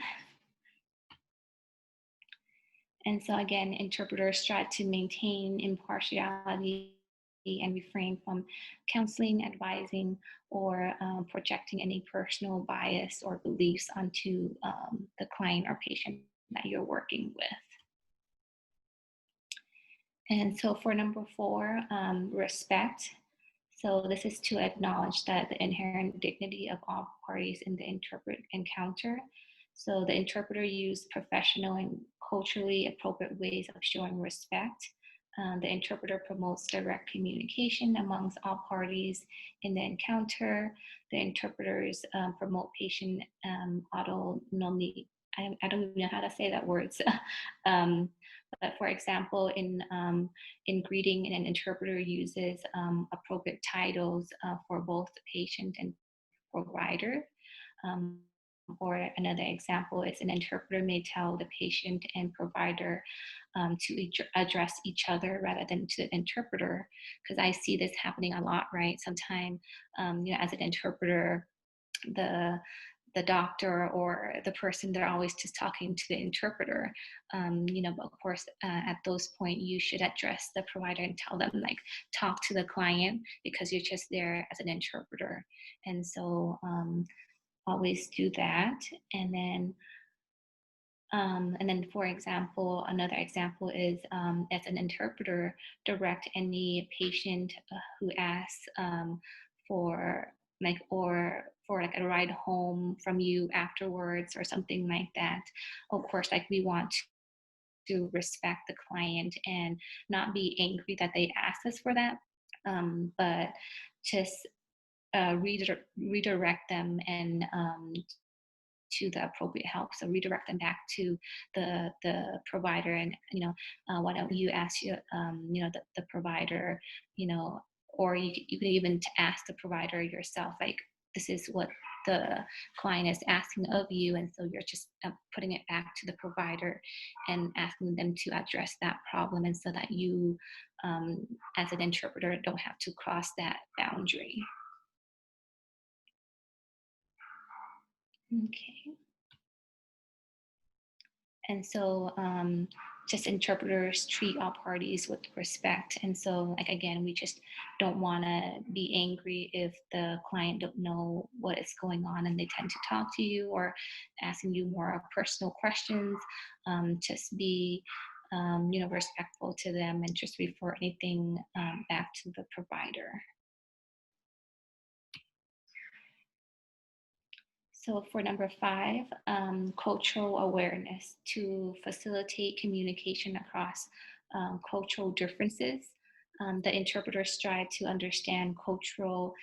And so again, interpreters strive to maintain impartiality and refrain from counseling, advising, or projecting any personal bias or beliefs onto the client or patient that you're working with. And so for number 4, respect. So this is to acknowledge that the inherent dignity of all parties in the interpret encounter. So the interpreter used professional and culturally appropriate ways of showing respect. The interpreter promotes direct communication amongst all parties in the encounter. The interpreters promote patient autonomy. I don't even know how to say that word. But for example, in greeting, an interpreter uses appropriate titles for both patient and provider. Or another example is an interpreter may tell the patient and provider to address each other rather than to the interpreter, because I see this happening a lot, right? Sometimes, as an interpreter, the doctor or the person, they're always just talking to the interpreter, but of course, at those points, you should address the provider and tell them, like, talk to the client, because you're just there as an interpreter. And so always do that. And then, for example, another example is as an interpreter, direct any patient who asks for a ride home from you afterwards or something like that. Of course, we want to respect the client and not be angry that they asked us for that, but just redirect them and to the appropriate help. So redirect them back to the provider, and why don't you ask the provider, or you can even ask the provider yourself, like, this is what the client is asking of you, and so you're just putting it back to the provider and asking them to address that problem, and so that you as an interpreter don't have to cross that boundary. Okay. And so just interpreters treat all parties with respect. And so, again, we just don't want to be angry if the client don't know what is going on and they tend to talk to you or asking you more personal questions. Just be respectful to them and just refer anything back to the provider. So for number 5, cultural awareness to facilitate communication across cultural differences. The interpreters strive to understand cultural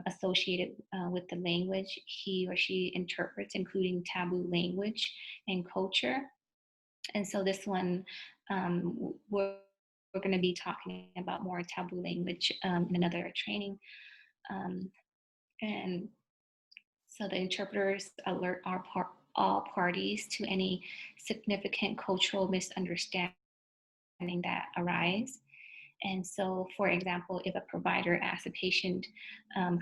associated with the language he or she interprets, including taboo language and culture. And so this one, we're going to be talking about more taboo language in another training. And so the interpreters alert all parties to any significant cultural misunderstanding that arise. And so, for example, if a provider asks a patient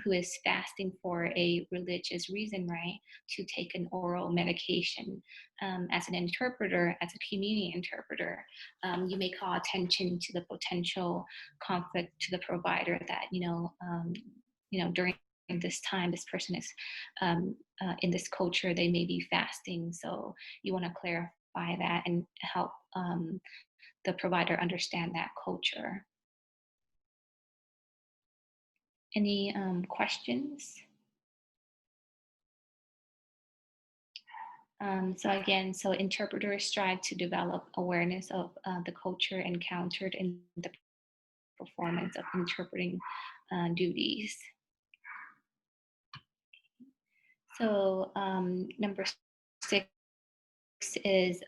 who is fasting for a religious reason, right, to take an oral medication, as an interpreter, as a community interpreter, you may call attention to the potential conflict to the provider that, during this time, this person is in this culture, they may be fasting. So you want to clarify that and help the provider understand that culture. Any questions? So interpreters strive to develop awareness of the culture encountered in the performance of interpreting duties. So number 6 is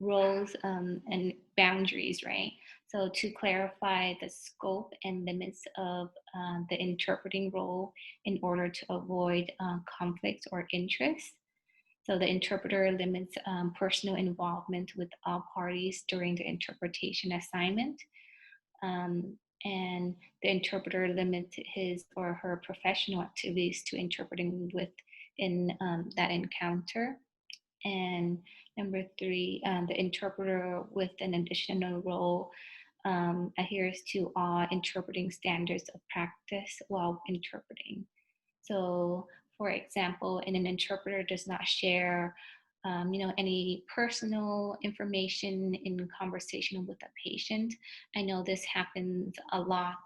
roles and boundaries, right? So to clarify the scope and limits of the interpreting role in order to avoid conflicts or interests. So the interpreter limits personal involvement with all parties during the interpretation assignment. And the interpreter limits his or her professional activities to interpreting within that encounter. And number 3, the interpreter with an additional role adheres to all interpreting standards of practice while interpreting. So, for example, an interpreter does not share, any personal information in conversation with a patient. I know this happens a lot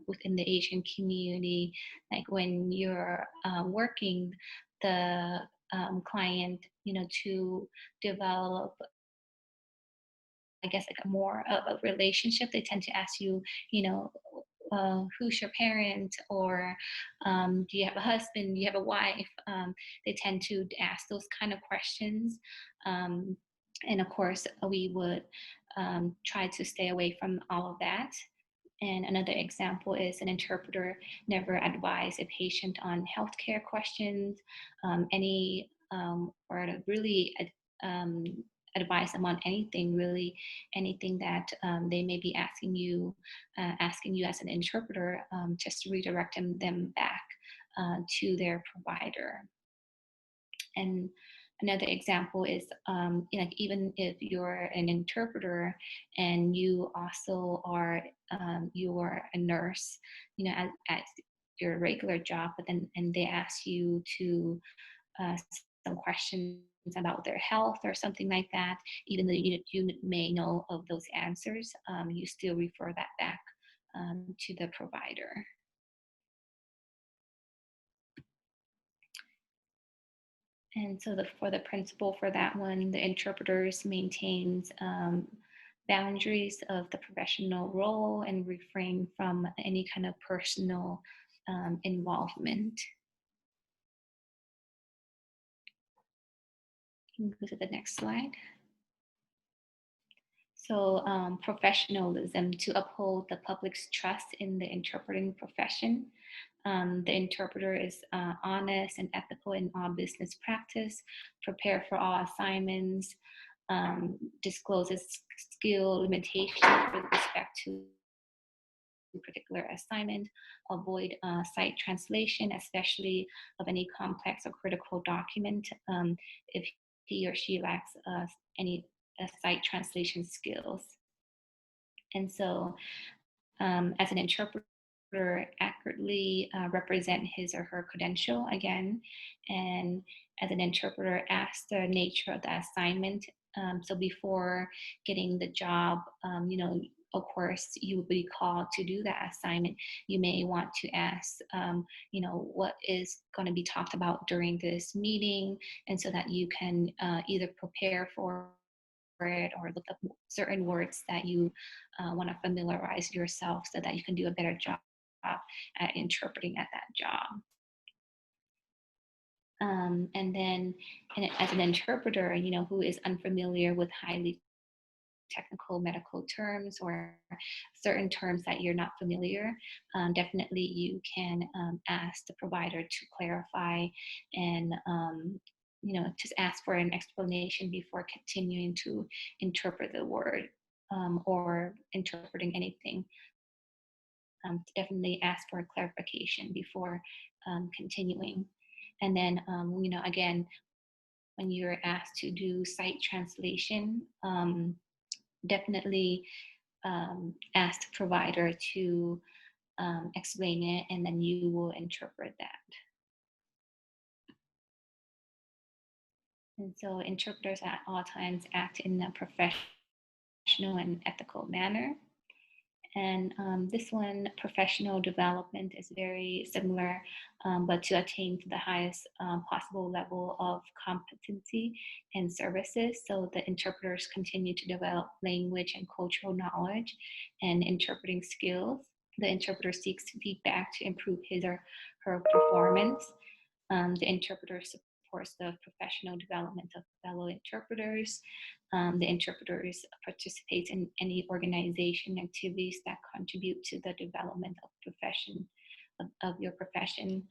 within the Asian community. Like when you're working, the client, to develop, I guess, like a more of a relationship, they tend to ask you, who's your parent, or do you have a husband, do you have a wife? They tend to ask those kind of questions. And of course, we would try to stay away from all of that. And another example is an interpreter never advise a patient on healthcare questions, or to really advise them on anything, really anything that they may be asking you as an interpreter, just to redirect them back to their provider. And another example is, like even if you're an interpreter and you also are you're a nurse, at your regular job, but then and they ask you to some questions about their health or something like that, even though you may know of those answers, you still refer that back to the provider. And so for the principle for that one, the interpreters maintains boundaries of the professional role and refrain from any kind of personal involvement. You can go to the next slide. So professionalism, to uphold the public's trust in the interpreting profession. The interpreter is honest and ethical in all business practice, prepare for all assignments, discloses skill limitations with respect to particular assignment, avoid site translation, especially of any complex or critical document if he or she lacks any site translation skills. And so as an interpreter, accurately represent his or her credential again, and as an interpreter ask the nature of the assignment. So before getting the job, of course you will be called to do that assignment. You may want to ask, what is going to be talked about during this meeting, and so that you can either prepare for it or look up certain words that you want to familiarize yourself so that you can do a better job at interpreting at that job. And then as an interpreter, who is unfamiliar with highly technical medical terms or certain terms that you're not familiar, definitely you can ask the provider to clarify and just ask for an explanation before continuing to interpret the word or interpreting anything. Definitely ask for clarification before continuing. And then, again, when you're asked to do site translation, definitely ask the provider to explain it, and then you will interpret that. And so interpreters at all times act in a professional and ethical manner. And this one, professional development, is very similar, but to attain to the highest possible level of competency and services. So the interpreters continue to develop language and cultural knowledge and interpreting skills. The interpreter seeks feedback to improve his or her performance. The interpreter supports the professional development of fellow interpreters. The interpreters participate in any organization activities that contribute to the development of your profession.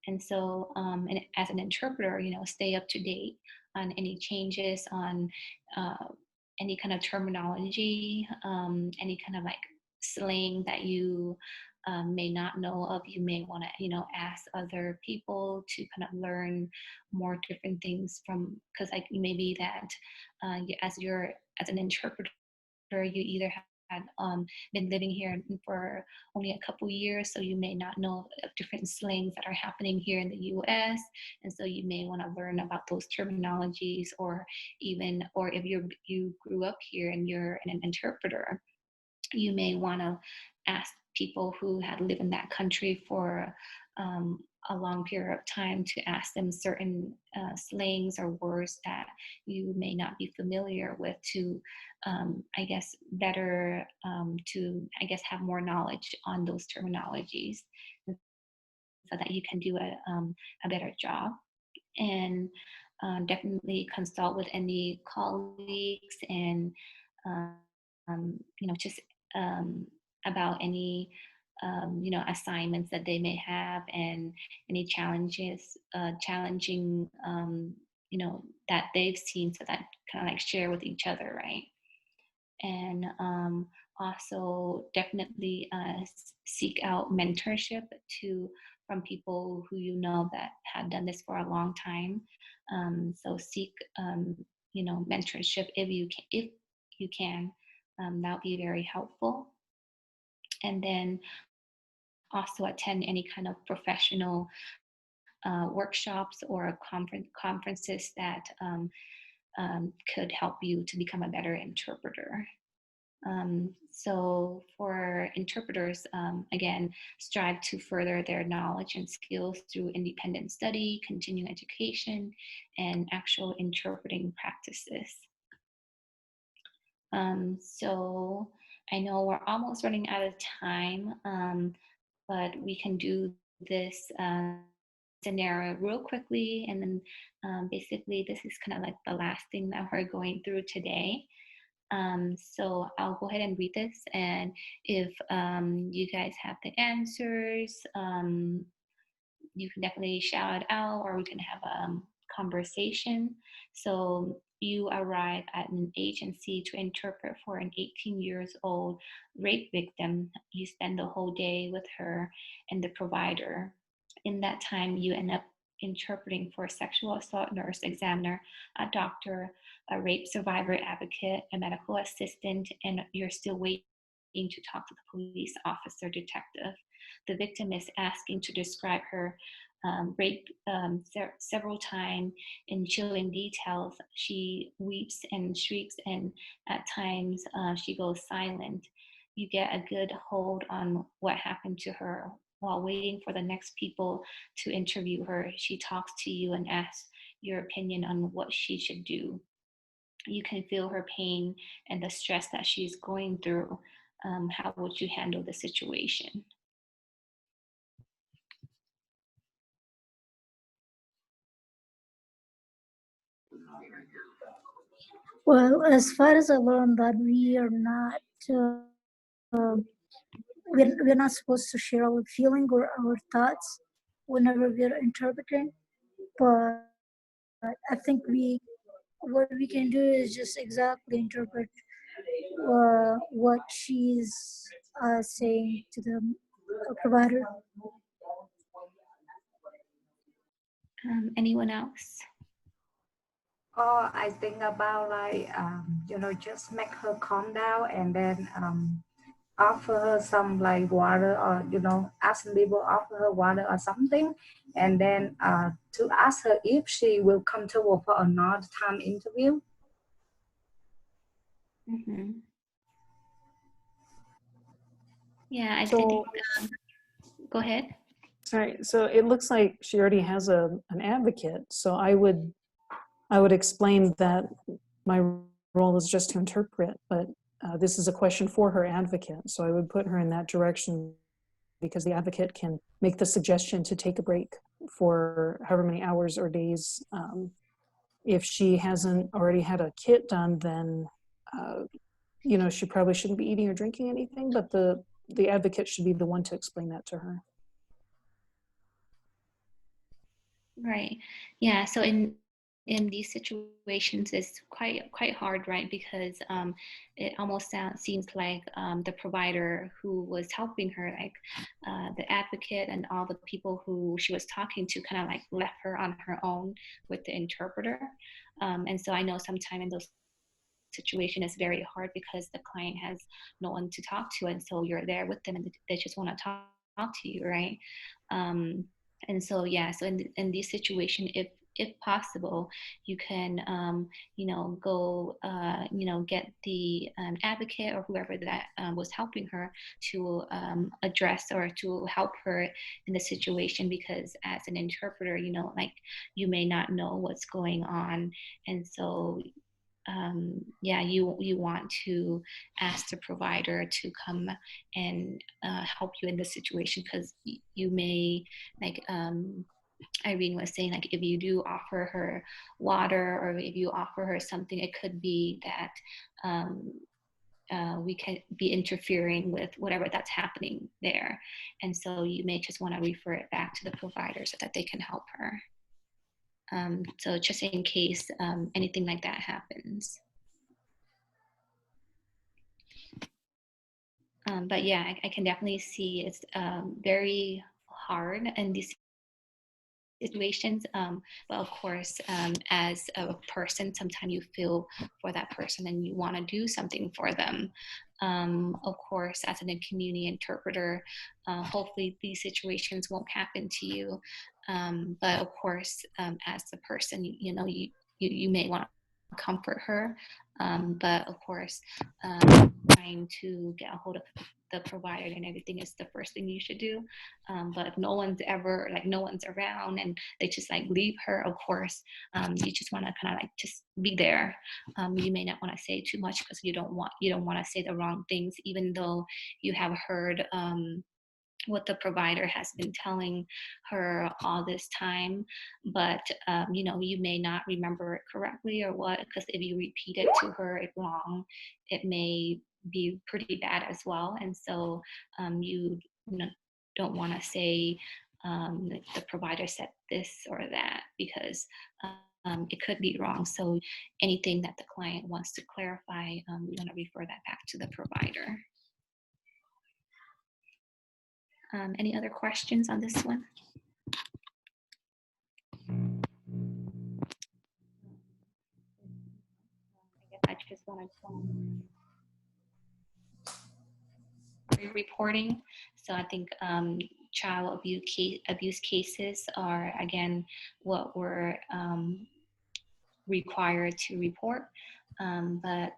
And so, and as an interpreter, stay up to date on any changes, on any kind of terminology, any kind of like slang that you may not know of. You may want to, ask other people to kind of learn more different things from, because like maybe that as an interpreter, you either had been living here for only a couple years, so you may not know of different slangs that are happening here in the U.S., and so you may want to learn about those terminologies, or if you grew up here and you're an interpreter, you may want to ask people who had lived in that country for a long period of time to ask them certain slangs or words that you may not be familiar with, to better to have more knowledge on those terminologies, so that you can do a better job. And definitely consult with any colleagues, and just about any assignments that they may have, and any challenging that they've seen, so that kind of like share with each other, right? And also definitely seek out mentorship from people who that have done this for a long time. So seek mentorship if you can. That would be very helpful. And then also attend any kind of professional workshops or conferences that could help you to become a better interpreter. So for interpreters, again, strive to further their knowledge and skills through independent study, continuing education, and actual interpreting practices. So I know we're almost running out of time, but we can do this scenario real quickly, and then basically this is kind of like the last thing that we're going through today. So I'll go ahead and read this, and if you guys have the answers, you can definitely shout it out, or we can have a conversation. So you arrive at an agency to interpret for an 18-year-old rape victim. You spend the whole day with her and the provider. In that time, you end up interpreting for a sexual assault nurse examiner, a doctor, a rape survivor advocate, a medical assistant, and you're still waiting to talk to the police officer detective. The victim is asking to describe her rape several times in chilling details. She weeps and shrieks, and at times she goes silent. You get a good hold on what happened to her. While waiting for the next people to interview her, she talks to you and asks your opinion on what she should do. You can feel her pain and the stress that she's going through. How would you handle the situation? Well, as far as I learned, that we are not we're not supposed to share our feeling or our thoughts whenever we're interpreting, but I think what we can do is just exactly interpret what she's saying to the provider. Anyone else? Or I think about like, just make her calm down, and then offer her some like water, or, ask people offer her water or something. And then to ask her if she will come to work for another time interview. Mm-hmm. Yeah, I So- think, go ahead. Sorry, so it looks like she already has an advocate. So I would explain that my role is just to interpret, but this is a question for her advocate. So I would put her in that direction, because the advocate can make the suggestion to take a break. for however many hours or days. If she hasn't already had a kit done, then you know, she probably shouldn't be eating or drinking anything, but the advocate should be the one to explain that to her. Right. Yeah. So in these situations, it's quite hard, right? Because it almost seems like the provider who was helping her, like the advocate and all the people who she was talking to, kind of like left her on her own with the interpreter. And so I know sometime in those situation is very hard because the client has no one to talk to, and so you're there with them and they just want to talk to you, right? And so yeah, so in this situation, if possible, you can you know, go you know, get the advocate or whoever that was helping her to address or to help her in the situation, because as an interpreter, you know, like you may not know what's going on, and so yeah, you want to ask the provider to come and help you in this situation, because you may, like Irene was saying, like if you do offer her water or if you offer her something, it could be that we can be interfering with whatever that's happening there, and so you may just want to refer it back to the provider so that they can help her. So just in case anything like that happens. But yeah, I can definitely see it's very hard in these situations. But of course, as a person, sometimes you feel for that person and you want to do something for them. Of course, as a community interpreter, hopefully these situations won't happen to you. But of course, as the person, you know, you may want to comfort her. But of course, trying to get a hold of the provider and everything is the first thing you should do. But if no one's ever, like no one's around and they just like leave her, of course, you just want to kind of like just be there. You may not want to say too much because you don't want to say the wrong things, even though you have heard what the provider has been telling her all this time, but you know, you may not remember it correctly or what, because if you repeat it to her wrong, it may be pretty bad as well. And so you know, don't want to say the provider said this or that, because it could be wrong. So anything that the client wants to clarify, we want to refer that back to the provider. Any other questions on this one? I guess I just wanted to reporting. So I think child abuse cases are, again, what we're required to report. But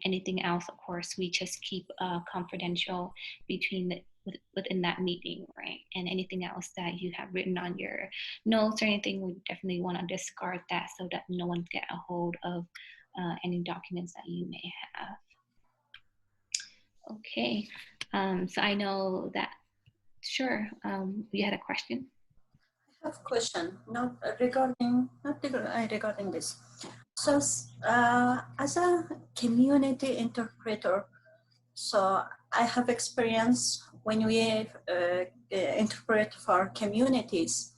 anything else, of course, we just keep confidential between within that meeting, right? And anything else that you have written on your notes or anything, we definitely want to discard that so that no one get a hold of any documents that you may have. Okay, so I know that, sure, you had a question? I have a question, not regarding this. So as a community interpreter, so I have experience when we interpret for communities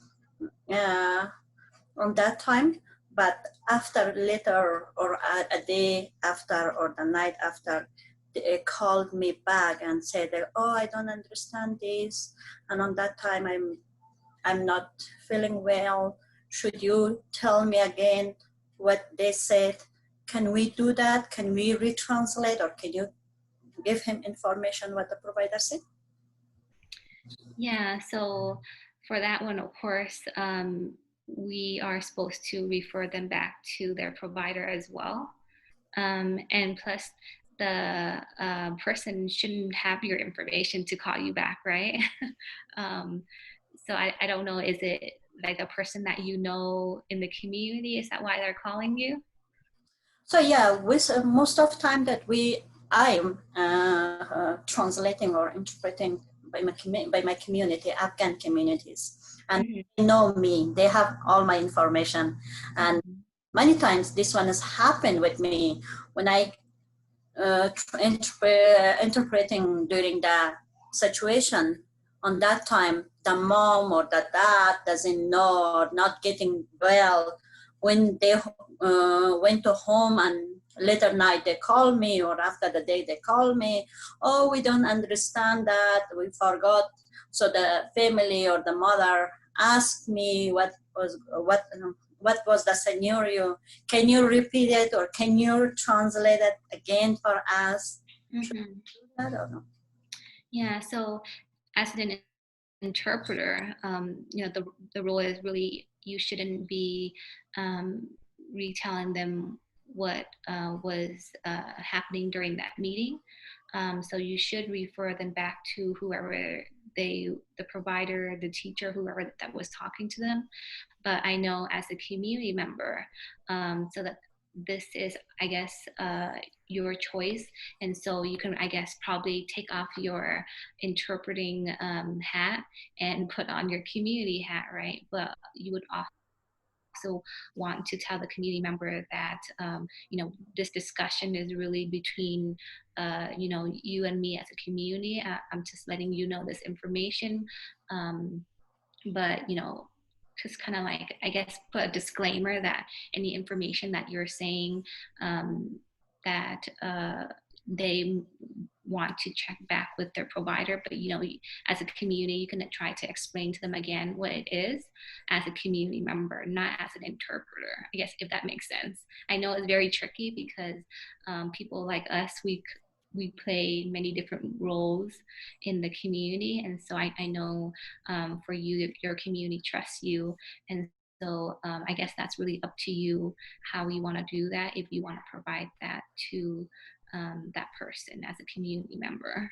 on that time, but after later or a day after or the night after, they called me back and said, oh, I don't understand this. And on that time, I'm not feeling well. Should you tell me again what they said? Can we do that? Can we retranslate, or can you give him information what the provider said? Yeah, so for that one, of course, we are supposed to refer them back to their provider as well. And plus, the person shouldn't have your information to call you back, right? So I don't know, is it like a person that you know in the community? Is that why they're calling you? So yeah, with most of time that I am translating or interpreting by my community, Afghan communities, and they know me. They have all my information, and many times this one has happened with me when I interpreting during the situation. On that time, the mom or the dad doesn't know or not getting well. When they went to home and later night they call me, or after the day they call me, oh, we don't understand that, we forgot. So the family or the mother asked me what was the scenario. Can you repeat it, or can you translate it again for us? I don't know. Yeah, so as an interpreter, you know, the role is really, you shouldn't be retelling them what was happening during that meeting. So you should refer them back to whoever the provider, the teacher, whoever that was talking to them. But I know as a community member, so that this is, I guess, your choice. And so you can, I guess, probably take off your interpreting hat and put on your community hat, right? But you would also want to tell the community member that, you know, this discussion is really between, you know, you and me as a community. I'm just letting you know this information. But, you know, just kind of like, I guess, put a disclaimer that any information that you're saying that they want to check back with their provider, but, you know, as a community, you can try to explain to them again what it is as a community member, not as an interpreter, I guess, if that makes sense. I know it's very tricky because people like us, we play many different roles in the community. And so I know for you, your community trusts you. And so I guess that's really up to you how you want to do that, if you want to provide that to that person as a community member.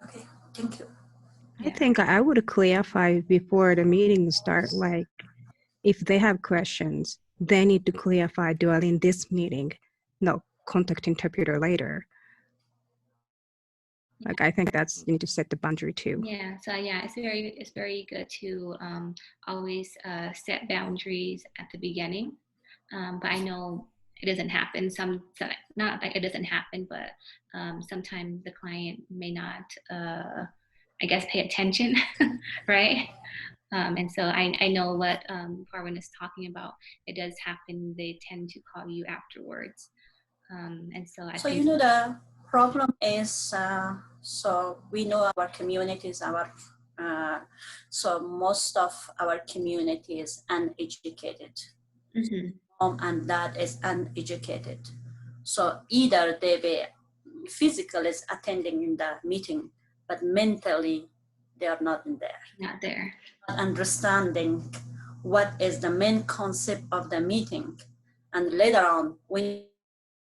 Okay, thank you. I think I would clarify before the meeting start, like if they have questions, they need to clarify during this meeting, no, contact interpreter later. Like, I think that's, you need to set the boundary too. Yeah, so yeah, it's very good to always set boundaries at the beginning. But I know it doesn't happen. Not like it doesn't happen, but sometimes the client may not, I guess, pay attention, right? And so I know what Parvin is talking about. It does happen. They tend to call you afterwards. And so I think, you know, the problem is, so we know our communities, so most of our community is uneducated. Mom and dad is uneducated. So either they be physically attending in the meeting, but mentally they are not in there. Not there. Not understanding what is the main concept of the meeting. And later on, when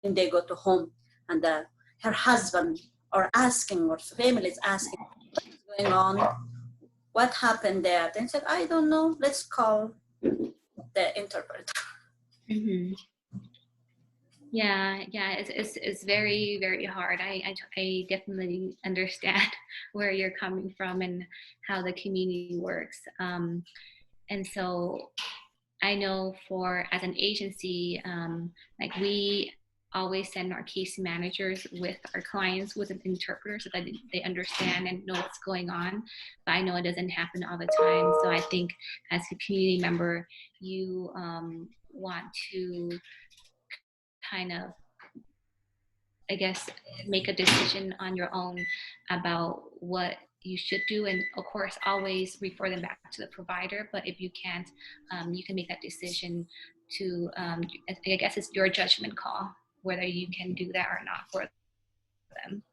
they go to home and her husband are asking, or family is asking, what is going on? What happened there? They said, I don't know, let's call the interpreter. Yeah, it's very, very hard. I definitely understand where you're coming from and how the community works. And so I know as an agency, like we always send our case managers with our clients with an interpreter so that they understand and know what's going on. But I know it doesn't happen all the time. So I think as a community member, you want to kind of, I guess, make a decision on your own about what you should do, and of course always refer them back to the provider. But if you can't, you can make that decision to, I guess it's your judgment call whether you can do that or not for them.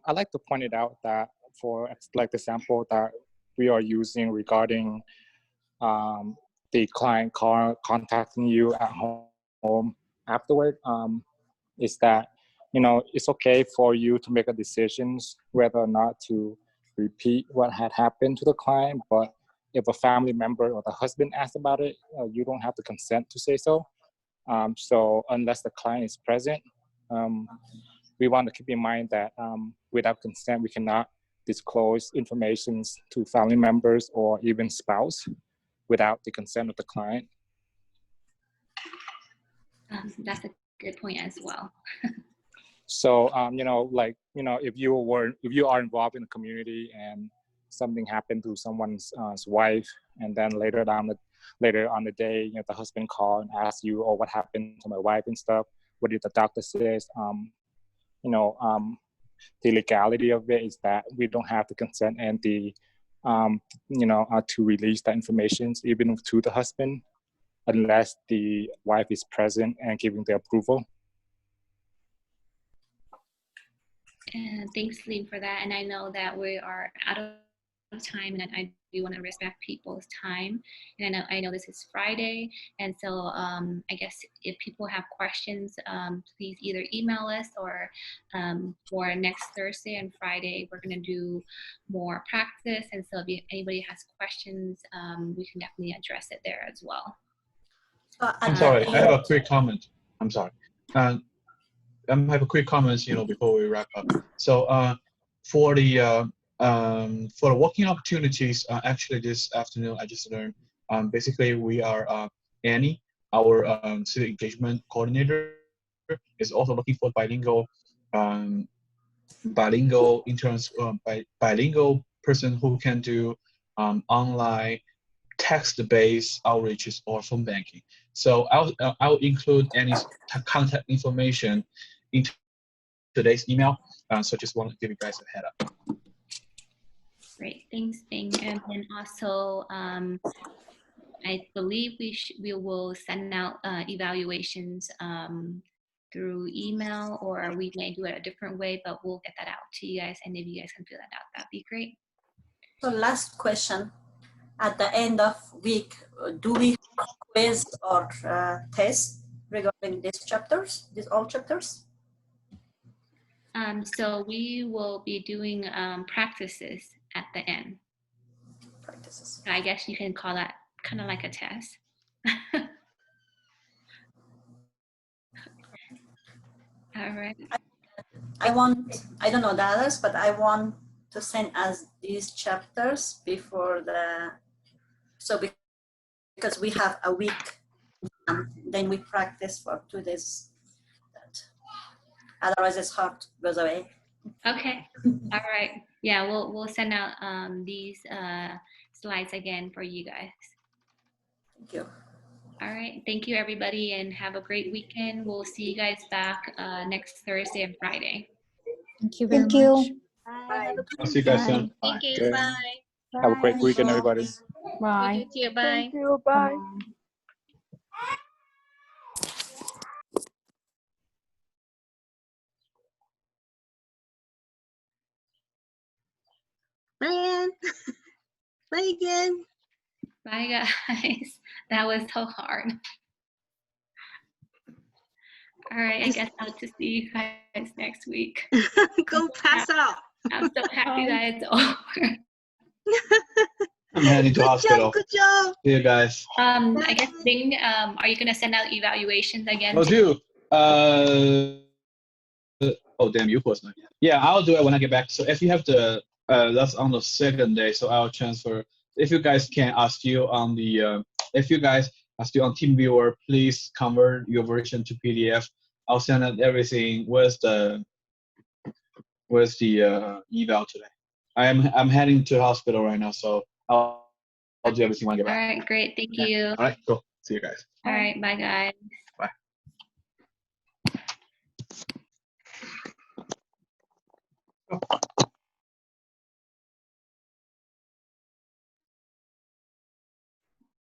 I like to point it out that for like the sample that we are using regarding the client contacting you at home afterward, is that, you know, it's okay for you to make a decision whether or not to repeat what had happened to the client. But if a family member or the husband asks about it, you don't have to consent to say so. So unless the client is present, we want to keep in mind that without consent, we cannot disclose information to family members or even spouse without the consent of the client. That's a good point as well. So, if you are involved in the community and something happened to someone's wife, and then later on the day, the husband called and asked you, "Oh, what happened to my wife?" and stuff. What did the doctor say? The legality of it is that we don't have the consent and the, to release that information even to the husband, unless the wife is present and giving the approval. And thanks, Lee, for that. And I know that we are out of time, and I do want to respect people's time. And I know this is Friday, and so I guess if people have questions, please either email us or for next Thursday and Friday, we're going to do more practice. And so if anybody has questions, we can definitely address it there as well. I'm sorry, I have a quick comment. I'm sorry. I have a quick comment, before we wrap up. So for the working opportunities, actually this afternoon I just learned, basically we are Annie, our civic engagement coordinator, is also looking for bilingual interns, bilingual person who can do online text-based outreaches or phone banking. So I'll include Annie's contact information in today's email. So just want to give you guys a head up. Great, thanks, Bing. And then also, I believe we will send out evaluations through email, or we may do it a different way, but we'll get that out to you guys. And if you guys can fill that out, that'd be great. So last question. At the end of week, do we quiz or test regarding these chapters, all chapters? So we will be doing practices at the end. Practices. I guess you can call that kind of like a test. All right. I don't know the others, but I want to send us these chapters before because we have a week, then we practice for 2 days. Otherwise, it's hard, goes away. Okay. All right. Yeah, we'll send out these slides again for you guys. Thank you. All right. Thank you, everybody, and have a great weekend. We'll see you guys back next Thursday and Friday. Thank you very much. Bye. I'll see you guys soon. Bye. Thank you. Bye. Have a great weekend, everybody. Bye. You too. Bye. Thank you. Bye. Man, play again. Bye, guys. That was so hard. All right. I guess I'll just see you guys next week. Go pass out. I'm so happy that it's over. I'm heading to hospital. Good job. See you guys. I guess Bing, are you gonna send out evaluations again? I'll do. Oh damn, you was not. Yeah, I'll do it when I get back. So if you have the that's on the second day, so I'll transfer. If you guys are still on the if you guys are still on TeamViewer, please convert your version to PDF. I'll send out everything with the eval today. I'm heading to the hospital right now, so I'll do everything when I get back. All right, great. Thank you. All right, cool. See you guys. All right, bye, guys. Bye.